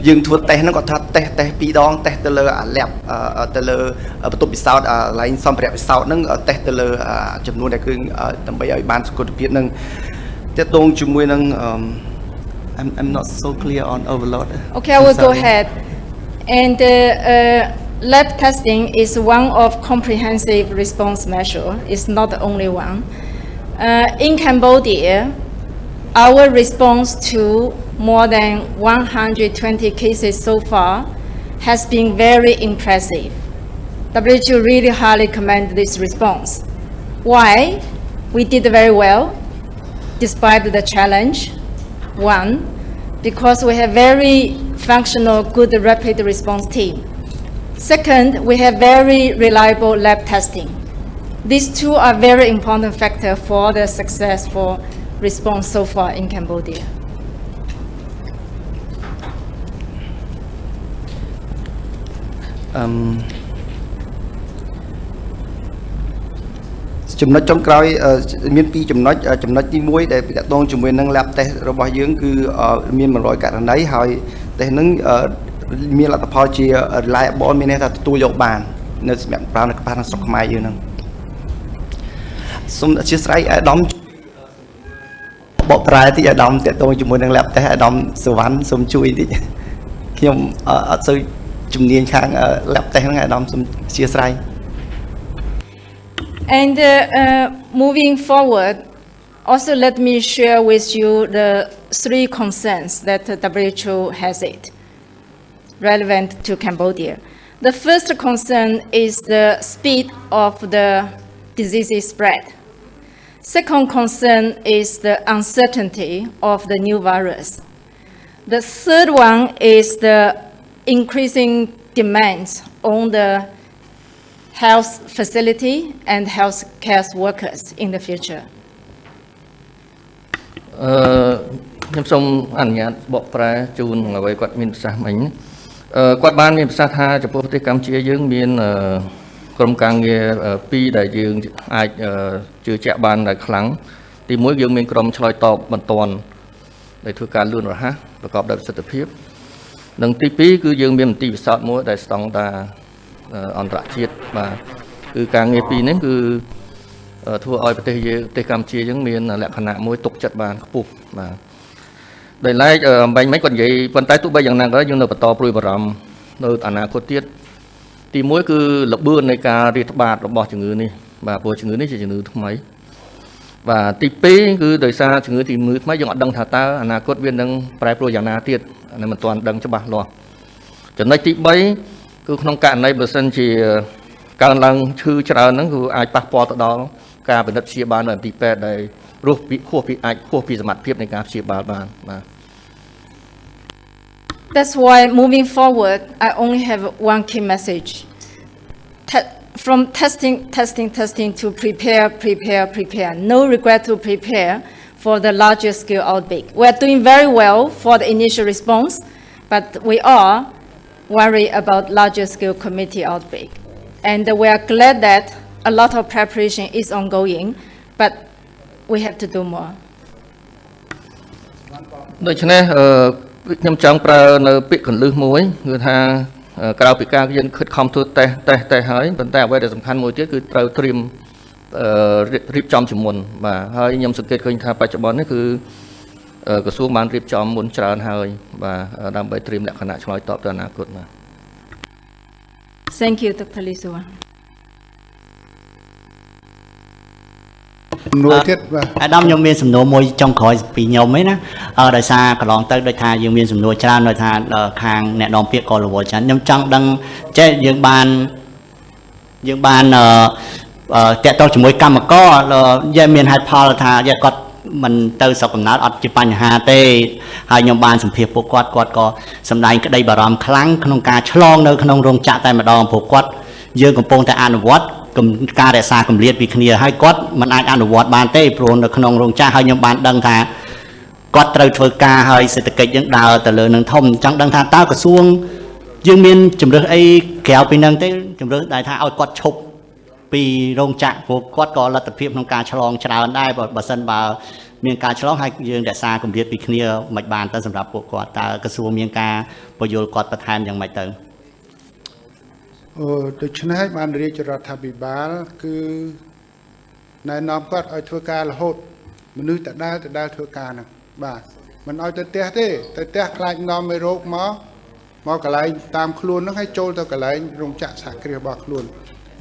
យើងធ្វើតេស្តហ្នឹងគាត់ថាតេស្ត2 ដងតេស្តទៅលើ lab ទៅលើបន្ទប់ពិសោធន៍ line សម្ភារៈពិសោធន៍ហ្នឹងតេស្តទៅលើចំនួនដែលគឺដើម្បីឲ្យបានសុខភាពហ្នឹងទាក់ទងជាមួយនឹង I'm not so clear on overload. Okay, I will go ahead. And lab testing is one of comprehensive response measure. It's not the only one. In Cambodia, our response to more than 120 cases so far has been very impressive. WHO really highly commend this response. Why? We did very well despite the challenge. One, because we have very functional, good rapid response team. Second, we have very reliable lab testing. These two are very important factors for the successful response so far in Cambodia.ចំណុចចុងក្រោយមាន2ចំណុចចំណុចទី1ដែលតាក់ទងជាមួយនឹង lab test របស់យើងគឺមាន100ករណីហើយ test ហ្នឹងមានលទ្ធផលជា reliable មានន័យថាទទួលយកបាននៅសម្រាប់ប្រើនៅក្នុងស្រុកខ្មែរយើងហ្នឹងសូមអធិស្ឋានអាដាមបកប្រែតិចអាដាមតាក់ទងជាមួយនឹង lab test អាដាមសវណ្ណសូមជួយតិចខ្ញុំអត់សូវជំនាញខាង lab test ហ្នឹងអាដាមសូមអធិស្ឋាន And moving forward, also let me share with you the 3 concerns that WHO has it relevant to Cambodia. The first concern is the speed of the disease spread. Second concern is the uncertainty of the new virus. The third one is the increasing demands on the health facility and health care workers in the future. ខ្ញុំសូមអនុញ្ញាតបកប្រែជូនអ្វីគាត់មានប្រសាសន៍មិញគាត់បានមានប្រសាសន៍ថាចំពោះប្រទេសកម្ពុជាយើងមានក្រុមការងារ2ដែលយើងអាចជឿជាក់បានដែលខ្លាំងទី1យើងមានក្រុមឆ្លើយតបបន្ទាន់ដែលធ្វើការលឿនរហ័សប្រកបដោយប្រសិទ្ធភាពនិងទី2គឺយើងមានមន្ទីរពិសោធន៍មួយដែលស្តង់ដារអន្តរជាតិបាទគឺការងារពីរនេះគឺធ្វើឲ្យប្រទេសកម្ពុជាយើងមានលក្ខណៈមួយទុកចិត្តបានខ្ពស់បាទដោយឡែកបាញ់មិនគាត់និយាយប៉ុន្តែទោះបីយ៉ាងណាក៏ដោយយើងនៅបន្តព្រួយបារម្ភនៅអនាគតទៀតទី1គឺល្បឿននៃការរាតត្បាតរបស់ជំងឺនេះបាទព្រោះជំងឺនេះជាជំងឺថ្មីបាទទី2គឺដោយសារជំងឺទី1ថ្មីយើងអត់ដឹងថាតើអនាគតវានឹងប្រែប្រួលយ៉ាងណាទៀតនៅមិនទាន់ដឹងច្បាស់លាស់ចំណុចទី3គឺក្នុងករណីបើសិនជាកើនឡើងឈឺច្រើនហ្នឹងគឺអាចប៉ះពាល់ទៅដល់ការពិនិត្យព្យាបាលនៅទីពេទ្យដែលរស់ពីហួសពីសមត្ថភាពនៃការព្យាបាលបានបាទ That's why moving forward, I only have one key message. From testing to prepare. No regret to prepare for the larger scale outbreak. We are doing very well for the initial response, but we are worried about larger scale community outbreak. And we are glad that a lot of preparation is ongoing, but we have to do more. ដូច្នេះខ្ញុំចង់ប្រើនៅពាក្យកលឹះមួយគឺថាក្រៅពីការយើងខិតខំធ្វើតេស្តហើយប៉ុន្តែអ្វីដែលសំខាន់មួយទៀតគឺត្រូវត្រៀមរៀបចំជាមុនបាទហើយខ្ញុំសង្កេតឃើញថាបច្ចុប្បន្ននេះគឺក្រសួងបានរៀបចំមុនច្រើនហើយបាទដើម្បីត្រៀមលក្ខណៈឆ្លើយតបទៅអនាគតបាទ Thank you, Dr. Lisua. នួយទៀតបាទ អាដាមខ្ញុំមានសំណួរមួយចុងក្រោយពីខ្ញុំឯណាដោយសារកន្លងទៅដូចថាយើងមានសំណួរច្រើនដោយថាខាងអ្នកនាំពាក្យក៏រវល់ច្រើនខ្ញុំចង់ដឹងចេះយើងបានតាក់ទងជាមួយកម្មករយើងមានហេតុផលថាគាត់មិនទៅស្រុកកំណើតអត់ជាបញ្ហាទេហើយខ្ញុំបានសម្ភាសពួកគាត់ក៏សម្ដែងក្តីបារម្ភខ្លាំងក្នុងការឆ្លងនៅក្នុងរោងចក្រតែម្ដងព្រោះគាត់យើងកំពុងតែអនុវត្តការរក្សាកម្រិតពីគ្នាហើយគាត់មិនអាចអនុវត្តបានទេព្រោះនៅក្នុងរោងចក្រហើយខ្ញុំបានដឹងថាគាត់ត្រូវធ្វើការហើយសេដ្ឋកិច្ចយើងដើរទៅលើនឹងធំចង់ដឹងថាតើក្រសួងយើងមានជំរើសអីក្រៅពីនឹងទេជំរើសដែលថាឲ្យគាត់ឈប់ពីរោងចក្រព្រោះគាត់ក៏លទ្ធភាពក្នុងការឆ្លងច្រើនដែរបើសិនបើមានការឆ្លងហើយយើងរក្សាកម្រិតពីគ្នាមិនបានទៅសម្រាប់ពួកគាត់តើក្រសួងមានការពយល់គាត់បន្ថែមយ៉ាងម៉េចទៅដូច្នេះបានរាជរដ្ឋាភិបាលគឺណែនាំគាត់ឲ្យធ្វើការរហូតមនុស្សតដែលធ្វើការហ្នឹងបាទមិនឲ្យទៅផ្ទះទេទៅផ្ទះខ្លាចនាំមេរោគមកកន្លែងតាមខ្លួនហ្នឹងឲ្យចូលទៅកន្លែងរោងចក្រសហគ្រាសរបស់ខ្លួន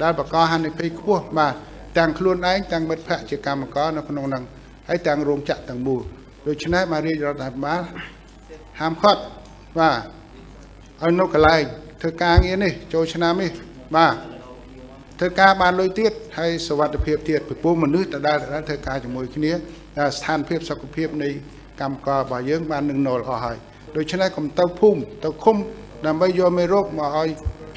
ដែលបង្កហានិភ័យខ្ពស់បាទទាំងខ្លួនឯងទាំងមិត្តភ័ក្តិជាកម្មករនៅក្នុងហ្នឹងហើយទាំងរោងចក្រទាំងមូលដូច្នេះបានរាជរដ្ឋាភិបាលហាមឃាត់បាទឲ្យនៅកន្លែងធ្វើការងារនេះចូលឆ្នាំនេះបាទធ្វើការបានលុយទៀតហើយសុវត្ថិភាពទៀតពីព្រោះមនុស្សតដែលធ្វើការជាមួយគ្នាស្ថានភាពសុខភាពនៃកម្មកររបស់យើងបាននឹងណុលអស់ហើយដូច្នេះកុំទៅភូមិទៅឃុំដើម្បីយកមេរោគមកឲ្យ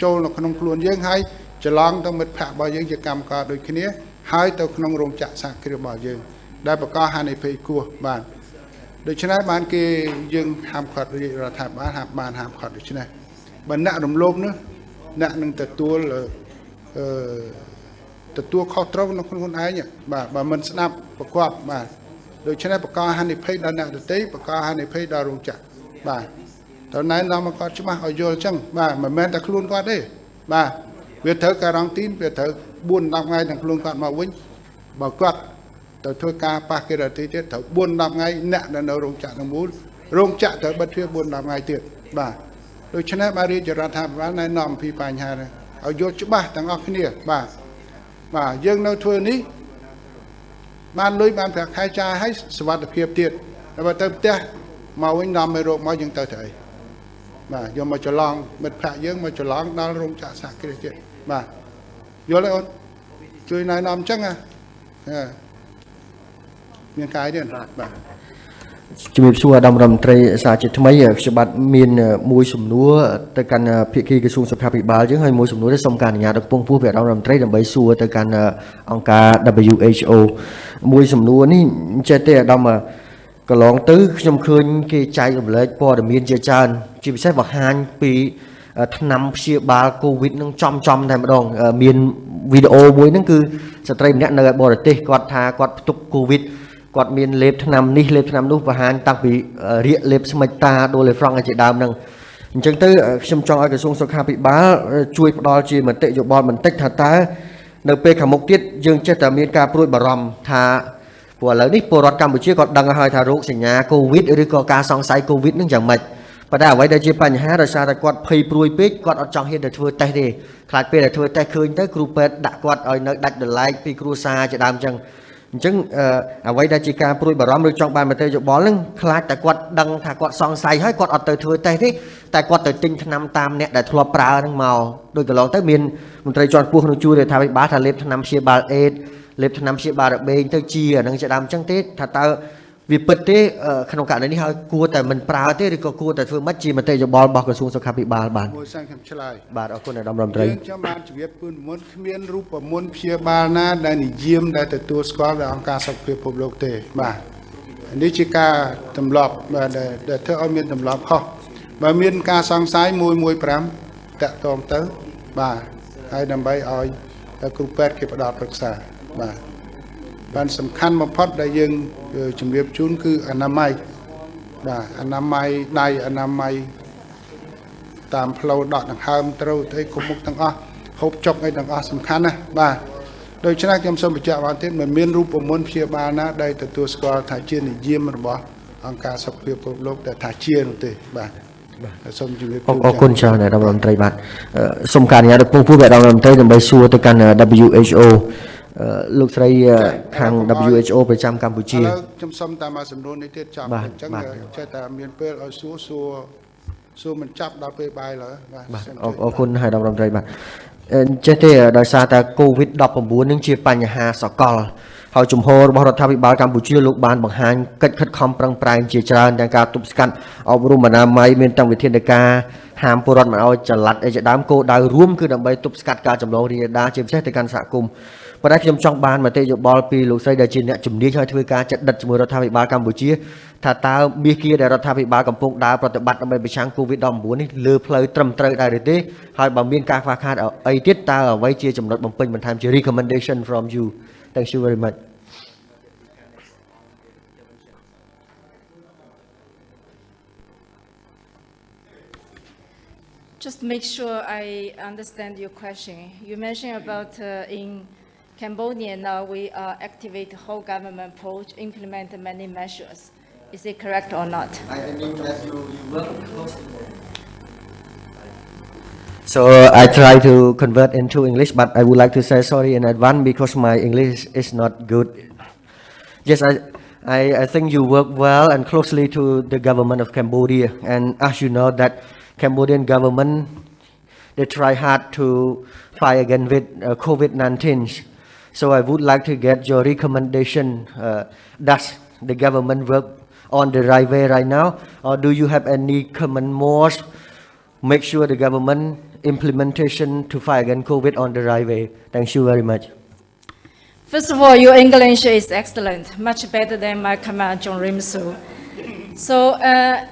ចូលនៅក្នុងខ្លួនយើងហើយច្រឡំទៅមិត្តភ័ក្តិរបស់យើងជាកម្មករដូចគ្នាហើយទៅក្នុងរោងចក្រសហគ្រាសរបស់យើងដែលបង្កហានិភ័យគួរបាទដូច្នេះបានគេយើងហាមឃាត់រដ្ឋាភិបាលបានហាមឃាត់ដូច្នេះបើអ្នករំលោភនោះអ្នកនឹងទទួលខុសត្រូវនៅក្នុងខ្លួនឯងបាទបើមិនស្ដាប់ប្រកបបាទដូច្នេះបង្កហានិភ័យដល់អ្នកដទៃបង្កហានិភ័យដល់រោងចក្របាទតើណែនាំមកគាត់ច្បាស់ឲ្យយល់អញ្ចឹងបាទមិនមែនតែខ្លួនគាត់ទេបាទវាត្រូវការ៉ង់ទីនវាត្រូវ4-10ថ្ងៃទាំងខ្លួនគាត់មកវិញបើគាត់ទៅធ្វើការប៉ះកិរិយាទៀតត្រូវ4-10ថ្ងៃអ្នកនៅរោងចក្រទាំងមូលរោងចក្រត្រូវបិទទ្វារ4-10ថ្ងៃទៀតបាទដូច្នេះបានរាជរដ្ឋាភិបាលណែនាំពីបញ្ហានេះឲ្យយល់ច្បាស់ទាំងអស់គ្នាបាទយើងនៅធ្វើនេះបានលុយបានប្រាក់ខែចាយឲ្យសុវត្ថិភាពទៀតតែទៅផ្ទះមកវិញនាំមេរោគមកយើងទៅធ្វើអីបាទយកមកច្រឡំមិត្តភ័ក្តិយើងមកច្រឡំដល់រោងចក្រសហគ្រាសទៀតបាទយល់ទេអូនជួយណែនាំអញ្ចឹងមានកាយទៀតបាទ ជំរាបសួរអាដាមរដ្ឋមន្ត្រីសាជាថ្មីខ្ញុំបាទមានមួយសំណួរទៅកាន់ភាគីក្រសួងសុខាភិបាលយើងហើយមួយសំណួរនេះសូមការអនុញ្ញាតដល់ពងពោះពីអាដាមរដ្ឋមន្ត្រីដើម្បីសួរទៅកាន់អង្គការ WHO មួយសំណួរនេះចេះទេអាដាមកន្លងទៅខ្ញុំឃើញគេចែករំលែកព័ត៌មានជាច្រើនជាពិសេសបង្ហាញពីថ្នាំព្យាបាលកូវីដនឹងចំតែម្ដងមានវីដេអូមួយហ្នឹងគឺស្ត្រីម្នាក់នៅបរទេសគាត់ថាគាត់ផ្ទុកកូវីដគាត់មានលេបថ្នាំនេះលេបថ្នាំនោះបង្ហាញតាំងពីរៀកលេបស្មិចតាដូលេហ្វ្រង់ជាដើមហ្នឹងអញ្ចឹងទៅខ្ញុំចង់ឲ្យក្រសួងសុខាភិបាលជួយផ្ដល់ជាមតិយោបល់បន្តិចថាតើនៅពេលខាងមុខទៀតយើងចេះតែមានការព្រួយបារម្ភថាព្រោះឥឡូវនេះពលរដ្ឋកម្ពុជាគាត់ដឹងហើយថារោគសញ្ញាកូវីដឬក៏ការសង្ស័យកូវីដនឹងយ៉ាងម៉េចប៉ុន្តែអ្វីដែលជាបញ្ហាដោយសារតែគាត់ភ័យព្រួយពេកគាត់អត់ចង់ហ៊ានទៅធ្វើតេស្តទេខ្លាចពេលដែលធ្វើតេស្តឃើញទៅគ្រូពេទ្យដាក់គាត់ឲ្យនៅដាច់ដライពីគ្រួសារជាដើមអញ្ចឹងអ្វីដែលជាការព្រួយបារម្ភឬចង់បានមតិយោបល់នឹងខ្លាចតែគាត់ដឹងថាគាត់សង្ស័យហើយគាត់អត់ទៅធ្វើតេស្តទេតែគាត់ទៅទិញថ្នាំតាមអ្នកដែលធ្លាប់ប្រើហ្នឹងមកដូចកន្លងទៅមានមន្ត្រីជាន់ខ្ពស់ក្នុងជួររដ្ឋាភិបាលថាលេបថ្នាំព្យាបាលអេដលេបថ្នាំព្យាបាលរបេងទៅជាអានឹងជាដើមអញ្ចឹងទេថាតើវាពិតទេក្នុងករណីនេះហើយគួរតែមិនប្រើទេឬក៏គួរតែធ្វើម៉េចជាមតិយោបល់របស់ក្រសួងសុខាភិបាលបានមួយសាំងខ្ញុំឆ្លើយបាទអរគុណអាដាមរដ្ឋមន្ត្រីខ្ញុំបានជម្រាបពូនមុនគ្មានរូបមន្តព្យាបាលណាដែលនិយាមដែលទទួលស្គាល់ដោយអង្គការសុខភាពពិភពលោកទេបាទនេះជាការទម្លាប់ដែលធ្វើឲ្យមានទម្លាប់ខុសបើមានការសង្ស័យ115តាក់ទងទៅបាទហើយដើម្បីឲ្យគ្រូពេទ្យគេផ្ដល់ប្រឹក្សាបាទបានសំខាន់បំផុតដែលយើងជំរាបជូនគឺអនាម័យបាទអនាម័យដៃអនាម័យតាមផ្លូវដកដង្ហើមត្រូវទៅគុំមុខទាំងអស់ហូបចុកអីទាំងអស់សំខាន់ណាស់បាទដូច្នេះខ្ញុំសូមបញ្ជាក់បានទៀតមិនមានរូបមន្តព្យាបាលណាដែលទទួលស្គាល់ថាជានិយមរបស់អង្គការសុខភាពពិភពលោកដែលថាជានោះទេបាទសូមជម្រាបអរគុណច្រើនអាដាមរដ្ឋមន្ត្រីបាទសូមការអនុញ្ញាតដល់ពងពោះអាដាមរដ្ឋមន្ត្រីដើម្បីសួរទៅកាន់ WHO លោកស្រីខាង WHO ប្រចាំកម្ពុជាឥឡូវខ្ញុំសុំតាមមកសំណួរនេះទៀតចាប់អញ្ចឹងចេះតែមានពេលឲ្យសួរមិនចាប់ដល់ពេលបាយឡើយបាទអរគុណហើយដល់រដ្ឋមន្ត្រីបាទចេះទេដោយសារតែ COVID-19 នឹងជាបញ្ហាសកលហើយជំហររបស់រដ្ឋាភិបាលកម្ពុជាលោកបានបង្ហាញកិច្ចខិតខំប្រឹងប្រែងជាច្រើនទាំងការទប់ស្កាត់អប់រំអនាម័យមានទាំងវិធានការហាមពលរដ្ឋមិនឲ្យចល័តអីជាដើមគោលដៅរួមគឺដើម្បីទប់ស្កាត់ការចម្លងរាលដាលជាពិសេសទៅកាន់សហគមន៍ប៉ុន្តែខ្ញុំចង់បានមតិយោបល់ពីលោកស្រីដែលជាអ្នកជំនាញឲ្យធ្វើការចាត់ដិតជាមួយរដ្ឋាភិបាលកម្ពុជាថាតើមាគ៌ាដែលរដ្ឋាភិបាលកំពុងដើរប្រតិបត្តិដើម្បីប្រឆាំង COVID-19 នេះលើផ្លូវត្រឹមត្រូវដែរឬទេហើយបើមានការខ្វះខាតអីទៀតតើអ្វីជាចំណុចបំពេញបន្ថែមជា recommendation from you thank you very much Just make sure I understand your question. You mentioned about in Cambodia now we activate the whole government approach, implement many measures. Is it correct or not? I mean that you work closely. So I try to convert into English, but I would like to say sorry in advance because my English is not good. Yes, I think you work well and closely to the government of Cambodia, and as you know that Cambodian government they try hard to fight against with COVID-19. So I would like to get your recommendation. Does the government work on the right way right now, or do you have any common more? Make sure the government implementation to fight against COVID on the right way. Thank you very much. First of all, your English is excellent, much better than my command, John Rimsu. So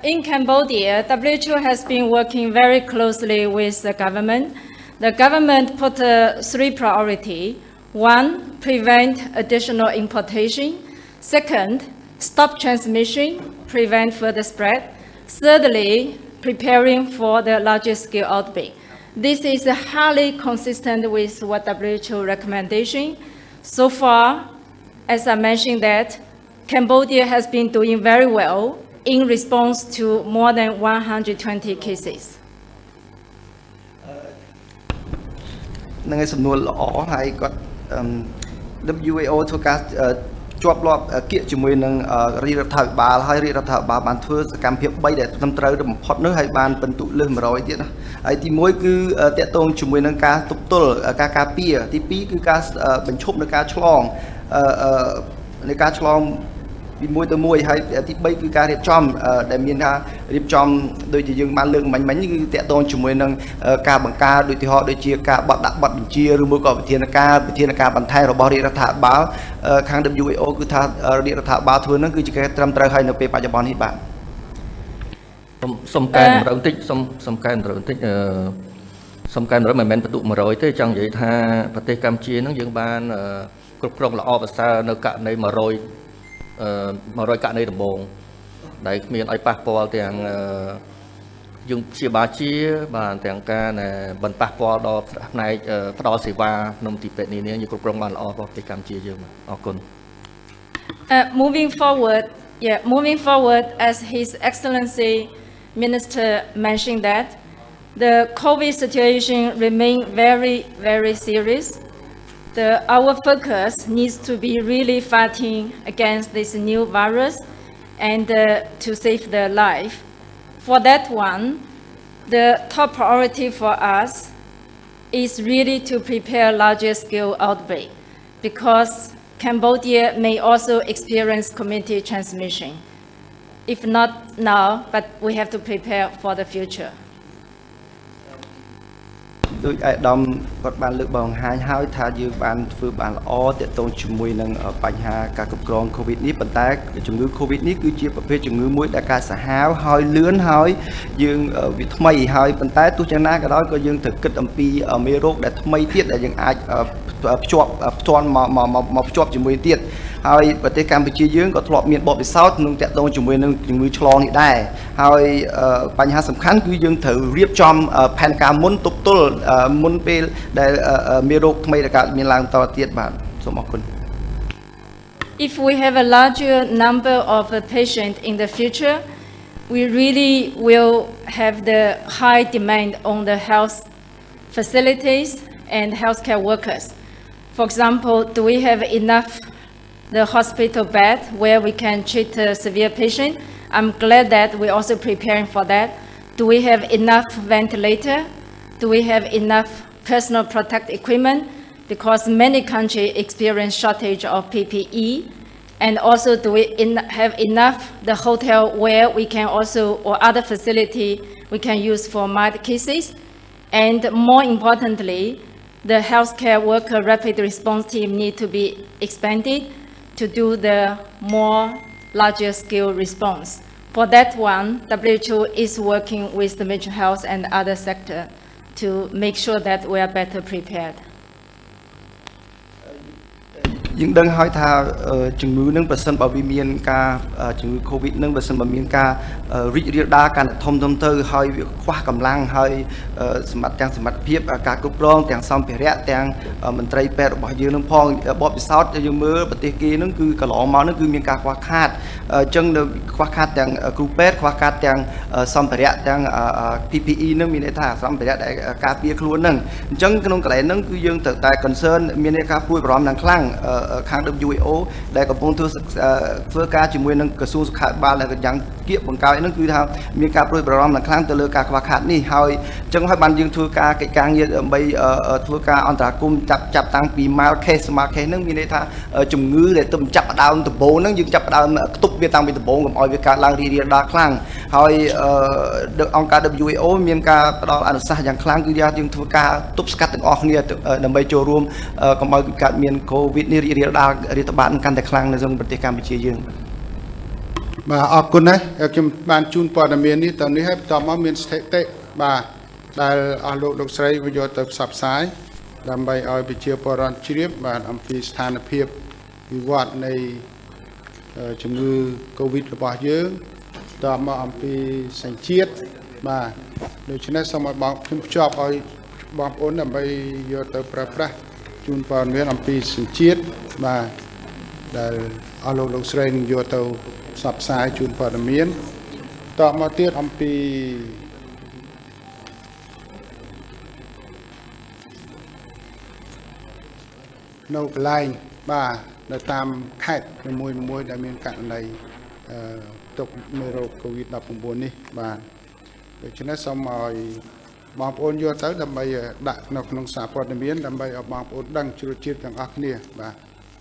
in Cambodia, WHO has been working very closely with the government. The government put 3 priorities. 1, prevent additional importation. 2nd, stop transmission, prevent further spread. Thirdly, preparing for the larger scale outbreak. This is highly consistent with what WHO recommendation. So far, as I mentioned that, Cambodia has been doing very well in response to more than 120 cases. នឹងឯសំណួរល្អហើយគាត់ WHO ធ្វើការជាប់លាប់គៀកជាមួយនឹងរាជរដ្ឋាភិបាលហើយរាជរដ្ឋាភិបាលបានធ្វើសកម្មភាព3ដែលត្រឹមត្រូវបំផុតនោះហើយបានពិន្ទុលើស100ទៀតណាហើយទី1គឺតាក់ទងជាមួយនឹងការទប់ទល់ការការពារទី2គឺការបញ្ឈប់នៃការឆ្លង ពី1ទៅ1ហើយទី3គឺការរៀបចំដែលមានថារៀបចំដូចជាយើងបានលើកមិញគឺតាក់ទងជាមួយនឹងការបង្ការដូចទីហោដូចជាការបត់ដាក់បទបញ្ជាឬមួយក៏វិធានការបន្ថែមរបស់រាជរដ្ឋាភិបាលខាង WHO គឺថារាជរដ្ឋាភិបាលធ្វើហ្នឹងគឺជាការត្រឹមត្រូវហើយនៅពេលបច្ចុប្បន្ននេះបាទសុំកែតម្រូវបន្តិចសុំកែតម្រូវបន្តិចសុំកែតម្រូវមិនមែនបន្ទុក100ទេចង់និយាយថាប្រទេសកម្ពុជាហ្នឹងយើងបានគ្រប់គ្រងល្អប្រសើរនៅករណី100ករណីដំបូងដែលគ្មានឲ្យប៉ះពាល់ទាំងយើងព្យាបាលជាបានទាំងការបន្តប៉ះពាល់ដល់ផ្នែកផ្ដល់សេវាក្នុងទីពេទ្យនេះយើងគ្រប់គ្រងបានល្អរបស់ប្រទេសកម្ពុជាយើងអរគុណ Moving forward, as His Excellency Minister mentioned that the COVID situation remains very, very serious. Our focus needs to be really fighting against this new virus and to save their life. For that one, the top priority for us is really to prepare larger scale outbreak because Cambodia may also experience community transmission. If not now, but we have to prepare for the future. ដោយអាយដាមគាត់បានលើកបង្ហាញហើយថាយើងបានធ្វើបានល្អទាក់ទងជាមួយនឹងបញ្ហាការគ្រប់គ្រង COVID នេះប៉ុន្តែជំងឺ COVID នេះគឺជាប្រភេទជំងឺមួយដែលការសាហាវហើយលឿនហើយយើងវាថ្មីហើយប៉ុន្តែទោះយ៉ាងណាក៏ដោយក៏យើងត្រូវគិតអំពីមេរោគដែលថ្មីទៀតដែលយើងអាចភ្ជាប់ផ្ទាន់មកភ្ជាប់ជាមួយទៀតហើយប្រទេសកម្ពុជាយើងក៏ធ្លាប់មានបទពិសោធន៍នឹងតាក់ទងជាមួយនឹងជំងឺឆ្លងនេះដែរហើយបញ្ហាសំខាន់គឺយើងត្រូវរៀបចំផែនការមុនទប់ទល់មុនពេលដែលមេរោគថ្មីដែលកើតមានឡើងបន្តទៀតបាទសូមអរគុណ If we have a larger number of patients in the future, we really will have the high demand on the health facilities and healthcare workers. For example, do we have enough the hospital bed where we can treat severe patients? I'm glad that we're also preparing for that. Do we have enough ventilator? Do we have enough personal protective equipment? Because many countries experience shortage of PPE. And also, do we have enough the hotel where we can also, or other facility we can use for mild cases? And more importantly, the healthcare worker rapid response team need to be expanded to do the more larger scale response. For that one, WHO is working with the Ministry of Health and other sector to make sure that we are better prepared. យើងដឹងហើយថាជំងឺនឹងបើសិនបើវាមានការជំងឺ COVID នឹងបើសិនបើមានការរីករាលដាលកាន់តែធំទៅហើយវាខ្វះកម្លាំងហើយសមត្ថភាពការគ្រប់គ្រងទាំងសម្ភារៈទាំងមន្ត្រីពេទ្យរបស់យើងនឹងផងបបពិសោធន៍យើងមើលប្រទេសគេនឹងគឺកន្លងមកនឹងគឺមានការខ្វះខាតអញ្ចឹងខ្វះខាតទាំងគ្រូពេទ្យខ្វះខាតទាំងសម្ភារៈទាំង PPE នឹងមានន័យថាសម្ភារៈដែលការពារខ្លួននឹងអញ្ចឹងក្នុងកន្លែងហ្នឹងគឺយើងត្រូវតែ concern មានការព្រួយបារម្ភយ៉ាងខ្លាំងខាង WHO ដែលកំពុងធ្វើការជាមួយនឹងក្រសួងសុខាភិបាលដែលយ៉ាងគៀកបង្កើយហ្នឹងគឺថាមានការព្រួយបារម្ភយ៉ាងខ្លាំងទៅលើការខ្វះខាតនេះហើយអញ្ចឹងហើយបានយើងធ្វើការកិច្ចការងារដើម្បីធ្វើការអន្តរាគមន៍ចាប់តាំងពី mild case ហ្នឹងមានន័យថាជំងឺដែលទៅចាប់ផ្ដើមដំបូងហ្នឹងយើងចាប់ផ្ដើមខ្ទប់វាតាំងពីដំបូងកុំឲ្យវាកើតឡើងរីករាលដាលខ្លាំងហើយអង្គការ WHO មានការផ្ដល់អនុសាសន៍យ៉ាងខ្លាំងគឺយើងធ្វើការទប់ស្កាត់ទាំងអស់គ្នាដើម្បីចូលរួមកុំឲ្យកើតមាន COVID នេះរីករាលដាលរាតត្បាតកាន់តែខ្លាំងនៅក្នុងប្រទេសកម្ពុជាយើងបាទអរគុណណាស់ខ្ញុំបានជូនព័ត៌មាននេះតនេះហើយបន្តមកមានស្ថិតិបាទដែលអស់លោកស្រីយកទៅផ្សព្វផ្សាយដើម្បីឲ្យប្រជាពលរដ្ឋជ្រាបបាទអំពីស្ថានភាពវិវត្តនៃជំងឺ COVID របស់យើងតមកអំពីសញ្ជាតិបាទដូច្នេះសូមឲ្យបងខ្ញុំភ្ជាប់ឲ្យបងប្អូនដើម្បីយកទៅប្រើប្រាស់ជូនព័ត៌មានអំពីសញ្ជាតិបាទដែលអស់លោកស្រីនឹងយកទៅផ្សព្វផ្សាយជូនព័ត៌មានតមកទៀតអំពីនៅកន្លែងបាទនៅតាមខេត្តមួយដែលមានករណីទុកមេរោគ COVID-19 នេះបាទដូច្នេះសូមឲ្យបងប្អូនយកទៅដើម្បីដាក់នៅក្នុងសារព័ត៌មានដើម្បីឲ្យបងប្អូនដឹងជ្រួតជ្រាបទាំងអស់គ្នាបាទ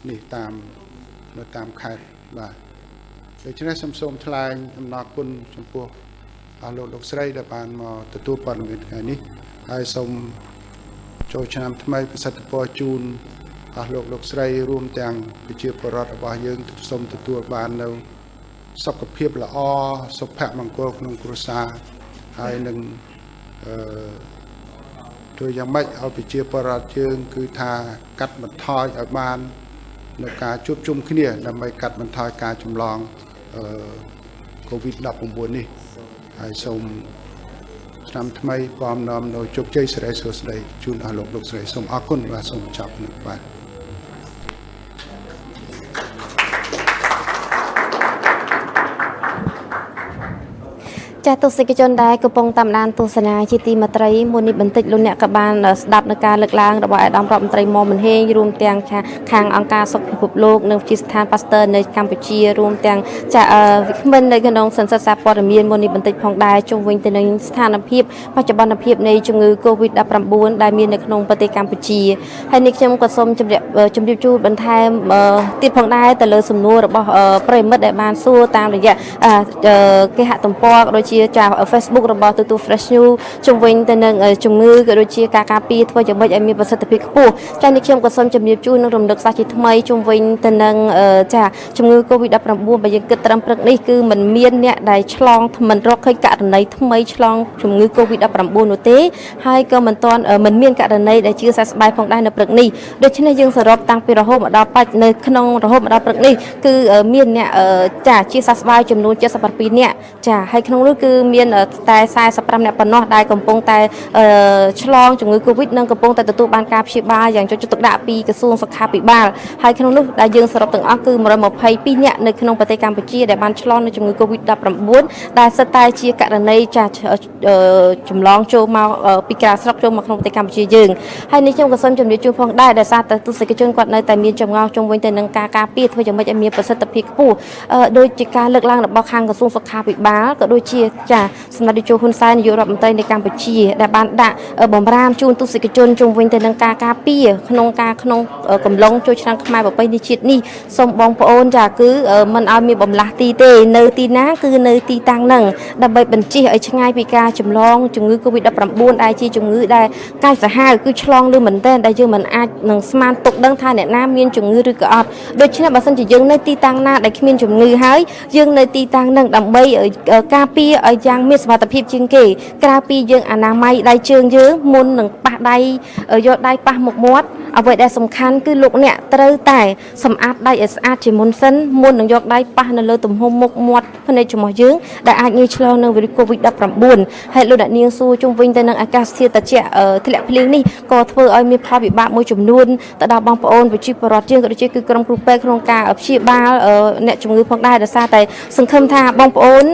នេះនៅតាមខេត្តបាទ ដូច្នេះសូមថ្លែងអំណរគុណចំពោះលោកស្រីដែលបានមកទទួលព័ត៌មានថ្ងៃនេះហើយសូមចូលឆ្នាំថ្មីប្រសិទ្ធពរជូនលោកស្រីរួមទាំងប្រជាពលរដ្ឋរបស់យើងសូមទទួលបាននៅសុខភាពល្អសុភមង្គលក្នុងគ្រួសារហើយនឹងធ្វើយ៉ាងម៉េចឲ្យប្រជាពលរដ្ឋយើងគឺថាកាត់បន្ថយឲ្យបាននៅការជួបជុំគ្នាដើម្បីកាត់បន្ថយការចម្លងCOVID-19 នេះហើយសូមឆ្នាំថ្មីពំនាំនៅជោគជ័យសិរីសួស្តីជូនអស់លោកស្រីសូមអរគុណបាទសូមចប់នេះបាទ ចាទស្សនិកជនដែលកំពុងតាមដានទស្សនាជាទីមេត្រីមុននេះបន្តិចលោកអ្នកក៏បានស្ដាប់នៅការលើកឡើងរបស់អាដាមរដ្ឋមន្ត្រីមុំមិនហេងរួមទាំងខាងអង្គការសុខភាពពិភពលោកនិងវិទ្យាស្ថាន Pasteur នៅកម្ពុជារួមទាំងចាវិក្កាមនៅក្នុងសន្និសីទសារព័ត៌មានមុននេះបន្តិចផងដែរជុំវិញទៅនឹងស្ថានភាពបច្ចុប្បន្នភាពនៃជំងឺ COVID-19 ដែលមាននៅក្នុងប្រទេសកម្ពុជាហើយនេះខ្ញុំក៏សូមជម្រាបជូនបន្ថែមទៀតផងដែរទៅលើសំណួររបស់ប្រិមិត្តដែលបានសួរតាមរយៈគេហទំព័រដូចជាចា Facebook របស់ទូ Fresh News ជំវិញទៅនឹងជំងឺក៏ដូចជាការការពារធ្វើយ៉ាងម៉េចឲ្យមានប្រសិទ្ធភាពខ្ពស់ចានេះខ្ញុំក៏សូមជម្រាបជូននឹងរំលឹកសាសជាថ្មីជំវិញទៅនឹងចាជំងឺ COVID-19 បើយើងគិតត្រឹមព្រឹកនេះគឺมันមានអ្នកដែលឆ្លងមិនរកឃើញករណីថ្មីឆ្លងជំងឺ COVID-19 នោះទេហើយក៏មិនទាន់មិនមានករណីដែលជាសះស្បើយផងដែរនៅព្រឹកនេះដូច្នេះយើងសរុបតាំងពីរហូតមកដល់បច្ចនៅក្នុងរហូតមកដល់ព្រឹកនេះគឺមានអ្នកចាជាសះស្បើយចំនួន77នាក់ចាហើយក្នុងនោះគឺមានតែ45នាក់ប៉ុណ្ណោះដែលកំពុងតែឆ្លងជំងឺ Covid និងកំពុងតែទទួលបានការព្យាបាលយ៉ាងយកចិត្តទុកដាក់ពីក្រសួងសុខាភិបាលហើយក្នុងនោះដែលយើងសរុបទាំងអស់គឺ122នាក់នៅក្នុងប្រទេសកម្ពុជាដែលបានឆ្លងនៅជំងឺ Covid-19 ដែលសិតតែជាករណីចាចម្លងចូលមកពីក្រៅស្រុកចូលមកក្នុងប្រទេសកម្ពុជាយើងហើយនេះខ្ញុំក៏សូមជម្រាបជូនផងដែរដែលសារតែទស្សនិកជនគាត់នៅតែមានចម្ងល់ជុំវិញទៅនឹងការការពារធ្វើយ៉ាងម៉េចឲ្យមានប្រសិទ្ធភាពខ្ពស់ដោយជាការលើកឡើងរបស់ខាងក្រសួងសុខាភិបាលក៏ដូចជាចាសម្ដេចតេជោហ៊ុនសែននាយករដ្ឋមន្ត្រីនៃកម្ពុជាដែលបានដាក់បំរាមជូនទស្សនិកជនជុំវិញទៅនឹងការការពារក្នុងកំឡុងចូលឆ្នាំខ្មែរប្រពៃណីជាតិនេះសូមបងប្អូនចាគឺមិនឲ្យមានបំលាស់ទីទេនៅទីណាគឺនៅទីតាំងហ្នឹងដើម្បីបញ្ជៀសឲ្យឆ្ងាយពីការចម្លងជំងឺ COVID-19 ដែលជាជំងឺដែលកាចសាហាវគឺឆ្លងលឿនមែនទែនដែលយើងមិនអាចនឹងស្មានទុកដឹងថាអ្នកណាមានជំងឺឬក៏អត់ដូច្នេះបើសិនជាយើងនៅទីតាំងណាដែលគ្មានជំងឺហើយយើងនៅទីតាំងហ្នឹងដើម្បីការពារឲ្យយ៉ាងមានសុវត្ថិភាពជាងគេក្រៅពីយើងអនាម័យដៃជើងយើងមុននឹងប៉ះដៃយកដៃប៉ះមុខមាត់អ្វីដែលសំខាន់គឺលោកអ្នកត្រូវតែសម្អាតដៃឲ្យស្អាតជាមុនសិនមុននឹងយកដៃប៉ះនៅលើទំហំមុខមាត់ភ្នែកច្រមុះយើងដែលអាចងាយឆ្លងនឹងវីរុស COVID-19 ហើយលោកអ្នកនាងសួរជុំវិញទៅនឹងអាកាសធាតុត្រជាក់ធ្លាក់ភ្លៀងនេះក៏ធ្វើឲ្យមានផលវិបាកមួយចំនួនទៅដល់បងប្អូនប្រជាពលរដ្ឋយើងក៏ដូចជាគឺក្រុមគ្រូពេទ្យក្នុងការព្យាបាលអ្នកជំងឺផងដែរដោយសារតែសង្ឃឹមថាបងប្អូន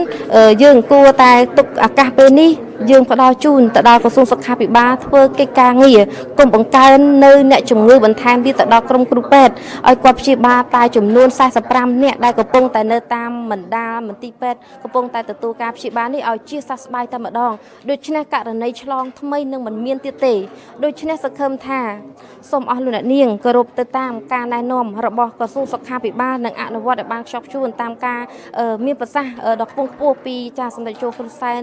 យើងគួរតែទុកឱកាសពេលនេះយើងផ្ដល់ជូនទៅដល់ក្រសួងសុខាភិបាលធ្វើកិច្ចការងារកុំបង្កើននៅអ្នកជំងឺបន្ថែមទៀតទៅដល់ក្រុមគ្រូពេទ្យឲ្យគាត់ព្យាបាលតែចំនួន45នាក់ដែលកំពុងតែនៅតាមបណ្ដាមន្ទីរពេទ្យកំពុងតែទទួលការព្យាបាលនេះឲ្យជាសះស្បើយតែម្ដងដូច្នេះករណីឆ្លងថ្មីនឹងមិនមានទៀតទេដូច្នេះសង្ឃឹមថាសូមអស់លោកអ្នកនាងគោរពទៅតាមការណែនាំរបស់ក្រសួងសុខាភិបាលនិងអនុវត្តឲ្យបានខ្ជាប់ខ្ជួនតាមការមានប្រសាសន៍ដ៏ខ្ពង់ខ្ពស់ពីចាស់សម្ដេចជោហ៊ុនសែន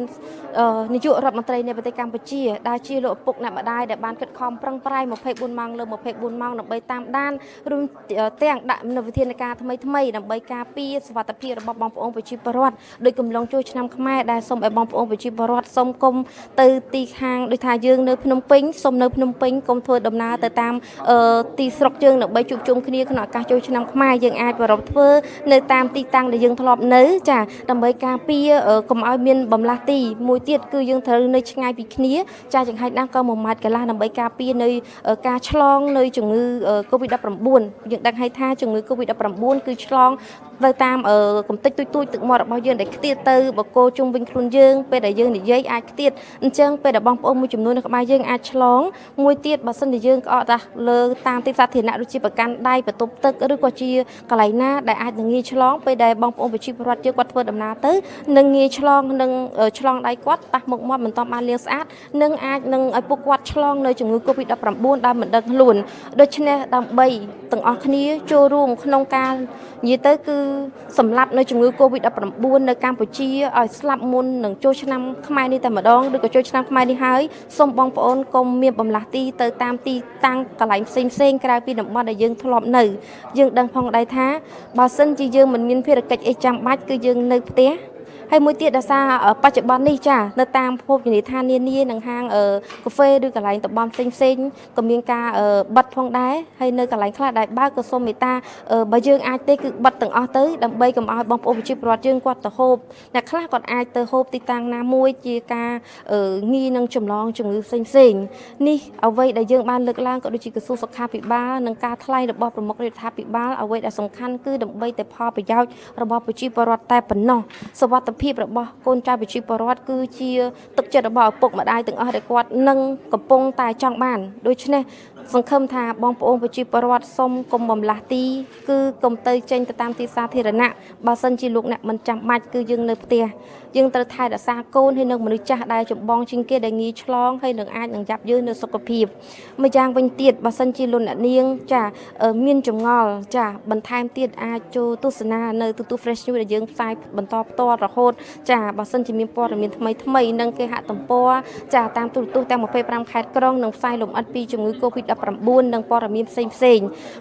នាយករដ្ឋមន្ត្រីនៃប្រទេសកម្ពុជាដែលជាលោកឪពុកអ្នកម្ដាយដែលបានខិតខំប្រឹងប្រែង24ម៉ោងលើ24ម៉ោងដើម្បីតាមដានរួមទាំងដាក់នូវវិធានការថ្មីដើម្បីការពារសុវត្ថិភាពរបស់បងប្អូនប្រជាពលរដ្ឋដោយកំឡុងចូលឆ្នាំខ្មែរដែលសូមឲ្យបងប្អូនប្រជាពលរដ្ឋសូមគុំទៅទីខាងដូចថាយើងនៅភ្នំពេញសូមនៅភ្នំពេញគុំធ្វើដំណើរទៅតាមទីស្រុកយើងដើម្បីជួបជុំគ្នាក្នុងឱកាសចូលឆ្នាំខ្មែរយើងអាចប្រពធ្វើនៅតាមទីតាំងដែលយើងធ្លាប់នៅចាដើម្បីការពារកុំឲ្យមានបំលាស់ទីមួយទៀតគឺយើងត្រូវនៅឆ្ងាយពីគ្នាចាចង្ហែតណាស់ក៏1ម៉ែត្រកន្លះដើម្បីការពារនៅការឆ្លងនៅជំងឺ COVID-19 យើងដឹងហើយថាជំងឺ COVID-19 គឺឆ្លងទៅតាមកំតិចទួចទឹកមាត់របស់យើងដែលខ្ទាតទៅបកគោជុំវិញខ្លួនយើងពេលដែលយើងនិយាយអាចខ្ទាតអញ្ចឹងពេលដែលបងប្អូនមួយចំនួននៅក្បែរយើងអាចឆ្លងមួយទៀតបើសិនជាយើងក្អកតាលើតាមទីសាធារណៈដូចជាប្រកាន់ដៃបន្ទប់ទឹកឬក៏ជាកន្លែងណាដែលអាចនឹងងាយឆ្លងពេលដែលបងប្អូនប្រជាពលរដ្ឋយើងគាត់ធ្វើដំណើរទៅនឹងងាយឆ្លងនឹងឆ្លងដៃគាត់ប៉ះមុខមាត់មិនទាន់បានលាងស្អាតនឹងអាចនឹងឲ្យពួកគាត់ឆ្លងនៅជំងឺ COVID-19 ដែលមិនដឹងខ្លួនដូច្នេះដើម្បីទាំងអស់គ្នាចូលរួមក្នុងការនិយាយទៅគឺ សម្រាប់នៅជំងឺ Covid-19 នៅកម្ពុជាឲ្យស្លាប់មុននឹងចូលឆ្នាំខ្មែរនេះតែម្ដងឬក៏ចូលឆ្នាំខ្មែរនេះហើយសូមបងប្អូនកុំមានបំលាស់ទីទៅតាមទីតាំងកន្លែងផ្សេងក្រៅពីតំបន់ដែលយើងធ្លាប់នៅយើងដឹងផងដែរថាបើសិនជាយើងមិនមានភារកិច្ចអីចាំបាច់គឺយើងនៅផ្ទះហើយមួយទៀតដោយសារបច្ចុប្បន្ននេះចានៅតាមភោជនីយដ្ឋាននានានិងហាងកាហ្វេឬកន្លែងតំបន់ផ្សេងក៏មានការបិទផងដែរហើយនៅកន្លែងខ្លះដែលបើកក៏សូមមេត្តាបើយើងអាចទេគឺបិទទាំងអស់ទៅដើម្បីកុំឲ្យបងប្អូនប្រជាពលរដ្ឋយើងគាត់ទៅហូបអ្នកខ្លះគាត់អាចទៅហូបទីតាំងណាមួយជាការងាយនឹងចម្លងជំងឺផ្សេងនេះអ្វីដែលយើងបានលើកឡើងក៏ដូចជាក្រសួងសុខាភិបាលនិងការថ្លែងរបស់ប្រមុខរដ្ឋាភិបាលអ្វីដែលសំខាន់គឺដើម្បីតែផលប្រយោជន៍របស់ប្រជាពលរដ្ឋតែប៉ុណ្ណោះសុវត្ថិភាពរបស់កូនចៅប្រជាពលរដ្ឋគឺជាទឹកចិត្តរបស់ឪពុកម្ដាយទាំងអស់ដែលគាត់នឹងកំពុងតែចង់បានដូច្នេះសង្ឃឹមថាបងប្អូនប្រជាពលរដ្ឋសូមកុំបំលាស់ទីគឺកុំទៅចេញទៅតាមទីសាធារណៈបើសិនជាលោកអ្នកមិនចាំបាច់គឺយើងនៅផ្ទះយើងត្រូវថែរក្សាកូនហើយនឹងមនុស្សចាស់ដែលចម្បងជាងគេដែលងាយឆ្លងហើយនឹងអាចនឹងយ៉ាប់យើងនៅសុខភាពមួយយ៉ាងវិញទៀតបើសិនជាលោកអ្នកនាងចាមានចម្ងល់ចាបន្ថែមទៀតអាចចូលទស្សនានៅទូ Fresh News ដែលយើងផ្សាយបន្តផ្ទាល់រហូតចាបើសិនជាមានព័ត៌មានថ្មីនឹងគេហទំព័រចាតាមទូរទស្សន៍ទាំង25ខេត្តក្រុងនិងផ្សាយលម្អិតពីជំងឺ Covid-19 និងព័ត៌មានផ្សេង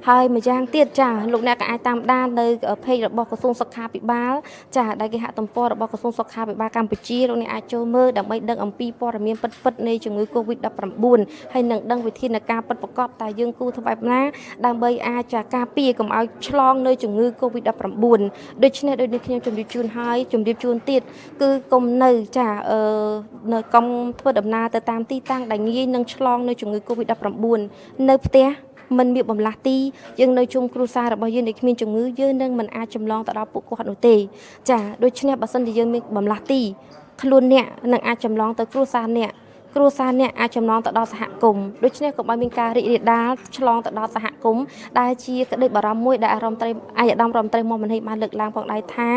ហើយមួយយ៉ាងទៀតចាលោកអ្នកក៏អាចតាមដាននៅเพจរបស់ក្រសួងសុខាភិបាលចាដែលគេហទំព័ររបស់ក្រសួងសុខាភិបាលកម្ពុជាលោកអ្នកអាចចូលមើលដើម្បីដឹងអំពីព័ត៌មានពិតនៃជំងឺ Covid-19 ហើយនឹងដឹងវិធានការពិតប្រាកដតែយើងគួរធ្វើបែបណាដើម្បីអាចការពារកុំឲ្យឆ្លងនៅជំងឺ Covid-19 ដូច្នេះដូចនេះខ្ញុំជម្រាបជូនហើយជម្រាបជូនទៀតគឺកុំនៅចានៅកុំធ្វើដំណើរទៅតាមទីតាំងដែលងាយនឹងឆ្លងនៅជំងឺ Covid-19 នៅផ្ទះមិនមានបំលាស់ទីយើងនៅជុំគ្រួសាររបស់យើងដែលគ្មានជំងឺយើងនឹងមិនអាចចម្លងទៅដល់ពួកគាត់នោះទេចាដូច្នេះបើសិនជាយើងមានបំលាស់ទីខ្លួនអ្នកនឹងអាចចម្លងទៅគ្រួសារអ្នកអាចចម្លងទៅដល់សហគមន៍ដូច្នេះក៏បានមានការរីករាលដាលឆ្លងទៅដល់សហគមន៍ដែលជាក្តីបារម្ភមួយដែលអាយដាមរដ្ឋមន្ត្រីមុំមនីបានលើកឡើងផងដែរថា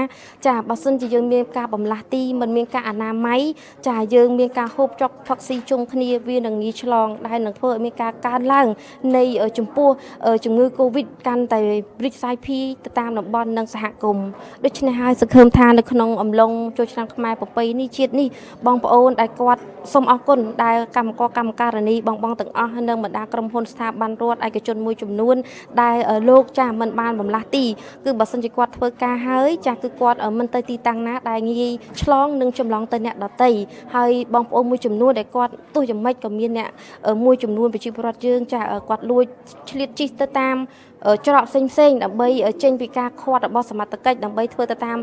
ចាបើសិនជាយើងមានការបំលាស់ទីមិនមានការអនាម័យចាយើងមានការហូបចុកផឹកស៊ីជុំគ្នាវានឹងងាយឆ្លងដែលនឹងធ្វើឲ្យមានការកើនឡើងនៃចំពោះជំងឺ Covid កាន់តែរីកសាយភាយទៅតាមតំបន់និងសហគមន៍ដូច្នេះហើយសង្ឃឹមថានៅក្នុងអំឡុងចូលឆ្នាំខ្មែរប្រពៃនេះជាតិនេះបងប្អូនដែលគាត់សូមអរគុណដែលកម្មការនីបងទាំងអស់នៅបណ្ដាក្រុមហ៊ុនស្ថាប័នរដ្ឋឯកជនមួយចំនួនដែលលោកចាស់មិនបានបំលាស់ទីគឺបើសិនជាគាត់ធ្វើការហើយចាស់គឺគាត់មិនទៅទីតាំងណាដែលងាយឆ្លងនិងចម្លងទៅអ្នកដទៃហើយបងប្អូនមួយចំនួនដែលគាត់ទោះយ៉ាងម៉េចក៏មានអ្នកមួយចំនួនប្រជាពលរដ្ឋយើងចាស់គាត់លួចឆ្លៀតជិះទៅតាមច្រកផ្សេងដើម្បីចេញពីការខាត់របស់សមត្ថកិច្ចដើម្បីធ្វើទៅតាម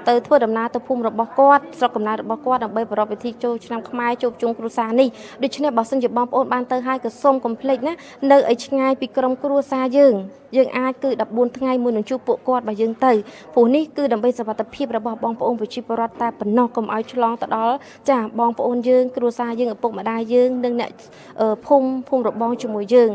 ទៅធ្វើដំណើរទៅភូមិរបស់គាត់ស្រុកកំណើតរបស់គាត់ដើម្បីប្រារព្ធពិធីចូលឆ្នាំខ្មែរជួបជុំគ្រួសារនេះដូច្នេះបើសិនជាបងប្អូនបានទៅហើយក៏សូមកុំភ្លេចណានៅឲ្យឆ្ងាយពីក្រុមគ្រួសារយើងអាចគឺ14ថ្ងៃមុននឹងជួបពួកគាត់បើយើងទៅព្រោះនេះគឺដើម្បីសុវត្ថិភាពរបស់បងប្អូនប្រជាពលរដ្ឋតែប៉ុណ្ណោះកុំឲ្យឆ្លងទៅដល់ចាបងប្អូនយើងគ្រួសារយើងឪពុកម្ដាយយើងនិងអ្នកភូមិរបងជាមួយយើង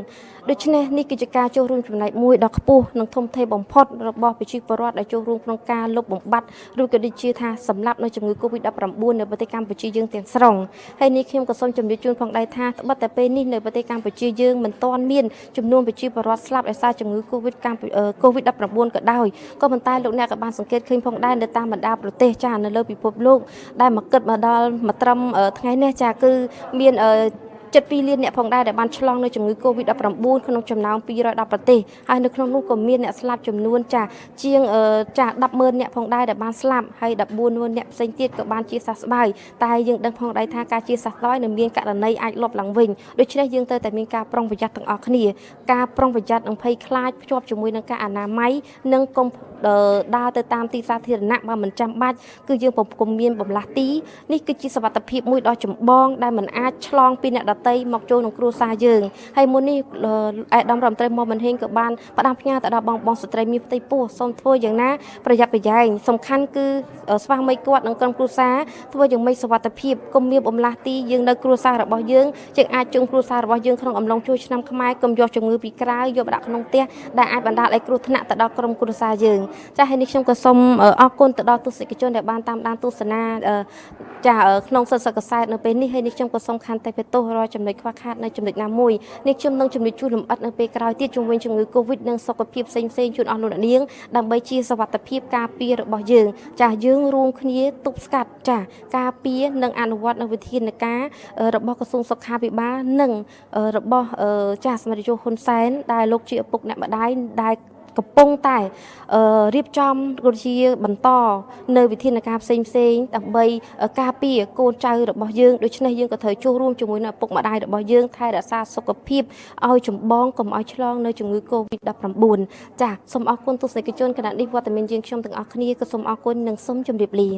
ដូច្នេះនេះគឺជាការចូលរួមចំណែកមួយដ៏ខ្ពស់និងធំធេងបំផុតរបស់ប្រជាពលរដ្ឋដែលចូលរួមក្នុងការលុបបំបាត់ឬក៏ដូចជាថាសម្លាប់នៅជំងឺ Covid-19 នៅប្រទេសកម្ពុជាយើងទាំងស្រុងហើយនេះខ្ញុំក៏សូមជម្រាបជូនផងដែរថាត្បិតតែពេលនេះនៅប្រទេសកម្ពុជាយើងមិនទាន់មានចំនួនប្រជាពលរដ្ឋស្លាប់ដោយសារជំងឺ Covid-19 ក៏ដោយក៏ប៉ុន្តែលោកអ្នកក៏បានសង្កេតឃើញផងដែរនៅតាមបណ្ដាប្រទេសចានៅលើពិភពលោកដែលមកគិតមកដល់មកត្រឹមថ្ងៃនេះចាគឺមាន7 លានអ្នកផងដែរដែលបានឆ្លងនៅជំងឺ Covid-19 ក្នុងចំណោម210ប្រទេសហើយនៅក្នុងនោះក៏មានអ្នកស្លាប់ចំនួនជាង100000អ្នកផងដែរដែលបានស្លាប់ហើយ14អ្នកផ្សេងទៀតក៏បានជាសះស្បើយតែយើងដឹងផងដែរថាការជាសះស្បើយនឹងមានករណីអាចលុបឡើងវិញដូច្នេះយើងត្រូវតែមានការប្រុងប្រយ័ត្នទាំងអស់គ្នាការប្រុងប្រយ័ត្ននឹងភ័យខ្លាចភ្ជាប់ជាមួយនឹងការអនាម័យនិងកុំដើរទៅតាមទីសាធារណៈបើមិនចាំបាច់គឺយើងពុំមានបំលាស់ទីនេះគឺជាសុវត្ថិភាពមួយដ៏ចម្បងដែលមិនអាចឆ្លងពីអ្នកដទៃមកចូលក្នុងគ្រួសារយើងហើយមុននេះអាយដាមរដ្ឋមន្ត្រីមកមិនហេងក៏បានផ្ដាំផ្ញើទៅដល់បងស្ត្រីមានផ្ទៃពោះសូមធ្វើយ៉ាងណាប្រយ័ត្នប្រយែងសំខាន់គឺស្វាមីគាត់និងក្រុមគ្រួសារធ្វើយ៉ាងម៉េចសុវត្ថិភាពកុំមានបំលាស់ទីយើងនៅគ្រួសាររបស់យើងអាចជុំគ្រួសាររបស់យើងក្នុងអំឡុងចូលឆ្នាំខ្មែរកុំយកជំងឺពីក្រៅយកដាក់ក្នុងផ្ទះដែលអាចបណ្ដាលឲ្យគ្រោះថ្នាក់ទៅដល់ក្រុមគ្រួសារយើងចាហើយនេះខ្ញុំក៏សូមអរគុណទៅដល់ទស្សនិកជនដែលបានតាមដានទស្សនាក្នុងសិទ្ធិកសែតនៅពេលនេះហើយនេះខ្ញុំក៏សូមខន្តីបេទោសរាល់ ចំណុចខ្វះខាតនៅចំណុចណាមួយនេះខ្ញុំនឹងជំរាបជូនលម្អិតនៅពេលក្រោយទៀតជុំវិញជំងឺ Covid និងសុខភាពផ្សេងៗជូនអស់លោកអ្នកនាងដើម្បីជាសុវត្ថិភាពការពាររបស់យើងចាស់យើងរួមគ្នាទប់ស្កាត់ចាស់ការពារនិងអនុវត្តនៅវិធានការរបស់ក្រសួងសុខាភិបាលនិងរបស់ចាស់សមាជិកហ៊ុនសែនដែលលោកជាឪពុកអ្នកម្ដាយដែលកំពុងតែរៀបចំដូចជាបន្តនៅវិធានការផ្សេងដើម្បីការពារកូនចៅរបស់យើងដូច្នេះយើងក៏ត្រូវចូលរួមជាមួយនឹងឪពុកម្ដាយរបស់យើងថែរក្សាសុខភាពឲ្យចម្បងកុំឲ្យឆ្លងនៅជំងឺ Covid-19 ចាសូមអរគុណទស្សនិកជនគណៈនេះវត្តមានយើងខ្ញុំទាំងអស់គ្នាក៏សូមអរគុណនិងសូមជម្រាបលា